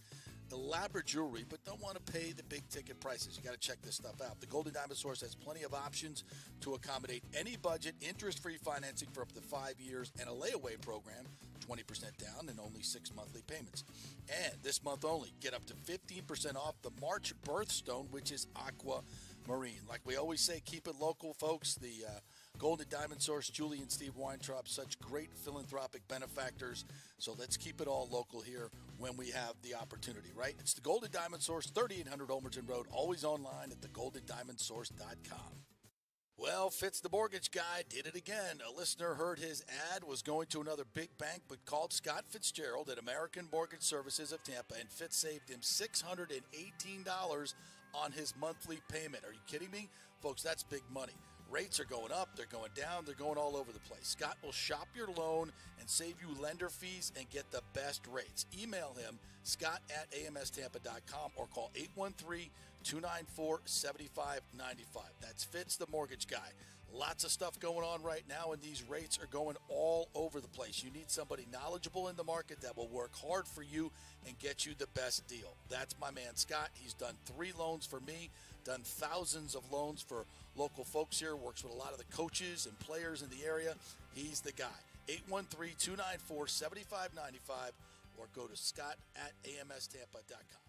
elaborate jewelry but don't want to pay the big ticket prices. You got to check this stuff out. The Gold and Diamond Source has plenty of options to accommodate any budget, interest-free financing for up to 5 years, and a layaway program, 20% down and only 6 monthly payments. And this month only, get up to 15% off the March birthstone, which is aquamarine. Like we always say, keep it local, folks. The Gold and Diamond Source, Julie and Steve Weintraub, such great philanthropic benefactors. So let's keep it all local here when we have the opportunity, right? It's the Gold and Diamond Source, 3800 Olmerton Road, always online at thegoldendiamondsource.com. Well, Fitz the mortgage guy did it again. A listener heard his ad, was going to another big bank, but called Scott Fitzgerald at American Mortgage Services of Tampa, and Fitz saved him $618 on his monthly payment. Are you kidding me? Folks, that's big money. Rates are going up, they're going down, they're going all over the place. Scott will shop your loan and save you lender fees and get the best rates. Email him, scott@amstampa.com, or call 813-294-7595. That's Fitz, the mortgage guy. Lots of stuff going on right now, and these rates are going all over the place. You need somebody knowledgeable in the market that will work hard for you and get you the best deal. That's my man, Scott. He's done 3 loans for me, done thousands of loans for local folks here, works with a lot of the coaches and players in the area. He's the guy. 813-294-7595, or go to scott@amstampa.com.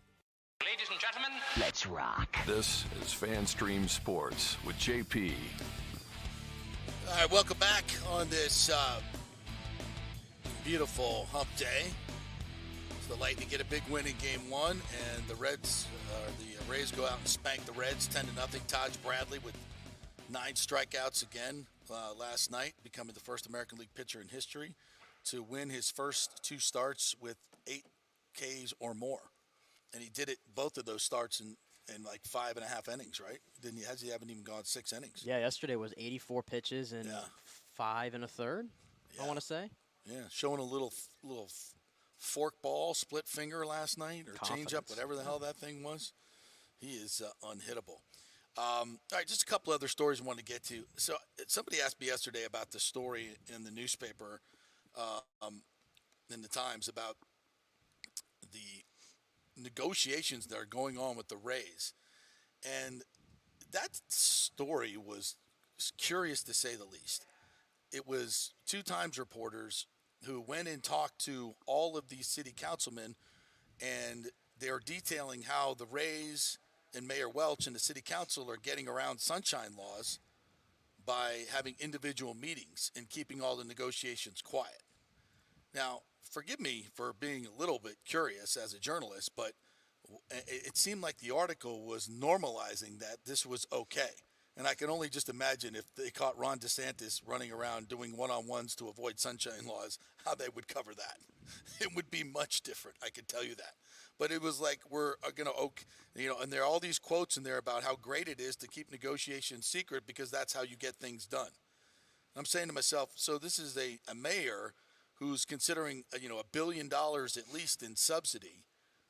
Ladies and gentlemen, let's rock. This is FanStream Sports with JP. All right, welcome back on this beautiful hump day. So the Lightning get a big win in Game 1, and the Rays go out and spank the Reds 10-0. Taj Bradley with 9 strikeouts again last night, becoming the first American League pitcher in history to win his first 2 starts with 8 Ks or more. And he did it, both of those starts in like 5.5 innings, right? He haven't even gone 6 innings. Yeah, yesterday was 84 pitches and 5 1/3, I want to say. Yeah, showing a little fork ball, split finger last night, or change up, whatever the hell that thing was. He is unhittable. All right, just a couple other stories I wanted to get to. So somebody asked me yesterday about the story in the newspaper, in the Times, about the negotiations that are going on with the Rays. And that story was curious to say the least. It was 2 Times reporters who went and talked to all of these city councilmen, and they're detailing how the Rays and Mayor Welch and the city council are getting around sunshine laws by having individual meetings and keeping all the negotiations quiet. Now, forgive me for being a little bit curious as a journalist, but it seemed like the article was normalizing that this was okay. And I can only just imagine if they caught Ron DeSantis running around doing one-on-ones to avoid sunshine laws, how they would cover that. It would be much different, I can tell you that. But it was like, we're going to, and there are all these quotes in there about how great it is to keep negotiations secret because that's how you get things done. And I'm saying to myself, so this is a mayor who's considering, $1 billion at least in subsidy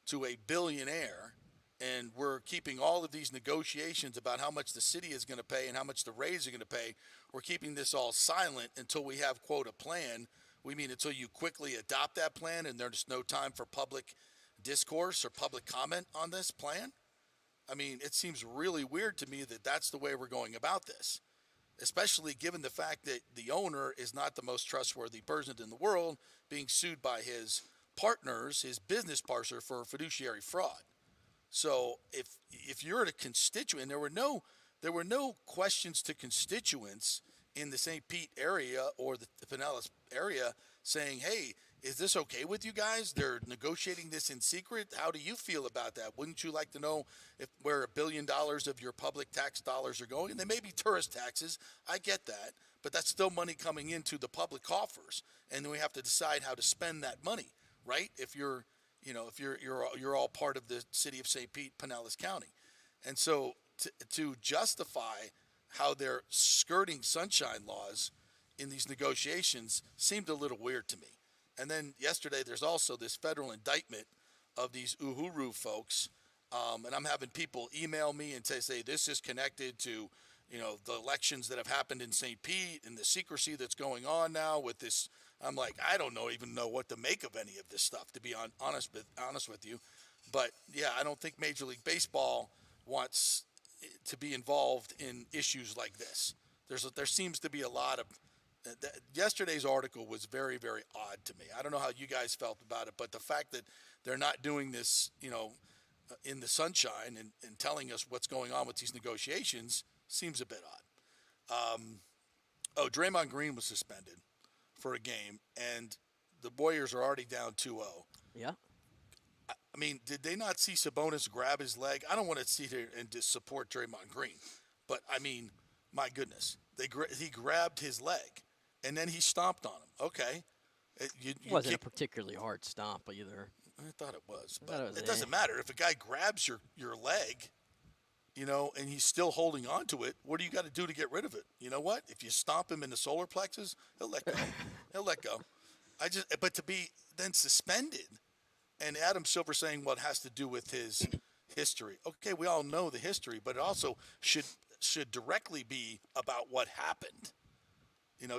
to a billionaire, and we're keeping all of these negotiations about how much the city is going to pay and how much the Rays are going to pay. We're keeping this all silent until we have, quote, a plan. We mean until you quickly adopt that plan and there's no time for public discourse or public comment on this plan? I mean, it seems really weird to me that that's the way we're going about this, especially given the fact that the owner is not the most trustworthy person in the world, being sued by his partners, his business partner, for fiduciary fraud. So if you're a constituent, there were no questions to constituents in the St. Pete area or the Pinellas area saying, hey, is this okay with you guys? They're negotiating this in secret. How do you feel about that? Wouldn't you like to know where $1 billion of your public tax dollars are going? And they may be tourist taxes. I get that. But that's still money coming into the public coffers. And then we have to decide how to spend that money, right? If you're all part of the city of St. Pete, Pinellas County. And so to justify how they're skirting sunshine laws in these negotiations seemed a little weird to me. And then yesterday, there's also this federal indictment of these Uhuru folks, and I'm having people email me and say this is connected to, the elections that have happened in St. Pete and the secrecy that's going on now with this. I'm like, I don't even know what to make of any of this stuff, to be honest with you. But yeah, I don't think Major League Baseball wants to be involved in issues like this. There seems to be a lot of. Yesterday's article was very, very odd to me. I don't know how you guys felt about it, but the fact that they're not doing this, in the sunshine and telling us what's going on with these negotiations seems a bit odd. Draymond Green was suspended for a game, and the Warriors are already down 2-0. Yeah. I mean, did they not see Sabonis grab his leg? I don't want to sit here and just support Draymond Green, but I mean, my goodness, he grabbed his leg. And then he stomped on him. Okay. It wasn't a particularly hard stomp either. I thought it was. But it doesn't matter. If a guy grabs your leg, and he's still holding on to it, what do you got to do to get rid of it? You know what? If you stomp him in the solar plexus, he'll let go. But to be then suspended, and Adam Silver saying what has to do with his history. Okay, we all know the history, but it also should directly be about what happened.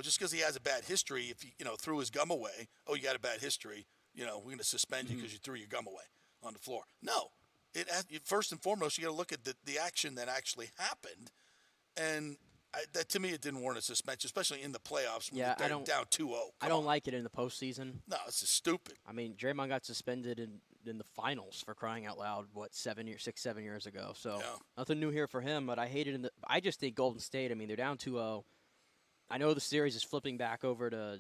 Just because he has a bad history, if he, threw his gum away, you got a bad history, we're going to suspend you because you threw your gum away on the floor. No. First and foremost, you got to look at the action that actually happened. And that to me, it didn't warrant a suspension, especially in the playoffs when they're down 2-0. I don't like it in the postseason. No, it's just stupid. I mean, Draymond got suspended in the finals, for crying out loud, 7 years ago. So nothing new here for him, but I hate it I just think Golden State, they're down 2-0. I know the series is flipping back over to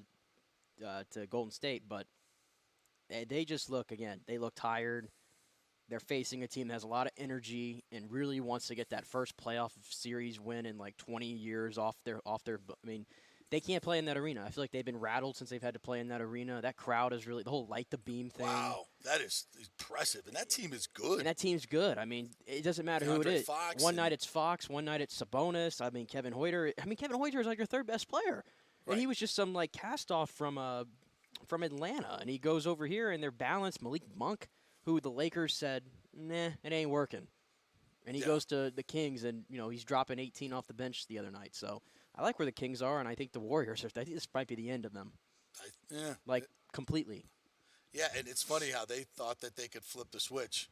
Golden State, but they just look tired. They're facing a team that has a lot of energy and really wants to get that first playoff series win in like 20 years off their. They can't play in that arena. I feel like they've been rattled since they've had to play in that arena. That crowd is really the whole light the beam thing. Wow, that is impressive, and that team is good. It doesn't matter who it is. One night it's Fox, one night it's Sabonis. Kevin Huerter. Kevin Huerter is like your third best player, and he was just some like cast off from Atlanta, and he goes over here and they're balanced. Malik Monk, who the Lakers said, nah, it ain't working. And he goes to the Kings, and, he's dropping 18 off the bench the other night. So I like where the Kings are, and I think the Warriors, I think this might be the end of them. Completely. Yeah, and it's funny how they thought that they could flip the switch,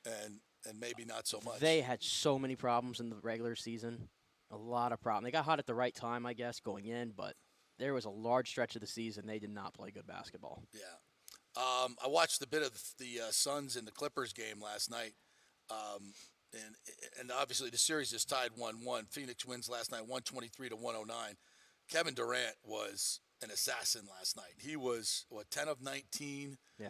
and maybe not so much. They had so many problems in the regular season, a lot of problems. They got hot at the right time, I guess, going in, but there was a large stretch of the season they did not play good basketball. Yeah. I watched a bit of the Suns and the Clippers game last night, and obviously the series is tied 1-1. Phoenix wins last night 123-109. Kevin Durant was an assassin last night. He was 10 of 19. Yeah.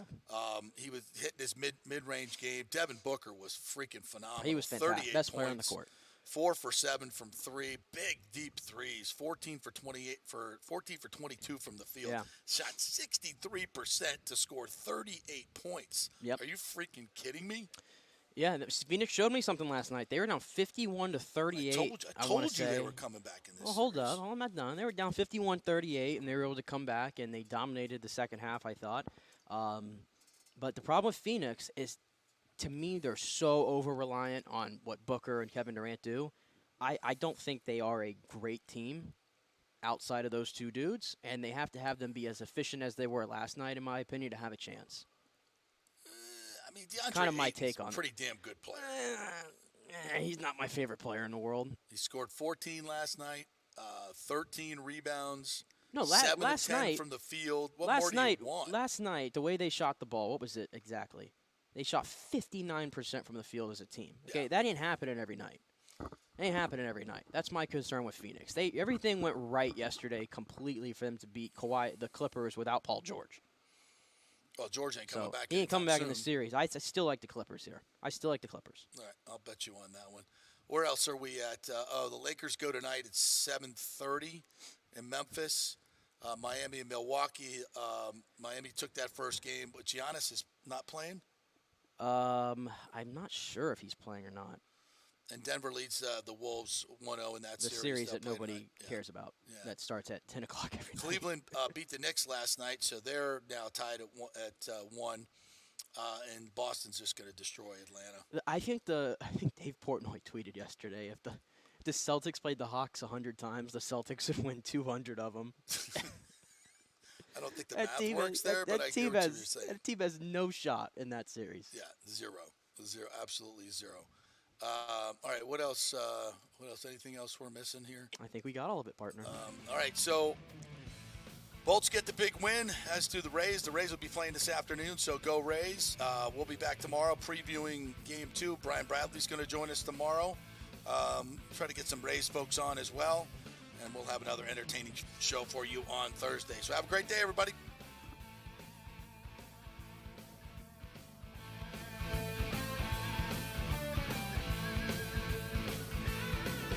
He was hitting his mid-range game. Devin Booker was freaking phenomenal. He was fantastic. Best player on the court. 4 for 7 from 3, big deep threes. 14 for 22 from the field. Yeah. Shot 63% to score 38 points. Yep. Are you freaking kidding me? Yeah, Phoenix showed me something last night. They were down 51-38. I told you they were coming back in this. Well, hold up. I'm not done. They were down 51-38, and they were able to come back, and they dominated the second half, I thought. But the problem with Phoenix is, to me, they're so over-reliant on what Booker and Kevin Durant do. I don't think they are a great team outside of those two dudes, and they have to have them be as efficient as they were last night, in my opinion, to have a chance. mean, DeAndre kind of my Ayton's take a on it. pretty damn good player. He's not my favorite player in the world. He scored 14 last night, 13 rebounds. No, 7 last of 10 night from the field. What more do you want? Last night, the way they shot the ball, what was it exactly? They shot 59% from the field as a team. Okay, that ain't happening every night. Ain't happening every night. That's my concern with Phoenix. Everything went right yesterday completely for them to beat the Clippers without Paul George. Well, George ain't coming back. He ain't coming back in the soon. series. I still like the Clippers here. I still like the Clippers. All right, I'll bet you on that one. Where else are we at? The Lakers go tonight at 7:30 in Memphis. Miami and Milwaukee. Miami took that first game, but Giannis is not playing. I'm not sure if he's playing or not. And Denver leads the Wolves 1-0 in that The series that nobody cares about. Yeah. That starts at 10 o'clock every night. Cleveland beat the Knicks last night, so they're now tied at 1. And Boston's just going to destroy Atlanta. I think Dave Portnoy tweeted yesterday if the Celtics played the Hawks 100 times, the Celtics would win 200 of them. I don't think the math works there, but I get what you're saying. That team has no shot in that series. Yeah, zero, absolutely zero. All right, what else? Anything else we're missing here? I think we got all of it, partner. All right, so Bolts get the big win, as do the Rays. The Rays will be playing this afternoon, so go Rays. We'll be back tomorrow previewing Game 2. Brian Bradley's going to join us tomorrow. Try to get some Rays folks on as well, and we'll have another entertaining show for you on Thursday. So have a great day, everybody.